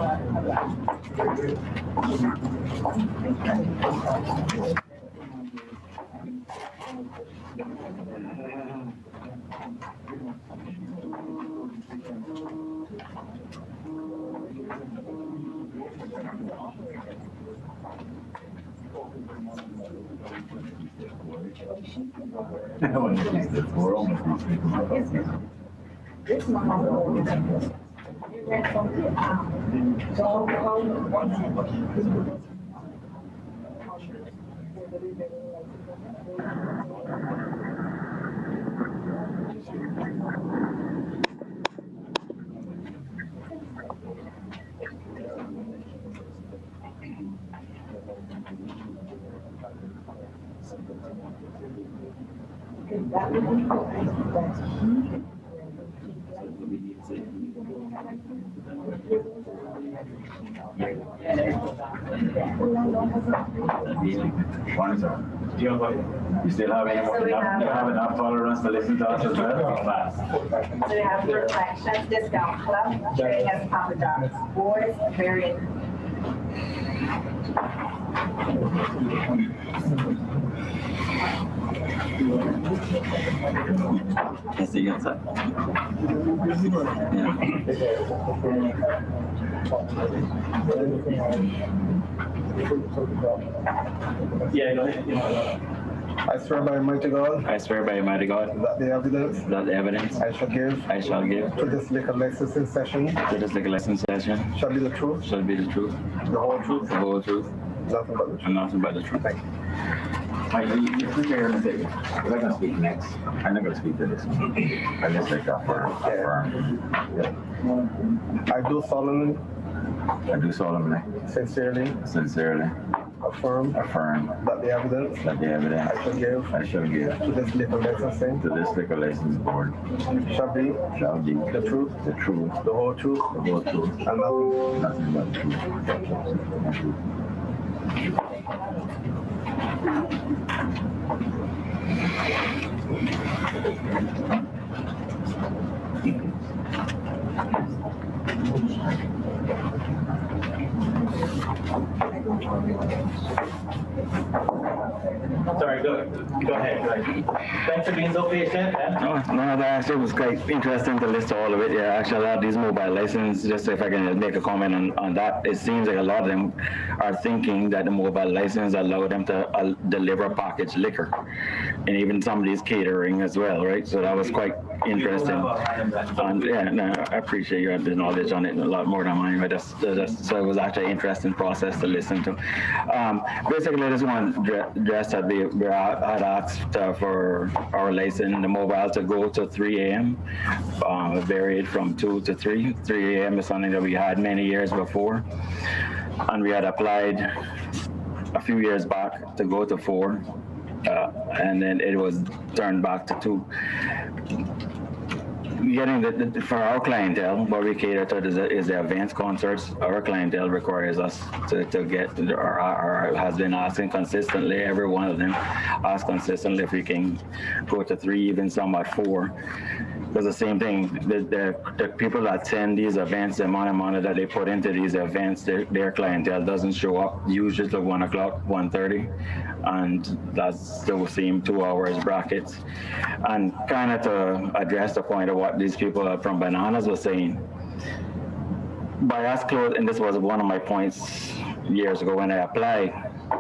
you. You still have enough tolerance to listen to us as well? So we have Reflections Discount Club, trading as Papa John's. Boards, very. Can see you outside. Yeah, go ahead. I swear by Almighty God. I swear by Almighty God. That the evidence. That the evidence. I shall give. I shall give. To this liquor licensing session. To this liquor licensing session. Shall be the truth. Shall be the truth. The whole truth. The whole truth. Nothing but the truth. And nothing but the truth. Thank you. If I can speak next, I'm not going to speak to this one. I just like that affirm. I do solemnly. I do solemnly. Sincerely. Sincerely. Affirm. That the evidence. That the evidence. I shall give. I shall give. To this liquor licensing. To this liquor license board. Shall be. Shall be. The truth. The truth. The whole truth. The whole truth. And nothing. Nothing but the truth. Sorry, go ahead. Thanks for being so patient. No, that actually was quite interesting to list all of it. Yeah, actually, a lot of these mobile licenses, just if I can make a comment on that, it seems like a lot of them are thinking that the mobile license allow them to deliver packaged liquor, and even some of these catering as well, right? So that was quite interesting. Yeah, no, I appreciate your knowledge on it a lot more than mine, but so it was actually an interesting process to listen to. Basically, I just want to address that we had asked for our license, the mobile, to go to 3 a.m. Varied from 2 to 3. 3 a.m. is something that we had many years before, and we had applied a few years back to go to 4, and then it was turned back to 2. Getting for our clientele, what we cater to is the events, concerts. Our clientele requires us to get, or has been asking consistently, every one of them asks consistently if we can go to 3, even some at 4. Because the same thing, the people that attend these events, the amount of money that they put into these events, their clientele doesn't show up usually till 1 o'clock, 1:30, and that's the same 2 hours brackets. And kind of to address the point of what these people from Bananas were saying, by us closing, and this was one of my points years ago when I applied,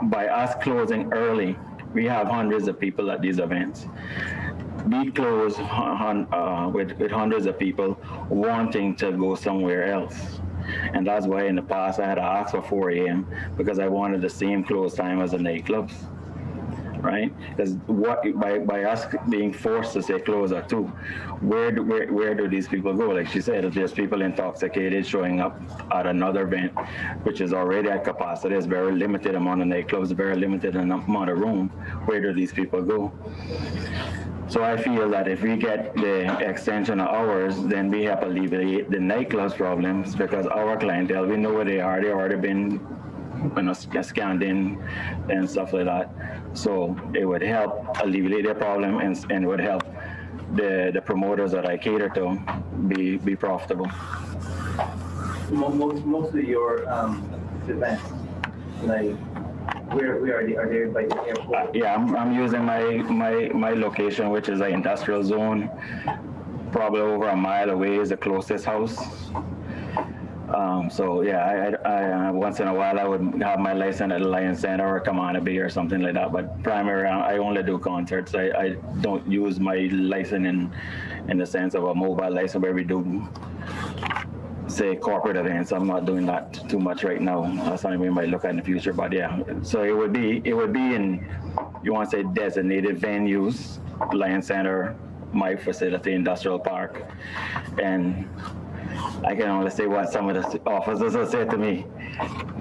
by us closing early, we have hundreds of people at these events. We close with hundreds of people wanting to go somewhere else. And that's why in the past I had to ask for 4 a.m. because I wanted the same close time as the nightclubs, right? Because by us being forced to say close at 2, where do these people go? Like she said, there's people intoxicated showing up at another event, which is already at capacity. There's very limited amount of nightclubs, very limited amount of room. Where do these people go? So I feel that if we get the extension of hours, then we have to alleviate the nightclubs problems, because our clientele, we know where they are. They've already been, scanned in and stuff like that. So it would help alleviate their problem and would help the promoters that I cater to be profitable. Most of your events, like, where are they by the airport? Yeah, I'm using my location, which is an industrial zone. Probably over a mile away is the closest house. So yeah, I once in a while I would have my license at the Lion Center or Kamanabe or something like that. But primarily, I only do concerts. I don't use my license in the sense of a mobile license where we do, say, corporate events. I'm not doing that too much right now. That's something we might look at in the future. But yeah, so it would be in, you want to say, designated venues, Lion Center, my facility, industrial park, and I can only say what some of the officers have said to me.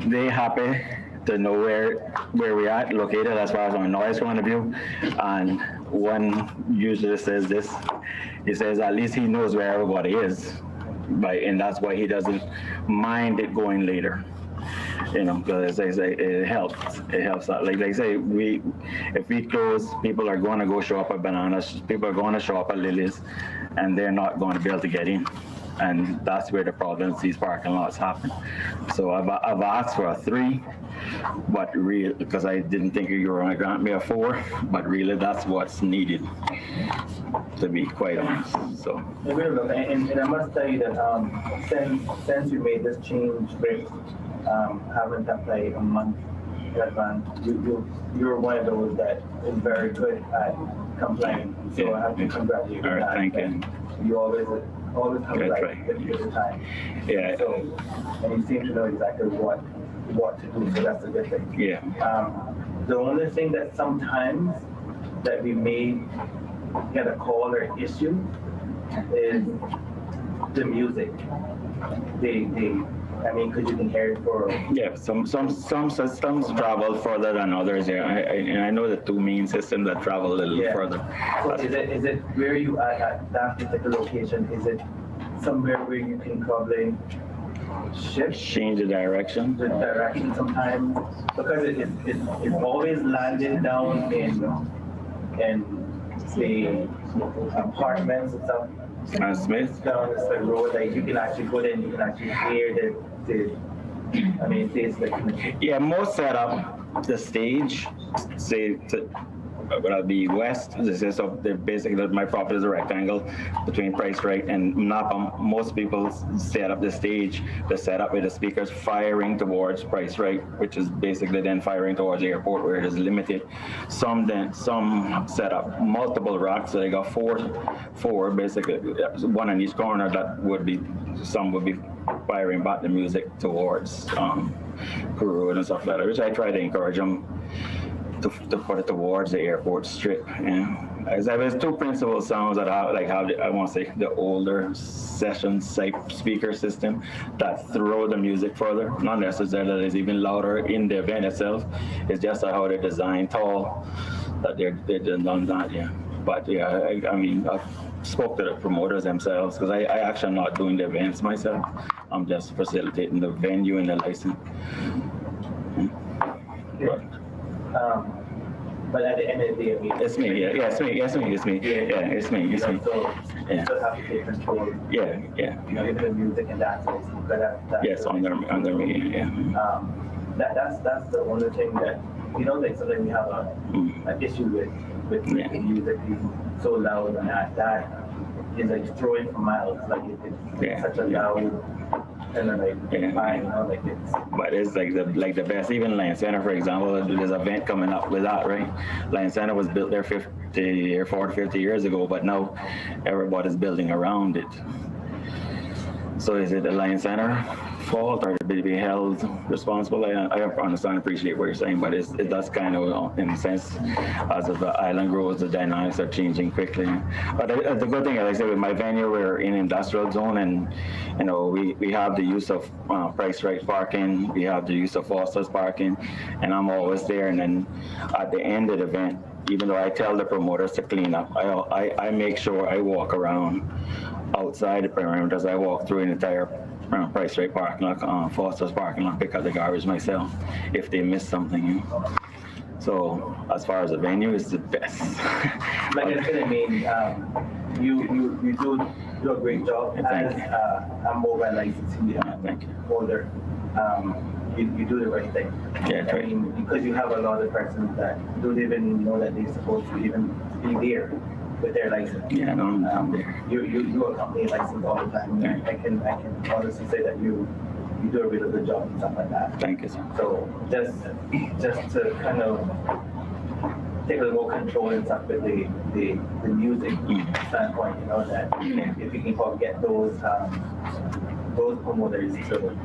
They happy to know where we are located as far as our noise point of view. And one usually says this. He says at least he knows where everybody is, and that's why he doesn't mind it going later. You know, because it helps. It helps out. Like they say, if we close, people are going to go show up at Bananas. People are going to show up at Lily's, and they're not going to be able to get in. And that's where the problems these parking lots happen. So I've asked for a 3, but really, because I didn't think you were going to grant me a 4, but really that's what's needed, to be quite honest. So. And I must tell you that since you made this change with having to play a month in advance, you're one of those that is very good at complying. So I have to congratulate you. All right, thank you. You always have right at the time. Yeah. So, and you seem to know exactly what to do, so that's a good thing. Yeah. The only thing that sometimes that we may get a call or issue is the music. I mean, because you can hear it for... Yeah, some systems travel further than others. Yeah, and I know the 2 main systems that travel a little further. So is it where you at that particular location? Is it somewhere where you can probably change the direction? The direction sometimes, because it's always landing down in the apartments and stuff. And Smith? Down this road, like you can actually go there and you can actually hear yeah, most set up the stage, say, will be west. So basically, my property is a rectangle between Price Right and Napa. Most people set up the stage, they set up with the speakers firing towards Price Right, which is basically then firing towards the airport where it is limited. Some set up multiple racks, so they got four basically, one in each corner. Some would be firing back the music towards Peru and stuff like that, which I try to encourage them to put it towards the airport strip. As there's 2 principal sounds that I want to say the older session type speaker system that throw the music further. Not necessarily that it's even louder in the event itself. It's just how they're designed tall that they're done that. Yeah, but yeah, I mean, I spoke to the promoters themselves because I actually am not doing the events myself. I'm just facilitating the venue and the license. But at the end of the day, it's me. Yeah, it's me. Yeah, it's me. So you still have to take control. Yeah. You know, even the music and that. Yes, under me. Yeah. That's the only thing that like sometimes we have an issue with the music being so loud and that is like throwing for miles. Like it's such a loud. And then but it's like the best. Even Lion Center, for example, there's an event coming up with that, right? Lion Center was built there 50 years ago, but now everybody's building around it. So is it the Lion Center fault, or to be held responsible? I understand and appreciate what you're saying, but that's kind of, in a sense, as the island grows, the dynamics are changing quickly. But the good thing, like I said, with my venue, we're in industrial zone, and we have the use of Price Right parking, we have the use of Foster's parking, and I'm always there. And then at the end of the event, even though I tell the promoters to clean up, I make sure I walk around outside the perimeters. I walk through an entire Price Right parking lot, Foster's parking lot, pick up the garbage myself if they miss something. So as far as the venue, it's the best. Like I said, I mean, you do a great job as a mobile licensee holder. You do the right thing. Yeah, I mean, because you have a lot of persons that don't even know that they're supposed to even be there. with their license. Yeah, no, I'm there. You accompany license all the time. Yeah. I can honestly say that you do a really good job and stuff like that. Thank you, sir. So just to kind of take a little control and stuff with the music standpoint, you know, that if you can get those promoters to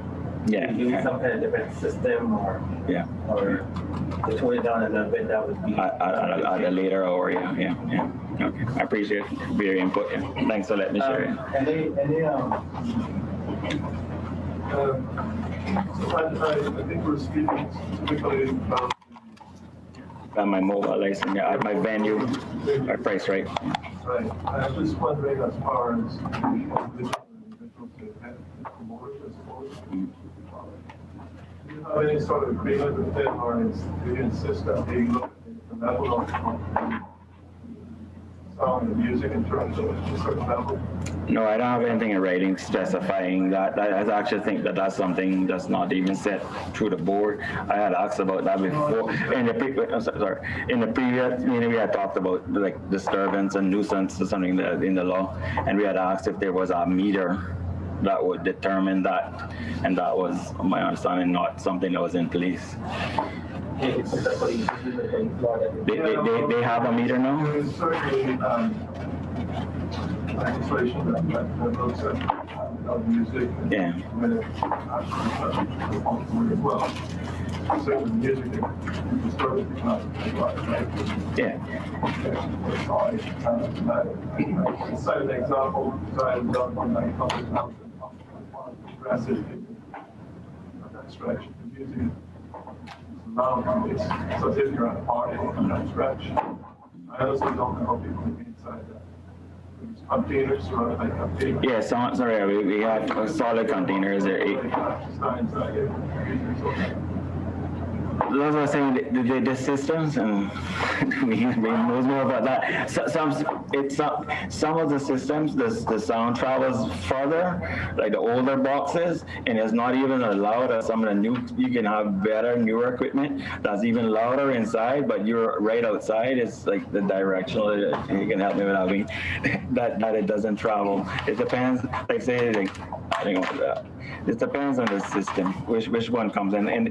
use some kind of different system or to tone it down a little bit, that would be at a later hour. Yeah. Okay, I appreciate your input. Yeah. Thanks for letting me share it. I think we're speaking specifically about My mobile license, at my venue, my price right. Right. I was just wondering, as far as the individuals that promoters, I suppose, do you have any sort of agreement with them, or do you insist that they look at the level of sound and music in terms of a certain level? No, I don't have anything in writing specifying that. I actually think that that's something that's not even set through the board. I had asked about that before. In the previous meeting, we had talked about like disturbance and nuisance or something that in the law, and we had asked if there was a meter that would determine that, and that was, my understanding, not something that was in place. They have a meter now? There is certainly legislation that looks at music and when it actually as well. So with music, it disturbs the right? Yeah. I cited an example that I have done on Nightclub progressive that stretch. The music is loud, so if you're at a party on that stretch, I also don't know how people can be inside that. Containers, or like containers. Yeah, sorry, we have solid containers. That's what I was saying, the systems, and we knows more about that. Some of the systems, the sound travels further, like the older boxes, and it's not even as loud as some of the new. You can have better, newer equipment that's even louder inside, but you're right outside. It's like the directional. You can help me with that. I mean, that it doesn't travel. It depends. Like say, I think that. It depends on the system, which one comes in, and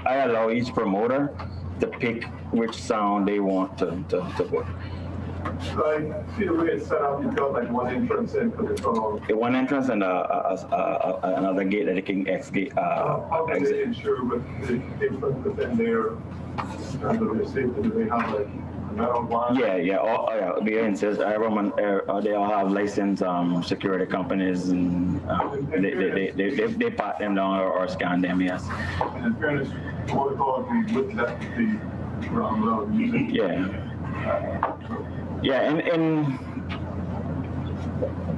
I allow each promoter to pick which sound they want to put. So I see the way it's set up, you've got like one entrance in for the tunnel. One entrance and another gate that they can exit. How do they ensure with the difference within their safety? Do they have like a metal line? Yeah. The insists everyone they all have licensed security companies, and they pat them down or scan them. Yes. And in fairness, protocol we looked at the ground level music. Yeah, and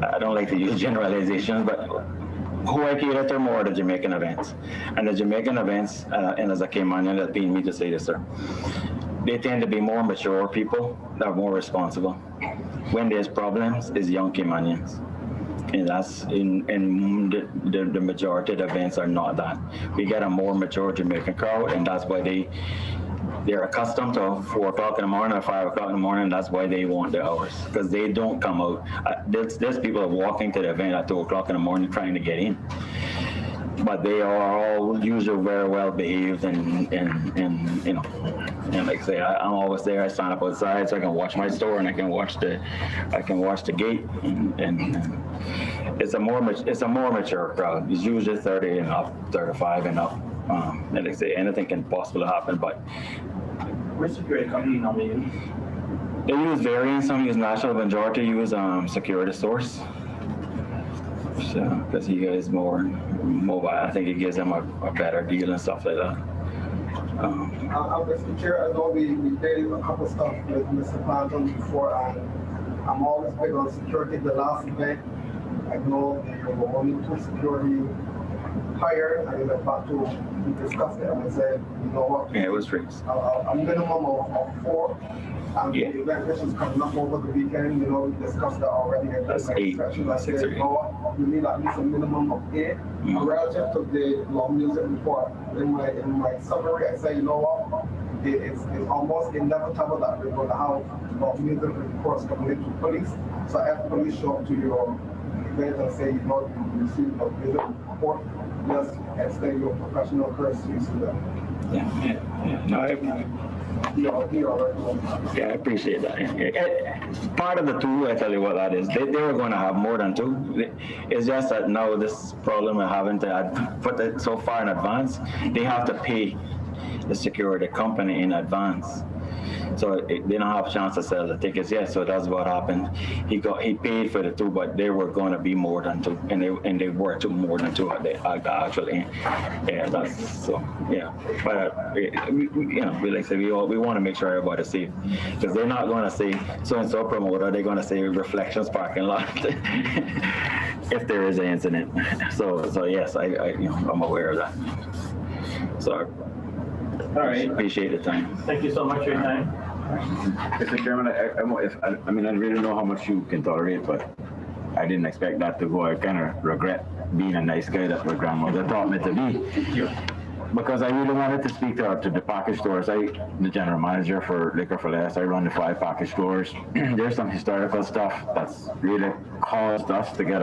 I don't like to use generalizations, but who I cater to more are the Jamaican events. And the Jamaican events, and as a Caymanian, that being me to say this, sir, they tend to be more mature people that are more responsible. When there's problems, it's young Caymanians. And that's in the majority of the events are not that. We get a more mature Jamaican crowd, and that's why they're accustomed to 4 o'clock in the morning or 5 o'clock in the morning. That's why they want the hours, because they don't come out. There's people walking to the event at 2 o'clock in the morning trying to get in, but they are all usually very well behaved and you know. And like I say, I'm always there. I sign up outside so I can watch my store and I can watch the gate. And it's a more mature crowd. It's usually 30 and up, 35 and up. And like I say, anything can possibly happen. But which security company normally use? They use variants. Some use national. Majority use Security Source. So because he is more mobile, I think it gives them a better deal and stuff like that. Mr. Chair, I know we did a couple stuff with Mr. Planton before, and I'm always big on security. The last event, I know there were only 2 security hired, and in fact, we discussed it, and I said, you know what? Yeah, it was raised. A minimum of 4. And the event which is coming up over the weekend, you know, we discussed that already. That's 8. I said, you know what? We need at least a minimum of 8. Relative to the law music report, in my summary, I say, you know what? it's almost inevitable that we're going to have major reports coming into police. So if police show up to your event and say, you know, you received a major report, just extend your professional courtesies to them. Yeah. No, I appreciate that. Part of the two, I tell you what that is. They were going to have more than two. It's just that now this problem of having to put it so far in advance, they have to pay the security company in advance. So they don't have a chance to sell the tickets yet. So that's what happened. He paid for the two, but they were going to be more than two, and they were more than two at the actual end. Yeah, that's so. Yeah, but we like say we want to make sure everybody's safe, because they're not going to say so and so promoter. They're going to say Reflections parking lot if there is an incident. So yes, I'm aware of that. So. All right. Appreciate the time. Thank you so much for your time. Mr. Chairman, I really don't know how much you can tolerate, but I didn't expect that to go. I kind of regret being a nice guy that my grandmother taught me to be. Because I really wanted to speak to the package stores. The general manager for Liquor for Less. I run the 5 package stores. There's some historical stuff that's really caused us to get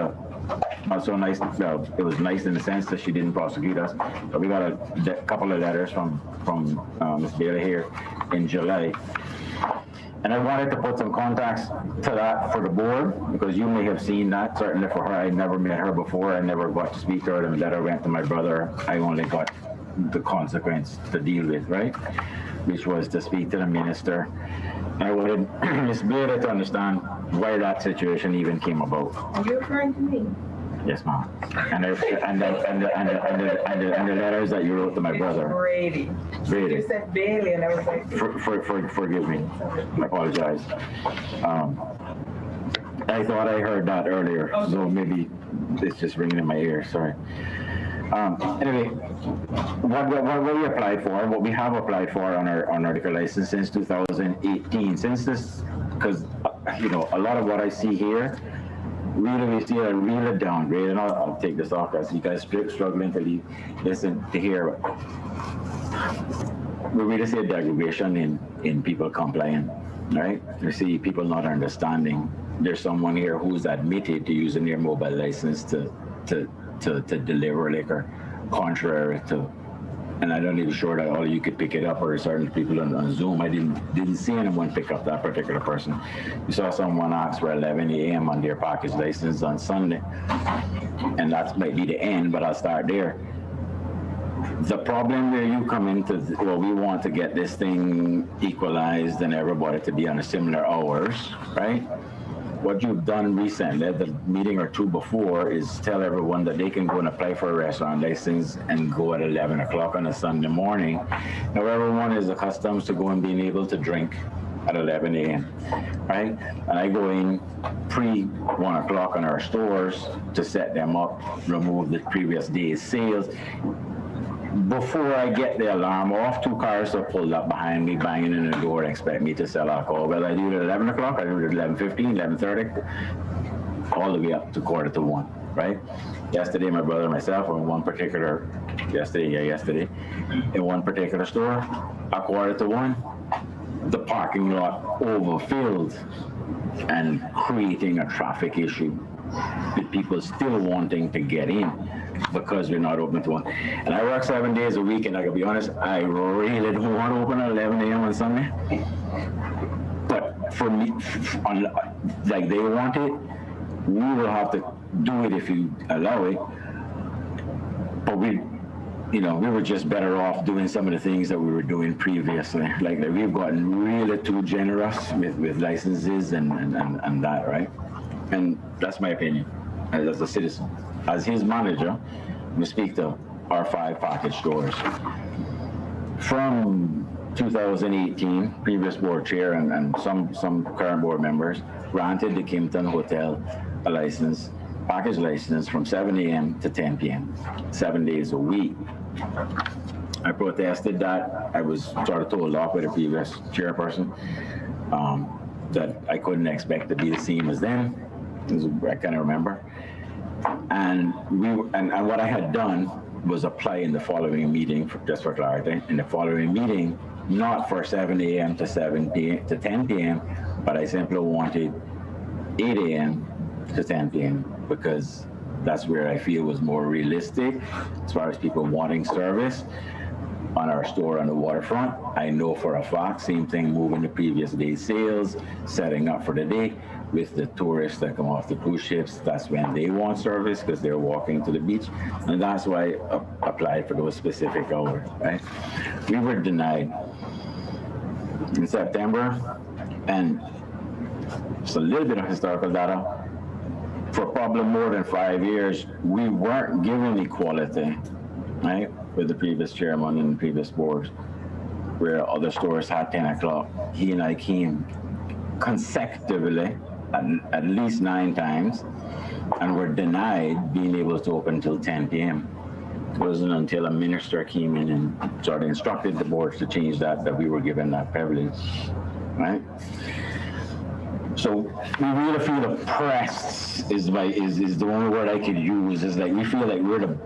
not so nice. It was nice in the sense that she didn't prosecute us. But we got a couple of letters from Ms. Bailey here in July. And I wanted to put some contacts to that for the board, because you may have seen that. Certainly for her, I never met her before. I never got to speak to her. The letter went to my brother. I only got the consequence to deal with, right? Which was to speak to the minister. And I wanted Ms. Bailey to understand why that situation even came about. Are you referring to me? Yes, ma'am. And the letters that you wrote to my brother. Brady. You said Bailey, and I was like. Forgive me. I apologize. I thought I heard that earlier, so maybe it's just ringing in my ear. Sorry. Anyway, what we applied for, what we have applied for on our liquor license since 2018, since this, because a lot of what I see here, really we see a really downgrade, and I'll take this off as you guys struggling to listen to hear. We really see a degradation in people complying, right? We see people not understanding. There's someone here who's admitted to using their mobile license to deliver liquor, contrary to, and I'm not even sure that all of you could pick it up, or certain people on Zoom. I didn't see anyone pick up that particular person. You saw someone ask for 11 a.m. on their package license on Sunday, and that might be the end, but I'll start there. The problem where you come into, we want to get this thing equalized and everybody to be on a similar hours, right? What you've done recently, the meeting or two before, is tell everyone that they can go and apply for a restaurant license and go at 11 o'clock on a Sunday morning. Now everyone is accustomed to going and being able to drink at 11 a.m., right? And I go in pre-1 o'clock on our stores to set them up, remove the previous day's sales. Before I get the alarm off, 2 cars are pulled up behind me, banging in the door and expect me to sell alcohol. Well, I do it at 11 o'clock, I do it at 11:15, 11:30, all the way up to 1:45, right? Yesterday, my brother and myself were in one particular, yesterday, in one particular store, at 1:45, the parking lot overfilled and creating a traffic issue with people still wanting to get in, because we're not open to 1. And I work 7 days a week, and I gotta be honest, I really don't want to open at 11 a.m. on Sunday. But for me, like they want it, we will have to do it if you allow it. But we were just better off doing some of the things that we were doing previously. Like we've gotten really too generous with licenses and that, right? And that's my opinion as a citizen. As his manager, we speak to our 5 package stores. From 2018, previous board chair and some current board members granted the Kimpton Hotel a license, package license from 7 a.m. to 10 p.m., 7 days a week. I protested that. I was sort of told off by the previous chairperson that I couldn't expect to be the same as them. I kind of remember. And what I had done was apply in the following meeting, just for clarity. In the following meeting, not for 7 a.m. to 7 p.m. to 10 p.m., but I simply wanted 8 a.m. to 10 p.m. because that's where I feel was more realistic as far as people wanting service on our store on the waterfront. I know for a fact, same thing moving the previous day's sales, setting up for the day with the tourists that come off the cruise ships. That's when they want service because they're walking to the beach. And that's why I applied for those specific hours, right? We were denied in September, and just a little bit of historical data. For probably more than 5 years, we weren't given equality, right? With the previous chairman and the previous boards, where other stores had 10 o'clock. He and I came consecutively at least 9 times and were denied being able to open until 10 p.m. It wasn't until a minister came in and sort of instructed the boards to change that we were given that privilege, right? So we really feel oppressed is the only word I could use. Is like we feel like we're the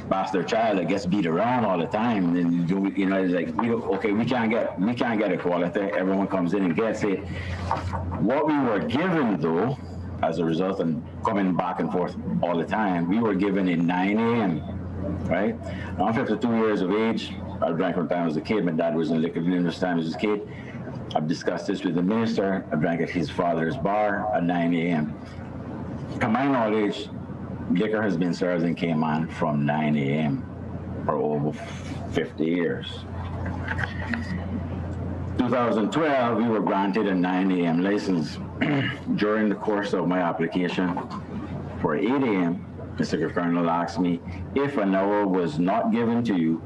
bastard child that gets beat around all the time, and you know, it's like we can't get equality. Everyone comes in and gets it. What we were given though, as a result of coming back and forth all the time, we were given at 9 a.m. Right? I'm 52 years of age. I drank from the time I was a kid. My dad was in liquor business time as a kid. I've discussed this with the minister. I drank at his father's bar at 9 a.m. To my knowledge, liquor has been served in Cayman from 9 a.m. for over 50 years. 2012, we were granted a 9 a.m. license. During the course of my application for 8 a.m., Mr. Colonel asked me, if an hour was not given to you,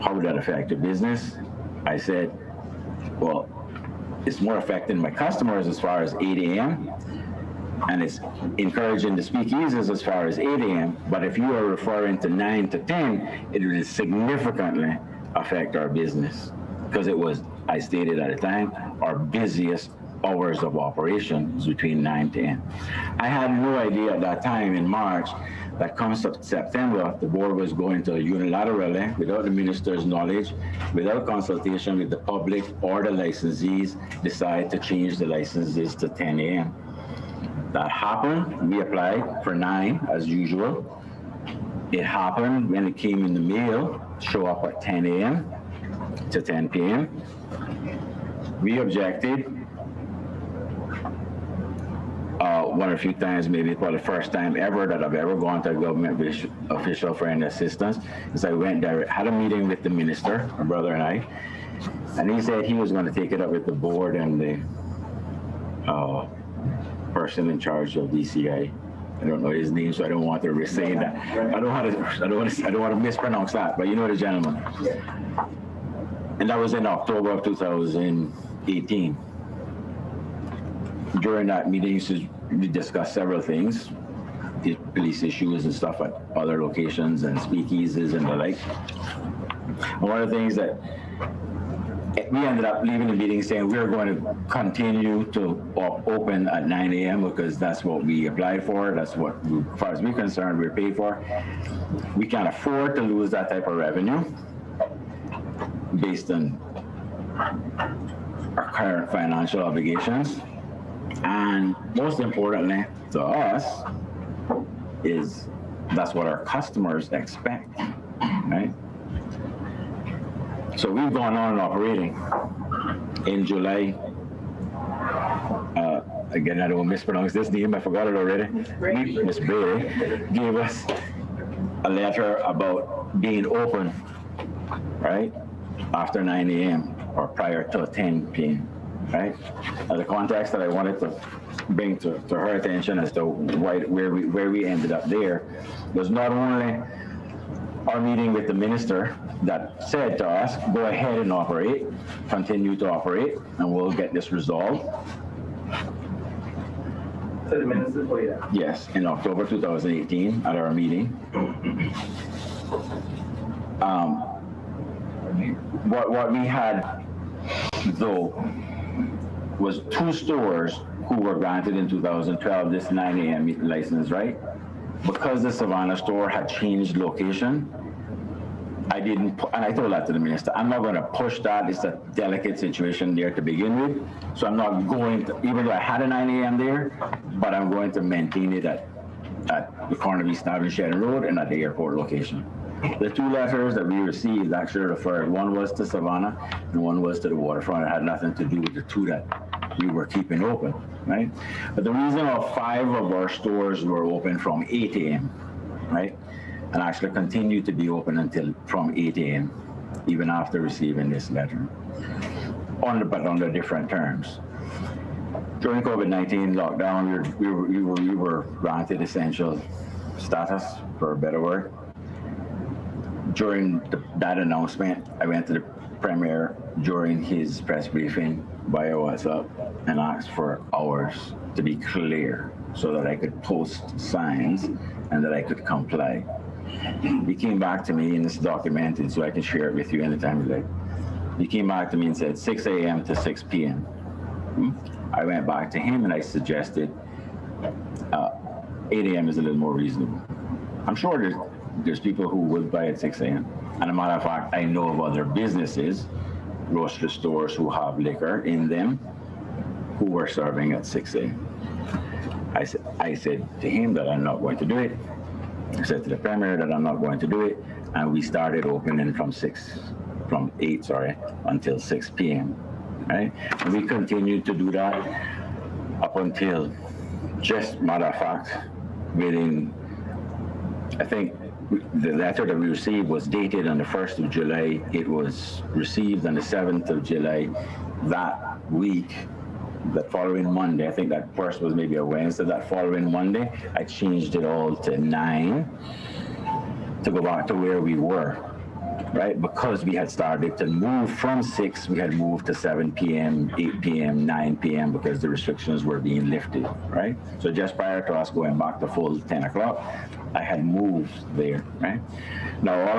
how would that affect your business? I said, well, it's more affecting my customers as far as 8 a.m., and it's encouraging the speakeasies as far as 8 a.m., but if you are referring to 9 to 10, it will significantly affect our business, because it was, I stated at the time, our busiest hours of operation is between 9 to 10. I had no idea at that time in March that come September, the board was going to unilaterally, without the minister's knowledge, without consultation with the public or the licensees, decide to change the licenses to 10 a.m. That happened. We applied for 9 as usual. It happened when it came in the mail, show up at 10 a.m. to 10 p.m. We objected. One or a few times, maybe for the first time ever that I've ever gone to a government official for any assistance, is I went direct, had a meeting with the minister, my brother and I, and he said he was going to take it up with the board and the person in charge of DCI. I don't know his name, so I don't want to risk saying that. I don't want to mispronounce that, but you know the gentleman. And that was in October of 2018. During that meeting, we discussed several things, the police issues and stuff at other locations and speakeasies and the like. And one of the things that we ended up leaving the meeting saying we're going to continue to open at 9 a.m. because that's what we applied for. That's what, as far as we're concerned, we're paid for. We can't afford to lose that type of revenue based on our current financial obligations. And most importantly to us is that's what our customers expect, right? So we've gone on and operating. In July, again, I don't mispronounce this name, I forgot it already. Ms. Brady gave us a letter about being open, right, after 9 a.m. or prior to 10 p.m., right? The context that I wanted to bring to her attention as to where we ended up there was not only our meeting with the minister that said to us, go ahead and operate, continue to operate, and we'll get this resolved. So the minister for you? Yes, in October 2018 at our meeting. What we had, though, was 2 stores who were granted in 2012 this 9 a.m. license, right? Because the Savannah store had changed location, I didn't, and I told that to the minister, I'm not going to push that. It's a delicate situation there to begin with. So I'm not going to, even though I had a 9 a.m. there, but I'm going to maintain it at the corner of East Avenue, Shannon Road, and at the airport location. The 2 letters that we received actually referred, one was to Savannah and one was to the waterfront. It had nothing to do with the 2 that we were keeping open, right? But the reason of 5 of our stores were open from 8 a.m., right? And actually continued to be open until from 8 a.m., even after receiving this letter, but under different terms. During COVID-19 lockdown, we were granted essential status, for a better word. During that announcement, I went to the Premier during his press briefing via WhatsApp and asked for hours to be clear so that I could post signs and that I could comply. He came back to me, and it's documented so I can share it with you anytime you like. He came back to me and said 6 a.m. to 6 p.m. I went back to him and I suggested 8 a.m. is a little more reasonable. I'm sure there's people who would buy at 6 a.m. And as a matter of fact, I know of other businesses, grocery stores who have liquor in them who were serving at 6 a.m. I said to him that I'm not going to do it. I said to the Premier that I'm not going to do it, and we started opening from 8 until 6 p.m. Right? And we continued to do that up until, just matter of fact, within, I think the letter that we received was dated on the 1st of July. It was received on the 7th of July. That week, that following Monday, I think that first was maybe a Wednesday, that following Monday, I changed it all to 9 to go back to where we were, right? Because we had started to move from 6, we had moved to 7 p.m., 8 p.m., 9 p.m. because the restrictions were being lifted, right? So just prior to us going back to full 10 o'clock, I had moved there, right? Now, all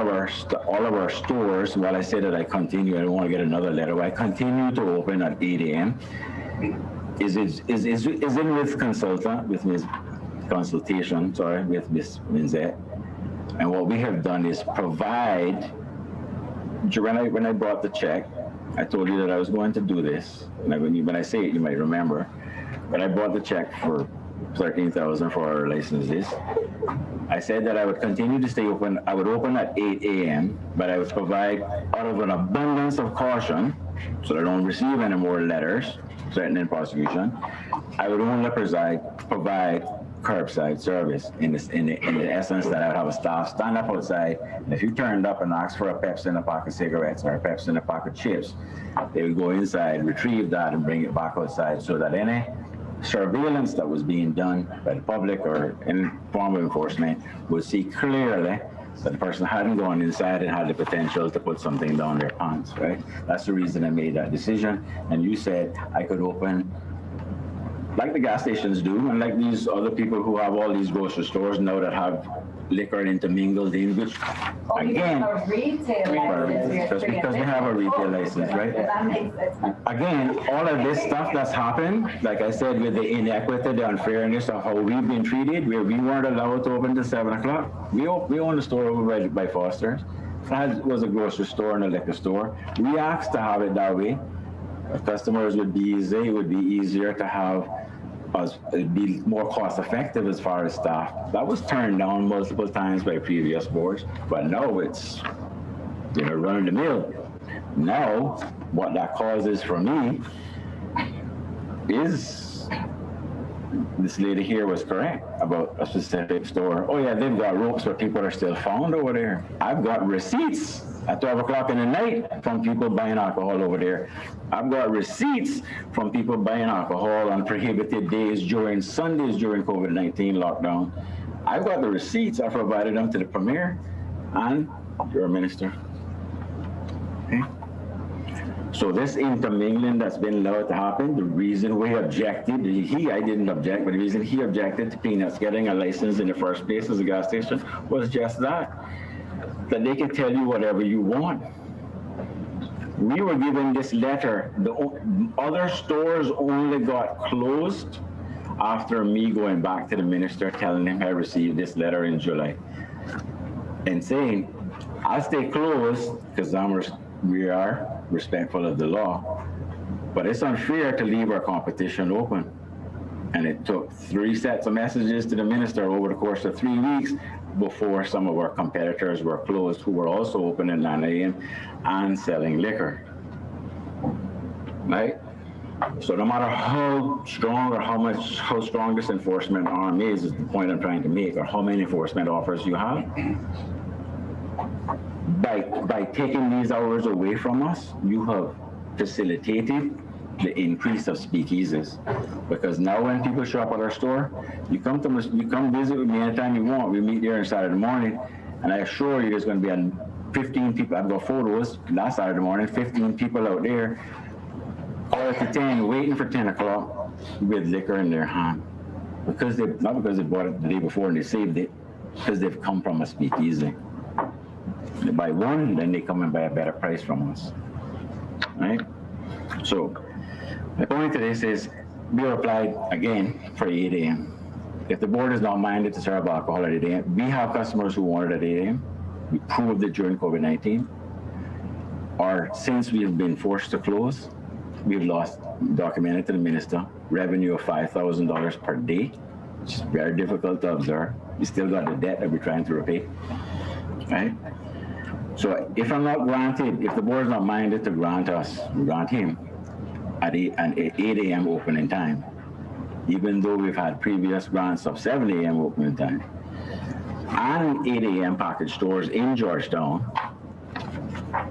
of our stores, while I say that I continue, I don't want to get another letter, but I continue to open at 8 a.m. Is in with consultation with Ms. Minzette. And what we have done is provide, when I brought the check, I told you that I was going to do this. And when I say it, you might remember. But I brought the check for $13,000 for our licenses. I said that I would continue to stay open. I would open at 8 a.m., but I would provide, out of an abundance of caution, so that I don't receive any more letters threatening prosecution, I would only provide curbside service in the essence that I would have a staff stand up outside, and if you turned up and asked for a Pepsi and a pack of cigarettes or a Pepsi and a pack of chips, they would go inside, retrieve that, and bring it back outside, so that any surveillance that was being done by the public or any form of enforcement would see clearly that the person hadn't gone inside and had the potential to put something down their pants, right? That's the reason I made that decision. And you said I could open like the gas stations do, and like these other people who have all these grocery stores now that have liquor intermingled in, which again, just because we have a retail license, right? Again, all of this stuff that's happened, like I said, with the inequity, the unfairness of how we've been treated, where we weren't allowed to open till 7 o'clock. We own a store over by Foster's. It was a grocery store and a liquor store. We asked to have it that way. If customers would be easy, it would be easier to have us, it'd be more cost effective as far as staff. That was turned down multiple times by previous boards, but now it's, run of the mill. Now, what that causes for me is, this lady here was correct about a specific store. Oh yeah, they've got ropes where people are still found over there. I've got receipts at 12 o'clock in the night from people buying alcohol over there. I've got receipts from people buying alcohol on prohibited days during Sundays during COVID-19 lockdown. I've got the receipts. I provided them to the Premier and your minister. Okay. So this intermingling that's been allowed to happen, the reason we objected, I didn't object, but the reason he objected to Peanuts getting a license in the first place as a gas station was just that they can tell you whatever you want. We were given this letter. The other stores only got closed after me going back to the minister telling him I received this letter in July and saying, I'll stay closed because we are respectful of the law, but it's unfair to leave our competition open. And it took 3 sets of messages to the minister over the course of 3 weeks before some of our competitors were closed, who were also open at 9 a.m. and selling liquor, right? So no matter how strong or how strong this enforcement arm is the point I'm trying to make, or how many enforcement offers you have, by taking these hours away from us, you have facilitated the increase of speakeasies. Because now when people show up at our store, you come visit with me anytime you want. We meet there on Saturday morning, and I assure you there's going to be 15 people. I've got photos last Saturday morning, 15 people out there, all to 10, waiting for 10 o'clock with liquor in their hand. Not because they bought it the day before and they saved it, because they've come from a speakeasy. They buy one, then they come and buy a better price from us, right? So the point to this is we applied again for 8 a.m. If the board is not minded to serve alcohol at 8 a.m., we have customers who want it at 8 a.m. We proved it during COVID-19. Or since we've been forced to close, we've lost, documented to the minister, revenue of $5,000 per day, which is very difficult to observe. We still got the debt that we're trying to repay, right? So if I'm not granted, if the board is not minded to grant him at 8 a.m. opening time, even though we've had previous grants of 7 a.m. opening time, and 8 a.m. package stores in Georgetown,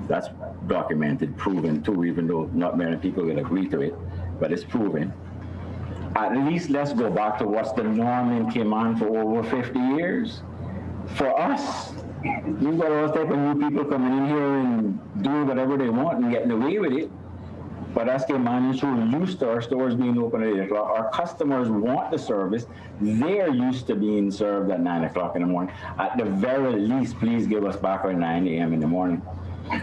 that's documented, proven too, even though not many people will agree to it, but it's proven. At least let's go back to what's the norm in Cayman for over 50 years. For us, you've got all type of new people coming in here and doing whatever they want and getting away with it. But as Caymanians who are used to our stores being open at 8 o'clock, our customers want the service. They're used to being served at 9 o'clock in the morning. At the very least, please give us back our 9 a.m. in the morning.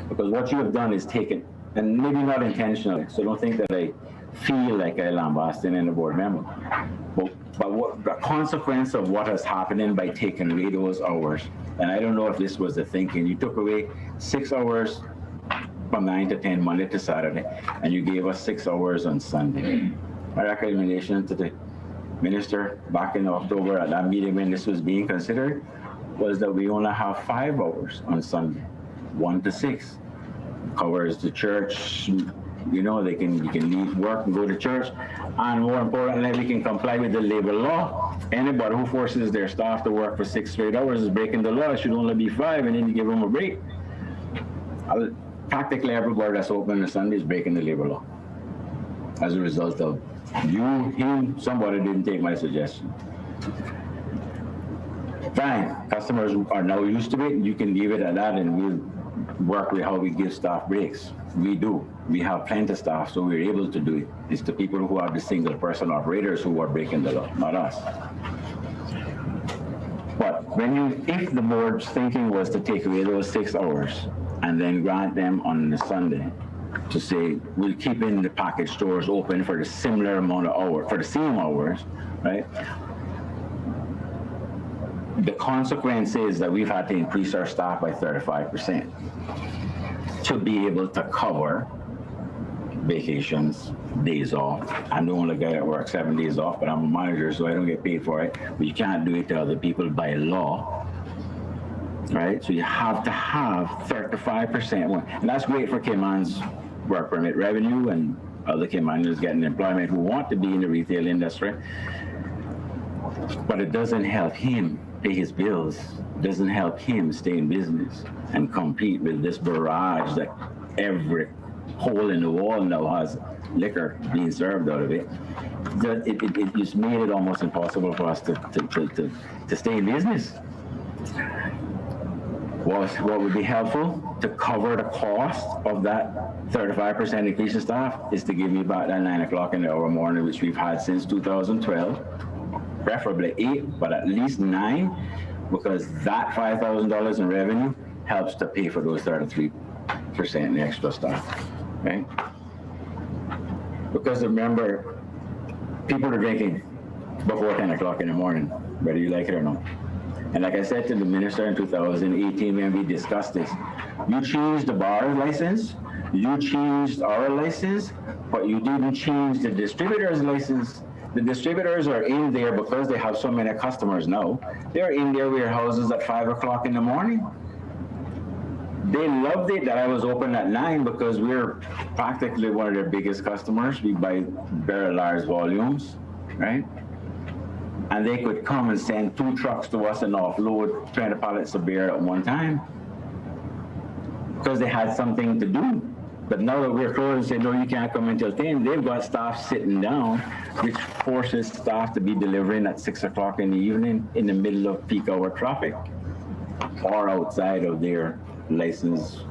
Because what you have done is taken, and maybe not intentionally, so don't think that I feel like I lambasting in the board member. But what the consequence of what has happened by taking away those hours, and I don't know if this was the thinking, you took away 6 hours from 9 to 10, Monday to Saturday, and you gave us 6 hours on Sunday. My recommendation to the minister back in October at that meeting when this was being considered was that we only have 5 hours on Sunday, 1 to 6. Covers the church, you know, you can leave work and go to church, and more importantly, we can comply with the labor law. Anybody who forces their staff to work for 6 straight hours is breaking the law. It should only be 5, and then you give them a break. Practically everybody that's open on Sunday is breaking the labor law as a result of somebody didn't take my suggestion. Fine, customers are now used to it. You can leave it at that, and we'll work with how we give staff breaks. We do. We have plenty of staff, so we're able to do it. It's the people who have the single person operators who are breaking the law, not us. But if the board's thinking was to take away those 6 hours and then grant them on the Sunday to say, we'll keep in the package stores open for the similar amount of hours, for the same hours, right? The consequence is that we've had to increase our staff by 35% to be able to cover vacations, days off. I'm the only guy that works 7 days off, but I'm a manager, so I don't get paid for it. But you can't do it to other people by law, right? So you have to have 35%, and that's great for Cayman's work permit revenue and other Caymanians getting employment who want to be in the retail industry. But it doesn't help him pay his bills. It doesn't help him stay in business and compete with this barrage that every hole in the wall now has liquor being served out of it. It just made it almost impossible for us to stay in business. What would be helpful to cover the cost of that 35% increase in staff is to give me back that 9 o'clock in the hour morning, which we've had since 2012, preferably 8, but at least 9, because that $5,000 in revenue helps to pay for those 33% in extra staff, right? Because remember, people are drinking before 10 o'clock in the morning, whether you like it or not. And like I said to the minister in 2018 when we discussed this, you changed the bar license, you changed our license, but you didn't change the distributor's license. The distributors are in there because they have so many customers now. They're in their warehouses at 5 o'clock in the morning. They loved it that I was open at 9 because we're practically one of their biggest customers. We buy very large volumes, right? And they could come and send 2 trucks to us and offload 20 pallets of beer at one time because they had something to do. But now that we're closed and say, no, you can't come until 10, they've got staff sitting down, which forces staff to be delivering at 6 o'clock in the evening in the middle of peak hour traffic or outside of their license,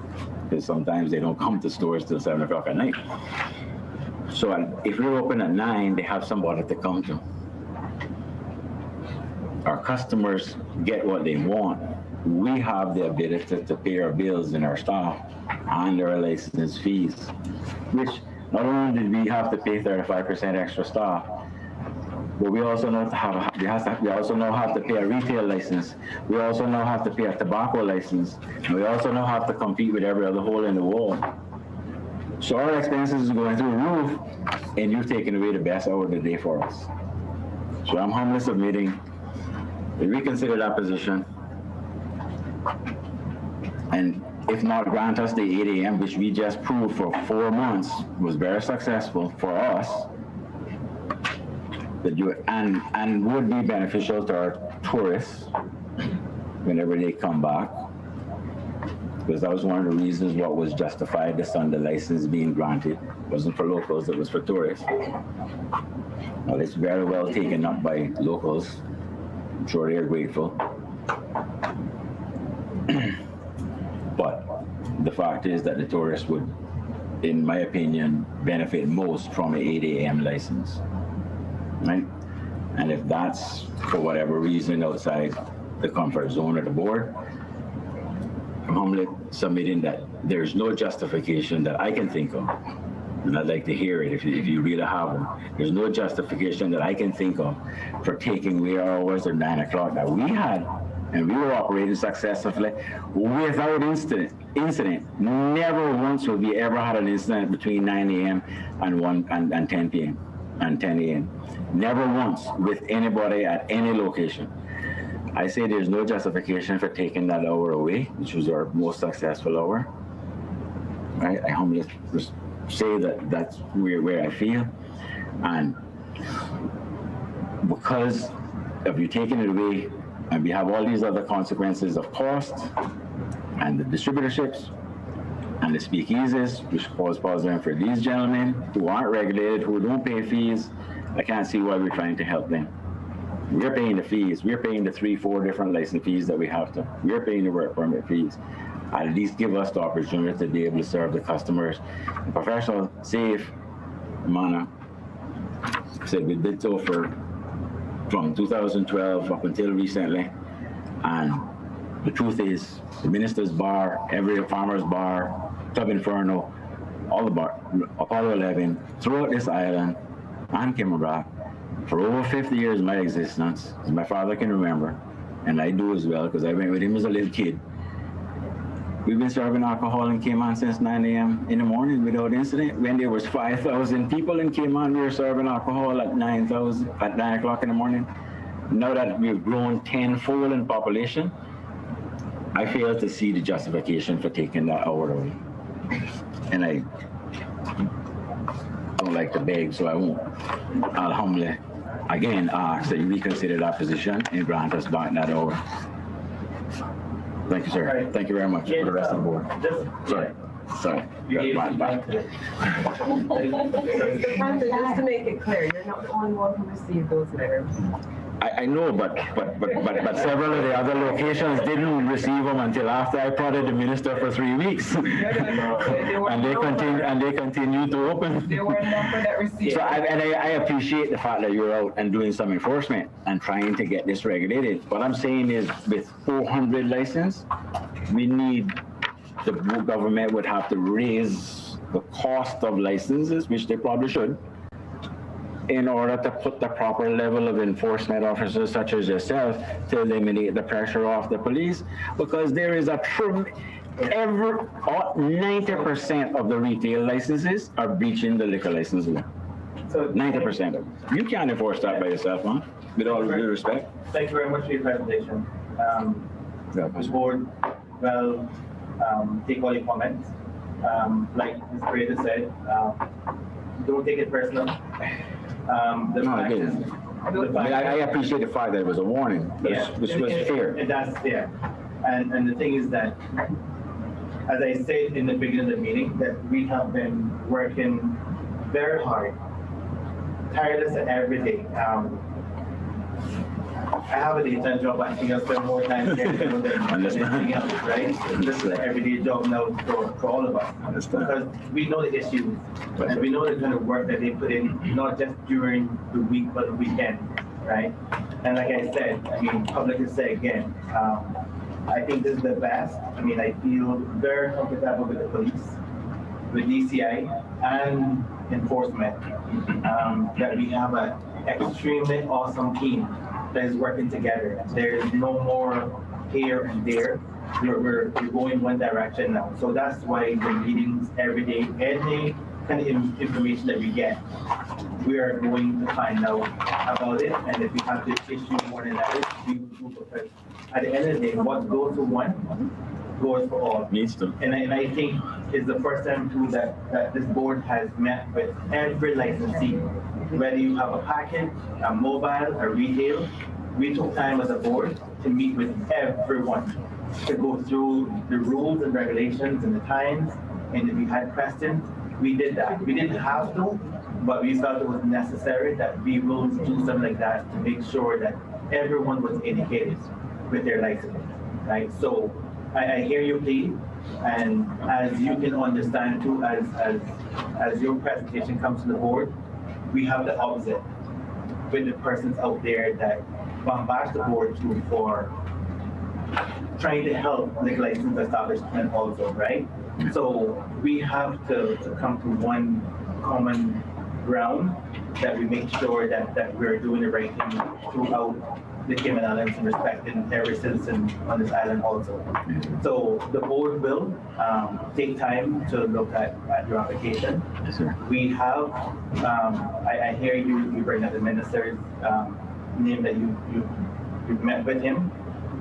because sometimes they don't come to stores till 7 o'clock at night. So if we're open at 9, they have somebody to come to. Our customers get what they want. We have the ability to pay our bills and our staff and our license fees, which not only did we have to pay 35% extra staff, but we also know we also now have to pay a retail license. We also now have to pay a tobacco license. And we also now have to compete with every other hole in the wall. So our expenses are going through the roof, and you're taking away the best hour of the day for us. So I'm humbly submitting to reconsider that position, and if not, grant us the 8 a.m., which we just proved for 4 months was very successful for us, that and would be beneficial to our tourists whenever they come back, because that was one of the reasons what was justified the Sunday license being granted. It wasn't for locals, it was for tourists. Well, it's very well taken up by locals. I'm sure they are grateful. But the fact is that the tourists would, in my opinion, benefit most from an 8 a.m. license, right? And if that's for whatever reason outside the comfort zone of the board, I'm humbly submitting that there's no justification that I can think of, and I'd like to hear it if you really have one. There's no justification that I can think of for taking away hours at 9 o'clock that we had, and we were operating successfully without incident. Never once have we ever had an incident between 9 a.m. and 10 p.m. and 10 a.m. Never once with anybody at any location. I say there's no justification for taking that hour away, which was our most successful hour. Right? I humbly say that that's where I feel. And because if you're taking it away, and we have all these other consequences of cost, and the distributorships, and the speakeasies, which cause problem for these gentlemen who aren't regulated, who don't pay fees, I can't see why we're trying to help them. We're paying the fees. We're paying the 3-4 different license fees that we have to. We're paying the work permit fees. At least give us the opportunity to be able to serve the customers in a professional, safe manner. Said we did so from 2012 up until recently, and the truth is, the Minister's Bar, every Farmer's Bar, Club Inferno, all the bar, Apollo 11, throughout this island, and Kimmerbrook, for over 50 years of my existence, as my father can remember, and I do as well, because I went with him as a little kid. We've been serving alcohol in Cayman since 9 a.m. in the morning without incident. When there was 5,000 people in Cayman, we were serving alcohol at 9 o'clock in the morning. Now that we've grown tenfold in population, I fail to see the justification for taking that hour away. And I don't like to beg, so I won't. I'll humbly, again, ask that you reconsider that position and grant us back that hour. Thank you, sir. Right. Thank you very much for the rest of the board. Sorry. Bye. Just to make it clear, you're not the only one who received those letters. I know, but several of the other locations didn't receive them until after I prodded the minister for 3 weeks, and they continue to open. There were a number that received. So I appreciate the fact that you're out and doing some enforcement and trying to get this regulated. What I'm saying is, with 400 licenses, we need the government would have to raise the cost of licenses, which they probably should, in order to put the proper level of enforcement officers such as yourself to eliminate the pressure off the police, because there is 90% of the retail licenses are breaching the liquor license law. So 90% of them. You can't enforce that by yourself, huh? With all due respect. Thank you very much for your presentation. The board will take all your comments. Like Ms. Breda said, don't take it personal. I appreciate the fact that it was a warning, which was fair. And that's fair. And the thing is that, as I said in the beginning of the meeting, that we have been working very hard, tireless and every day. I have a daytime job, but I think I'll spend more time here than anything else, right? This is an everyday job now for all of us. Because we know the issues, and we know the kind of work that they put in, not just during the week, but the weekend, right? And like I said, I mean, publicly say again, I think this is the best. I mean, I feel very comfortable with the police, with DCI, and enforcement, that we have an extremely awesome team that is working together. There's no more here and there. We're going one direction now. So that's why the meetings every day, any kind of information that we get, we are going to find out about it. And if we have to issue more than that, we will do, because at the end of the day, what goes to one goes for all. Needs to. And I think it's the first time too that this board has met with every licensee. Whether you have a package, a mobile, a retail, we took time as a board to meet with everyone to go through the rules and regulations and the times. And if we had questions, we did that. We didn't have to, but we felt it was necessary that we will do something like that to make sure that everyone was educated with their license, right? So I hear you plea, and as you can understand too, as your presentation comes to the board, we have the opposite with the persons out there that bombard the board too for trying to help the license establishment also, right? So we have to come to one common ground that we make sure that we're doing the right thing throughout the Cayman Islands and respecting every citizen on this island also. So the board will take time to look at your application. Yes, sir. We have, I hear you bring up the minister's name that you've met with him.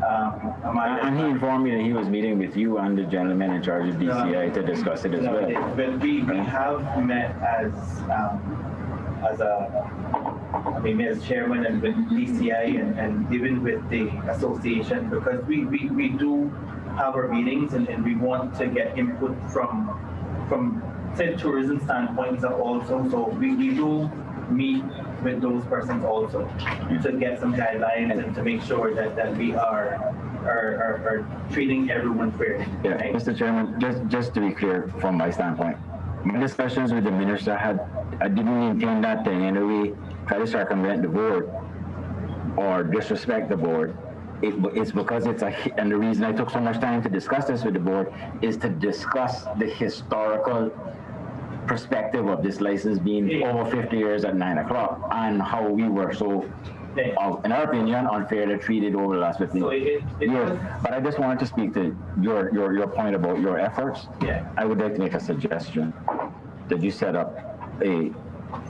And he informed me that he was meeting with you and the gentleman in charge of DCI to discuss it as well. But we have met as chairman and with DCI and even with the association, because we do have our meetings and we want to get input from say tourism standpoints also. So we do meet with those persons also to get some guidelines and to make sure that we are treating everyone fairly. Yeah, right? Mr. Chairman, just to be clear from my standpoint, my discussions with the minister I didn't intend that to in any way try to circumvent the board or disrespect the board. It's because and the reason I took so much time to discuss this with the board is to discuss the historical perspective of this license being over 50 years at 9 o'clock and how we were so, in our opinion, unfairly treated over the last 15 years. But I just wanted to speak to your point about your efforts. Yeah. I would like to make a suggestion that you set up a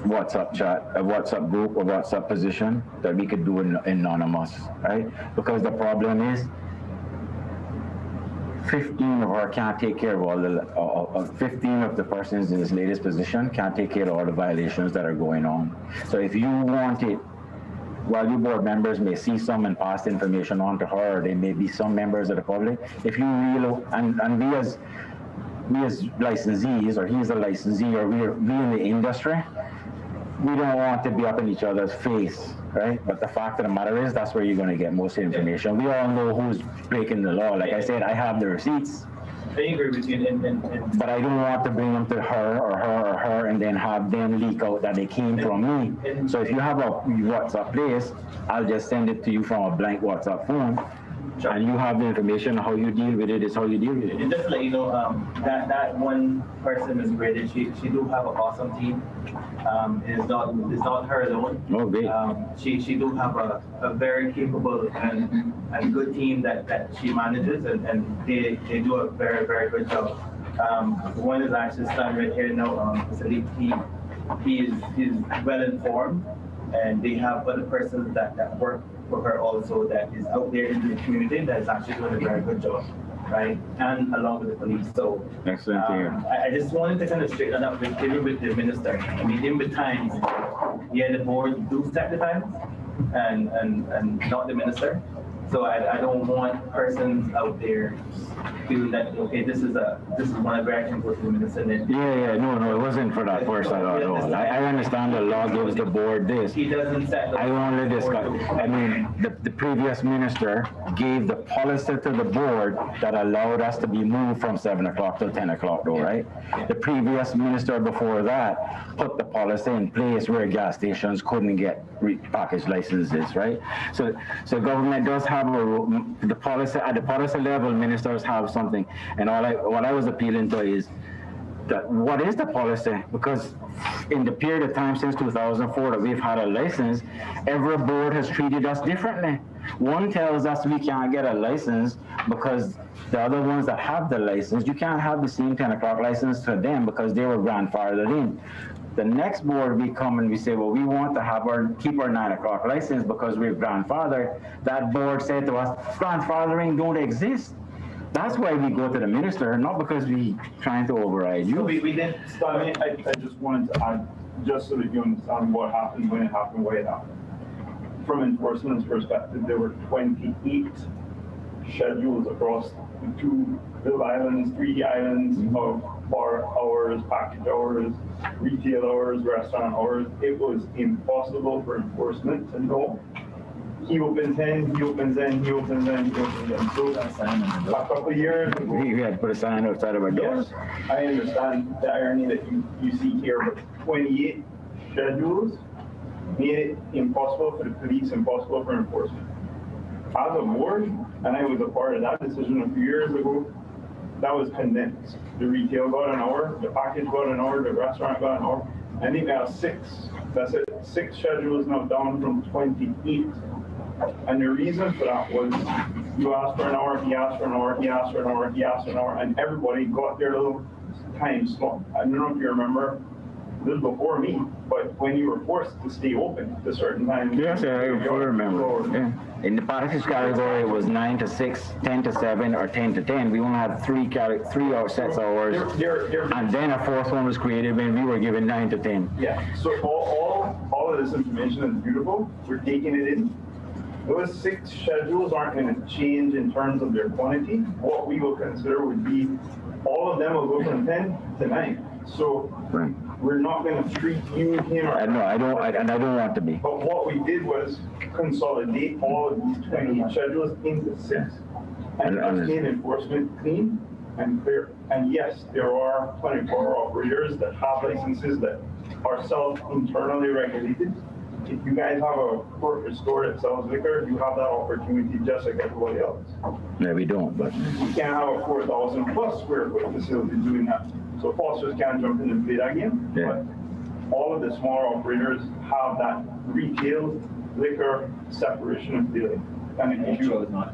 WhatsApp chat, a WhatsApp group, a WhatsApp position that we could do anonymous, right? Because the problem is 15 of our can't take care of all the 15 of the persons in this latest position can't take care of all the violations that are going on. So if you want it, while you board members may see some and pass the information on to her, or there may be some members of the public, if you really, and we as licensees, or he's a licensee, or we in the industry, we don't want to be up in each other's face, right? But the fact of the matter is, that's where you're going to get most of the information. We all know who's breaking the law. Like I said, I have the receipts. I agree with you. But I don't want to bring them to her, and then have them leak out that they came from me. So if you have a WhatsApp place, I'll just send it to you from a blank WhatsApp phone. And you have the information, how you deal with it is how you deal with it. And just to let you know, that one person is graded. She do have an awesome team. It's not her alone. Oh, great. She do have a very capable and good team that she manages, and they do a very, very good job. One is actually standing right here now. He's well informed, and they have other persons that work for her also that is out there in the community that is actually doing a very good job, right? And along with the police. So excellent to hear. I just wanted to kind of straighten up even with the minister. I mean, in times, yeah, the board do set the times and not the minister. So I don't want persons out there feeling that, okay, this is one of our actions with the minister. Yeah, no, it wasn't for that person at all. I understand the law gives the board this. He doesn't set the I only discuss, I mean, the previous minister gave the policy to the board that allowed us to be moved from 7 o'clock to 10 o'clock though, right? The previous minister before that put the policy in place where gas stations couldn't get package licenses, right? So government does have the policy, at the policy level, ministers have something. And what I was appealing to is that what is the policy? Because in the period of time since 2004 that we've had a license, every board has treated us differently. One tells us we can't get a license because the other ones that have the license, you can't have the same 10 o'clock license to them because they were grandfathered in. The next board we come and we say, well, we want to keep our 9 o'clock license because we're grandfathered. That board said to us, grandfathering don't exist. That's why we go to the minister, not because we trying to override you. So we did start. I just wanted to add, just so that you understand what happened, when it happened, why it happened. From enforcement's perspective, there were 28 schedules across the 2 little islands, 3 islands of bar hours, package hours, retail hours, restaurant hours. It was impossible for enforcement to know. He opens 10, he opens 10, he opens 10, he opens 10. So a couple of years ago, we had to put a sign outside of our doors. Yes, I understand the irony that you see here, but 28 schedules made it impossible for the police, impossible for enforcement. As a board, and I was a part of that decision a few years ago, that was condensed. The retail got an hour, the package got an hour, the restaurant got an hour. I think we have 6. That's it. 6 schedules now down from 28. And the reason for that was you asked for an hour, he asked for an hour, he asked for an hour, he asked for an hour, and everybody got their little time slot. I don't know if you remember, this was before me, but when you were forced to stay open at a certain time. Yes, I remember. Yeah. In the package category, it was 9 to 6, 10 to 7, or 10 to 10. We only had 3 hour sets hours, and then a 4th one was created when we were given 9 to 10. Yeah, so all of this information is beautiful. We're taking it in. Those 6 schedules aren't going to change in terms of their quantity. What we will consider would be all of them will go from 10 to 9. So we're not going to treat you, him, or I don't want to be. But what we did was consolidate all of these 28 schedules into 6 and maintain enforcement clean and clear. And yes, there are 24-hour operators that have licenses that are self-internally regulated. If you guys have a corporate store that sells liquor, you have that opportunity just like everybody else. No, we don't, but you can't have a 4,000 plus square foot facility doing that. So Fosters can't jump in and play that game. Yeah. But all of the smaller operators have that retail liquor separation of dealing. And if you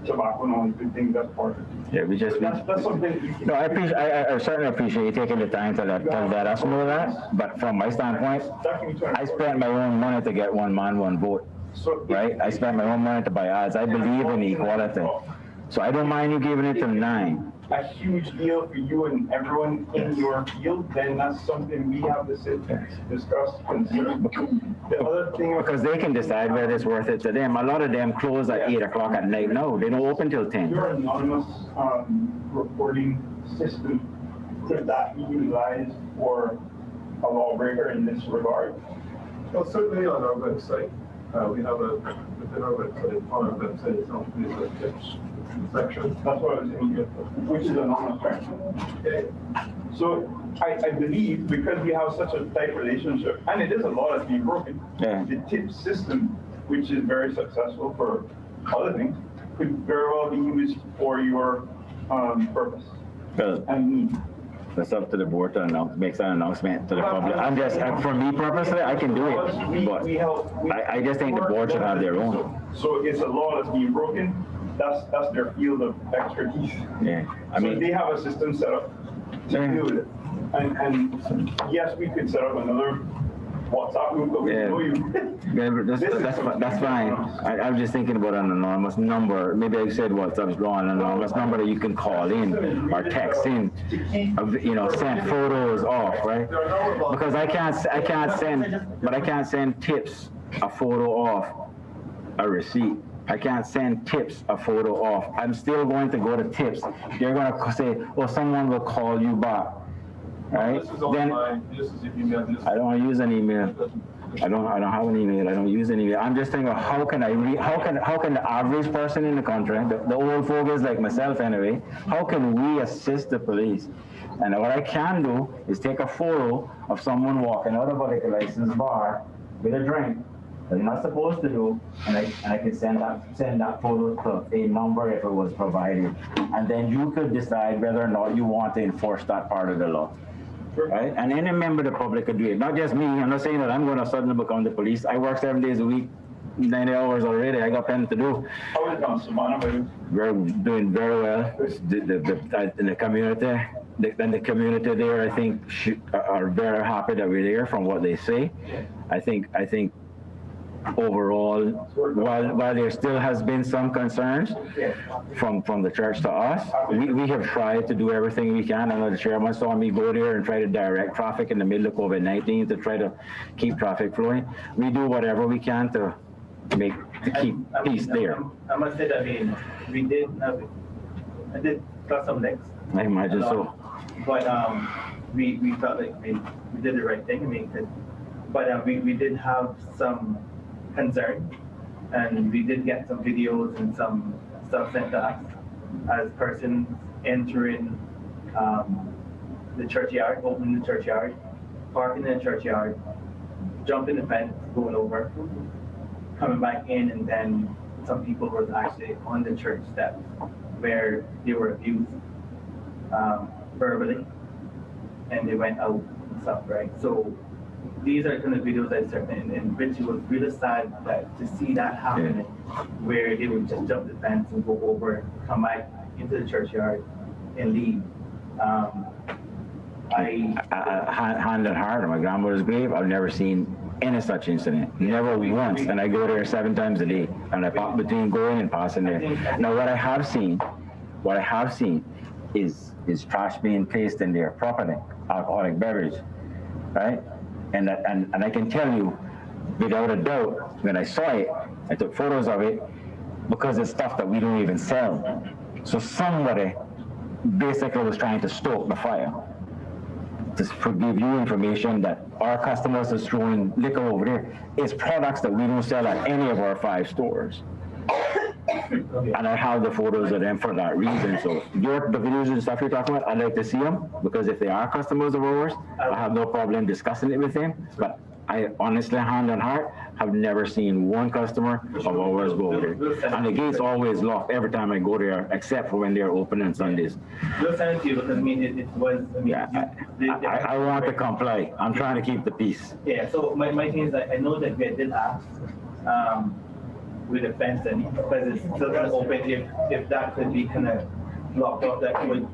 tobacco and all these things, that's part of it. Yeah, that's something. No, I certainly appreciate you taking the time to let us know that. But from my standpoint, I spent my own money to get one man, one vote. Right? I spent my own money to buy ads. I believe in equality. So I don't mind you giving it to 9. A huge deal for you and everyone in your field, then that's something we have to sit, discuss, consider. The other thing, because they can decide whether it's worth it to them. A lot of them close at 8 o'clock at night. No, they don't open till 10. Your anonymous reporting system, could that be utilized for a lawbreaker in this regard? Well, certainly on our website, we have within our website, on our website itself, there's a tips section. That's what I was saying, which is anonymous, right? Okay. So I believe because we have such a tight relationship, and it is a law that's being broken, the tip system, which is very successful for other things, could very well be used for your purpose. That's up to the board to make that announcement to the public. I'm just, for me personally, I can do it, but I just think the board should have their own. So it's a law that's being broken. That's their field of expertise. Yeah, I So mean, they have a system set up to deal with it. And yes, we could set up another WhatsApp group, but we know you. Yeah, that's fine. I'm just thinking about an anonymous number. Maybe I said WhatsApp's wrong. An anonymous number that you can call in or text in. You know, send photos off, right? Because I can't send tips a photo off a receipt. I can't send tips a photo off. I'm still going to go to tips. They're going to say, "Oh, someone will call you back." Right? Then I don't use an email. I don't have an email. I don't use an email. I'm just thinking, how can the average person in the country, the old folks like myself anyway, how can we assist the police? And what I can do is take a photo of someone walking out of a liquor license bar with a drink that they're not supposed to do, and I can send that photo to a number if it was provided, and then you could decide whether or not you want to enforce that part of the law. Right? And any member of the public could do it, not just me. I'm not saying that I'm going to suddenly become the police. I work 7 days a week, 90 hours already. I got plenty to do. How is it on Samana? We're doing very well. In the community, the community there, I think, are very happy that we're there from what they say. I think overall, while there still has been some concerns from the church to us, we have tried to do everything we can. I know the chairman saw me go there and try to direct traffic in the middle of COVID-19 to try to keep traffic flowing. We do whatever we can to keep peace there. I must say that, I mean, I did got some licks. I imagine so. But we felt like we did the right thing. I mean, but we did have some concern, and we did get some videos and some stuff sent to us as persons entering the churchyard, opening the churchyard, parking in the churchyard, jumping the fence, going over, coming back in, and then some people were actually on the church steps where they were abused verbally, and they went out and stuff, right? So these are kind of videos that certainly, and which was really sad that to see that happening, where they would just jump the fence and go over, come back into the churchyard and leave. Hand on heart on my grandmother's grave, I've never seen any such incident, never once, and I go there 7 times a day, and I pop between going and passing there. Now what I have seen is trash being placed in their property, alcoholic beverage, right? And I can tell you, without a doubt, when I saw it, I took photos of it, because it's stuff that we don't even sell. So somebody basically was trying to stoke the fire, to give you information that our customers are throwing liquor over there. It's products that we don't sell at any of our 5 stores. And I have the photos of them for that reason. So the videos and stuff you're talking about, I'd like to see them, because if they are customers of ours, I have no problem discussing it with them. But I honestly, hand on heart, have never seen one customer of ours go over there. And the gate's always locked every time I go there, except for when they're open on Sundays. We'll send it to you, because I mean, it was, I mean, yeah, I want to comply. I'm trying to keep the peace. Yeah, so my thing is, I know that we did ask with the fence, and because it's still kind of open, if that could be kind of blocked off, that would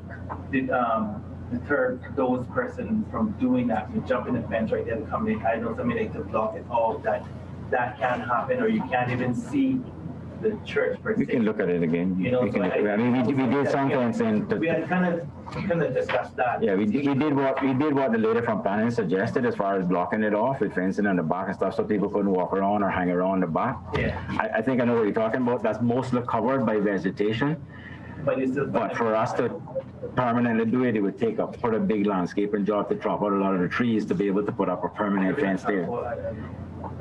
deter those persons from doing that, to jump in the fence right there and come in. I know somebody like to block it off, that can happen, or you can't even see the church per se. We can look at it again. You know, we did sometimes, and we had kind of discussed that. Yeah, we did what the lady from planning suggested, as far as blocking it off with fencing on the back and stuff, so people couldn't walk around or hang around the back. Yeah. I think I know what you're talking about. That's mostly covered by vegetation. But for us to permanently do it, it would take up a big landscaping job to chop out a lot of the trees to be able to put up a permanent fence there.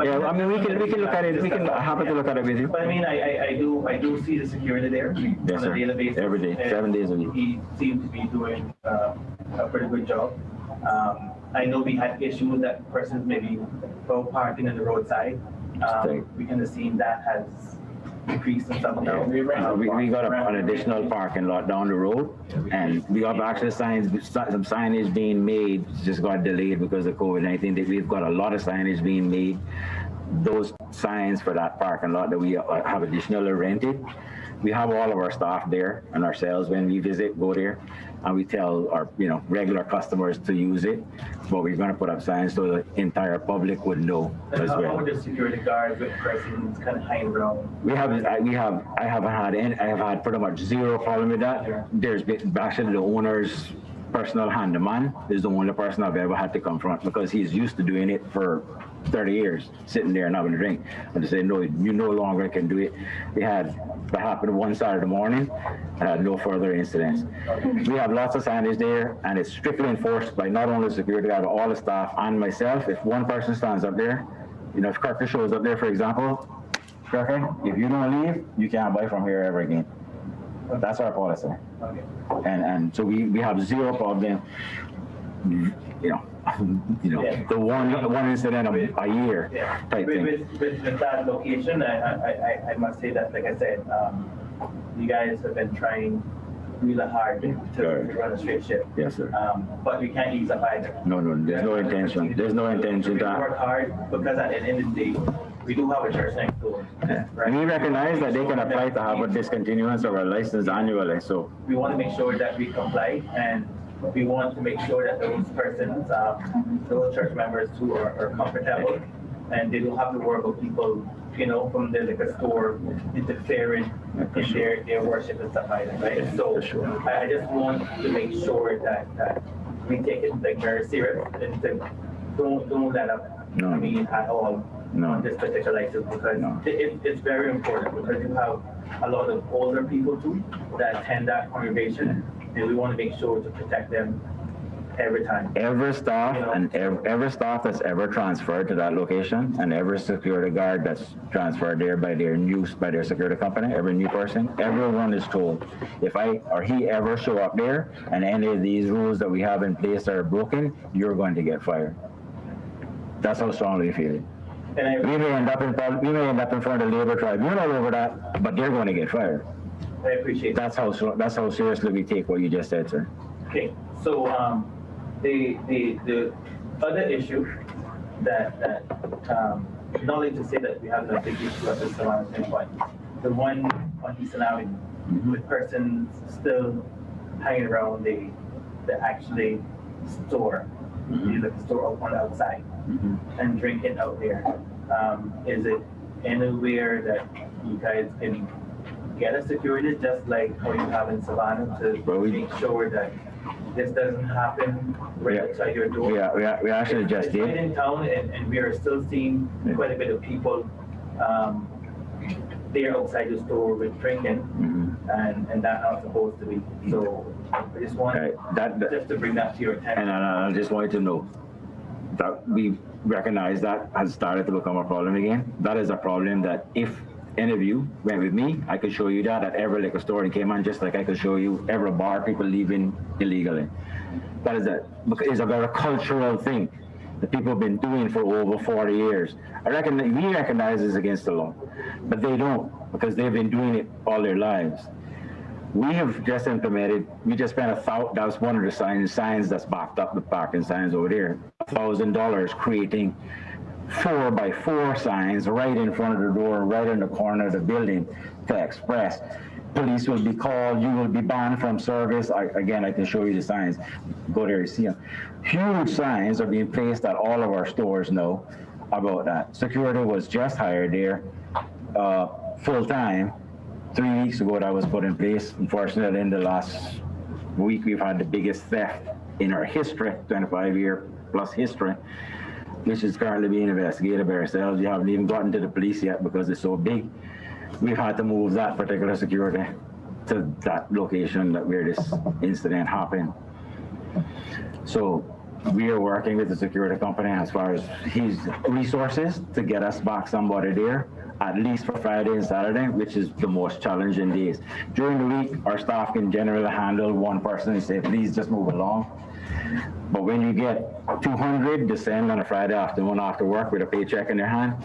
Yeah, I mean, we can look at it. We can happy to look at it with you. But I mean, I do see the security there yes, on a daily basis. Every day, 7 days a week. He seems to be doing a pretty good job. I know we had issues that persons maybe parking on the roadside. We kind of seen that has decrease and stuff now. We got an additional parking lot down the road, and we have actually some signage being made, just got delayed because of COVID-19. We've got a lot of signage being made. Those signs for that parking lot that we have additionally rented, we have all of our staff there and ourselves when we visit, go there, and we tell our regular customers to use it. But we're going to put up signs so the entire public would know as well. How would the security guards with persons kind of hanging around? I have had pretty much zero problem with that. There's been actually the owner's personal handyman is the only person I've ever had to confront because he's used to doing it for 30 years, sitting there and having a drink. And they say, no, you no longer can do it. That happened one Saturday morning. I had no further incidents. We have lots of signage there, and it's strictly enforced by not only the security guard, but all the staff and myself. If one person stands up there, if Kirker shows up there, for example, Kirker, if you don't leave, you can't buy from here ever again. That's our policy. Okay. And so we have zero problem, the one incident a year type thing. With that location, I must say that, like I said, you guys have been trying really hard to run a straight ship. Yes, sir. But we can't ease up either. No, there's no intention. There's no intention to work hard because at the end of the day, we do have a church next door. Yeah. Right? And we recognize that they can apply to have a discontinuance of a license annually. So we want to make sure that we comply, and we want to make sure that those persons, those church members who are comfortable, and they don't have to worry about people, from the liquor store interfering in their worship and stuff like that, right? So I just want to make sure that we take it very serious and don't let up. I mean, at all. On this particular license because it's very important because you have a lot of older people too that attend that congregation, and we want to make sure to protect them every time. Every staff every staff that's ever transferred to that location, and every security guard that's transferred there by their security company, every new person, everyone is told if I or he ever show up there and any of these rules that we have in place are broken, you're going to get fired. That's how strongly we feel it. We may end up in front of the labor tribunal over that, but they're going to get fired. I appreciate that. That's how seriously we take what you just said, sir. Okay, so the other issue that not only to say that we have a big issue at this point, the one on Eastern Avenue with persons still hanging around the actually store, the store on the outside. And drinking out there. Is it anywhere that you guys can get a security, just like how you have in Savannah, to make sure that this doesn't happen right outside your door? We actually just did. Right in town, and we are still seeing quite a bit of people there outside the store with drinking, and that's not supposed to be. So I just want just to bring that to your attention. And I just wanted to know that we recognize that has started to become a problem again. That is a problem that if any of you went with me, I could show you that at every liquor store in Cayman, just like I could show you every bar people leaving illegally. That is a very cultural thing that people have been doing for over 40 years. We recognize it's against the law, but they don't, because they've been doing it all their lives. We have just implemented, we just spent that was one of the signs that's backed up the parking signs over there, $1,000 creating 4x4 signs right in front of the door, right in the corner of the building to express. Police will be called, you will be banned from service. Again, I can show you the signs. Go there, you see them. Huge signs are being placed at all of our stores now about that. Security was just hired there full-time. 3 weeks ago that was put in place. Unfortunately, in the last week, we've had the biggest theft in our history, 25-year plus history, which is currently being investigated by ourselves. We haven't even gotten to the police yet because it's so big. We've had to move that particular security to that location where this incident happened. So we are working with the security company as far as his resources to get us back somebody there, at least for Friday and Saturday, which is the most challenging days. During the week, our staff can generally handle one person and say, please just move along. But when you get 200 to send on a Friday afternoon after work with a paycheck in their hand,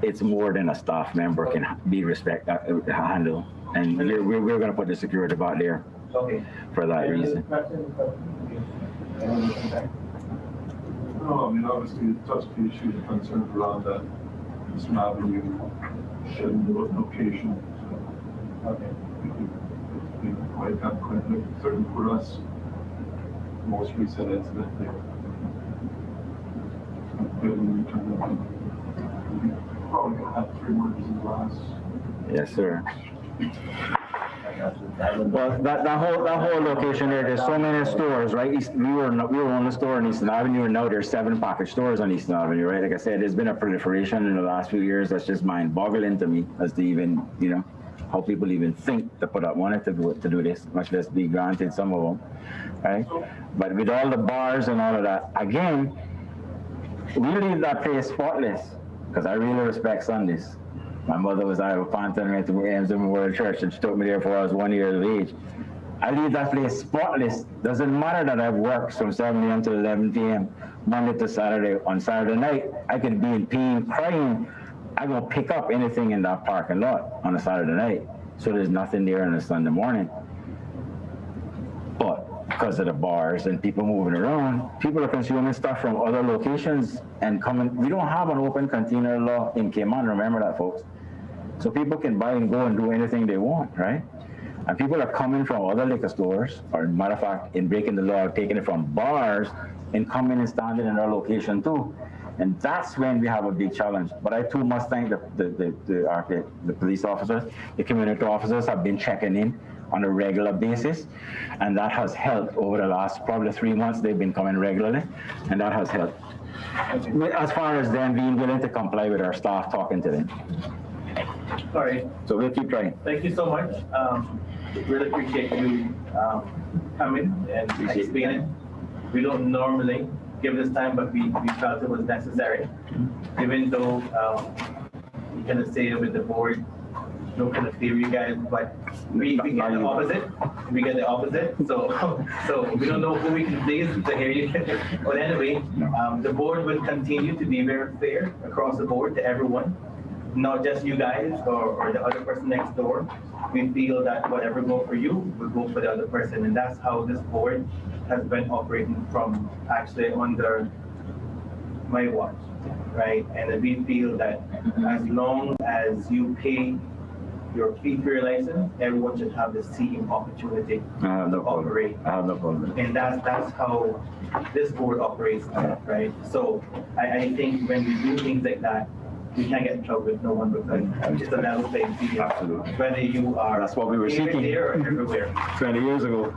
it's more than a staff member can handle. And we're going to put the security out there for that reason. No, I mean, obviously, it touched the issue, the concern around that Eastern Avenue location. Quite certainly for us, most recent incident there. Probably gonna have 3 murders in the last. Yes, sir. Well, that whole location there, there's so many stores, right? We were on the store on Eastern Avenue, and now there's 7 package stores on Eastern Avenue, right? Like I said, there's been a proliferation in the last few years that's just mind-boggling to me as to even, how people even think to put up money to do this, much less be granted some of them, right? But with all the bars and all of that, again, we leave that place spotless because I really respect Sundays. My mother was out of a fountain at the Amsterdam World Church, and she took me there before I was 1 year of age. I leave that place spotless. Doesn't matter that I've worked from 7 a.m. to 11 p.m. Monday to Saturday. On Saturday night, I could be in pain, crying. I go pick up anything in that parking lot on a Saturday night. So there's nothing there on a Sunday morning. But because of the bars and people moving around, people are consuming stuff from other locations and coming. We don't have an open container law in Cayman, remember that, folks. So people can buy and go and do anything they want, right? And people are coming from other liquor stores, or matter of fact, in breaking the law, taking it from bars and coming and standing in our location too. And that's when we have a big challenge. But I too must thank the police officers, the community officers have been checking in on a regular basis. And that has helped over the last probably 3 months. They've been coming regularly, and that has helped. As far as them being willing to comply with our staff talking to them. All right. So we'll keep trying. Thank you so much. Really appreciate you coming and explaining. We don't normally give this time, but we felt it was necessary. Even though you kind of say with the board, no kind of fear you guys, but we get the opposite. We get the opposite. So we don't know who we can please to hear you. But anyway, the board will continue to be very fair across the board to everyone. Not just you guys or the other person next door. We feel that whatever go for you will go for the other person, and that's how this board has been operating from actually under my watch, right? And we feel that as long as you pay your fee for your license, everyone should have the same opportunity to operate. I have no problem. And that's how this board operates, right? So I think when we do things like that, we can't get in trouble with no one because it's a level playing field. Absolutely. Whether you are That's what we were seeking there or everywhere. 20 years ago.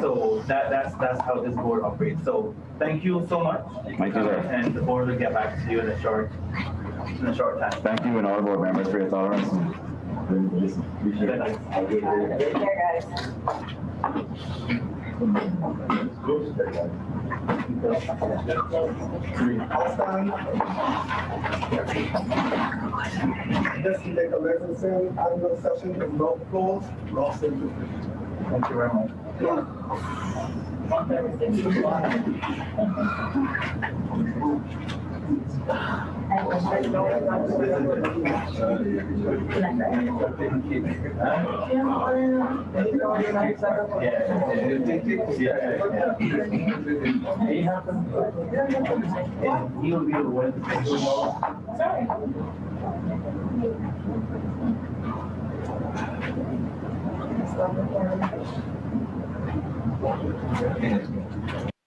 So that's how this board operates. So thank you so much. Thank you, sir. And the board will get back to you in a short time. Thank you and all board members for your tolerance. Appreciate it. Take care, This is a licensing annual session is not closed. Thank you very much. You'll be the one to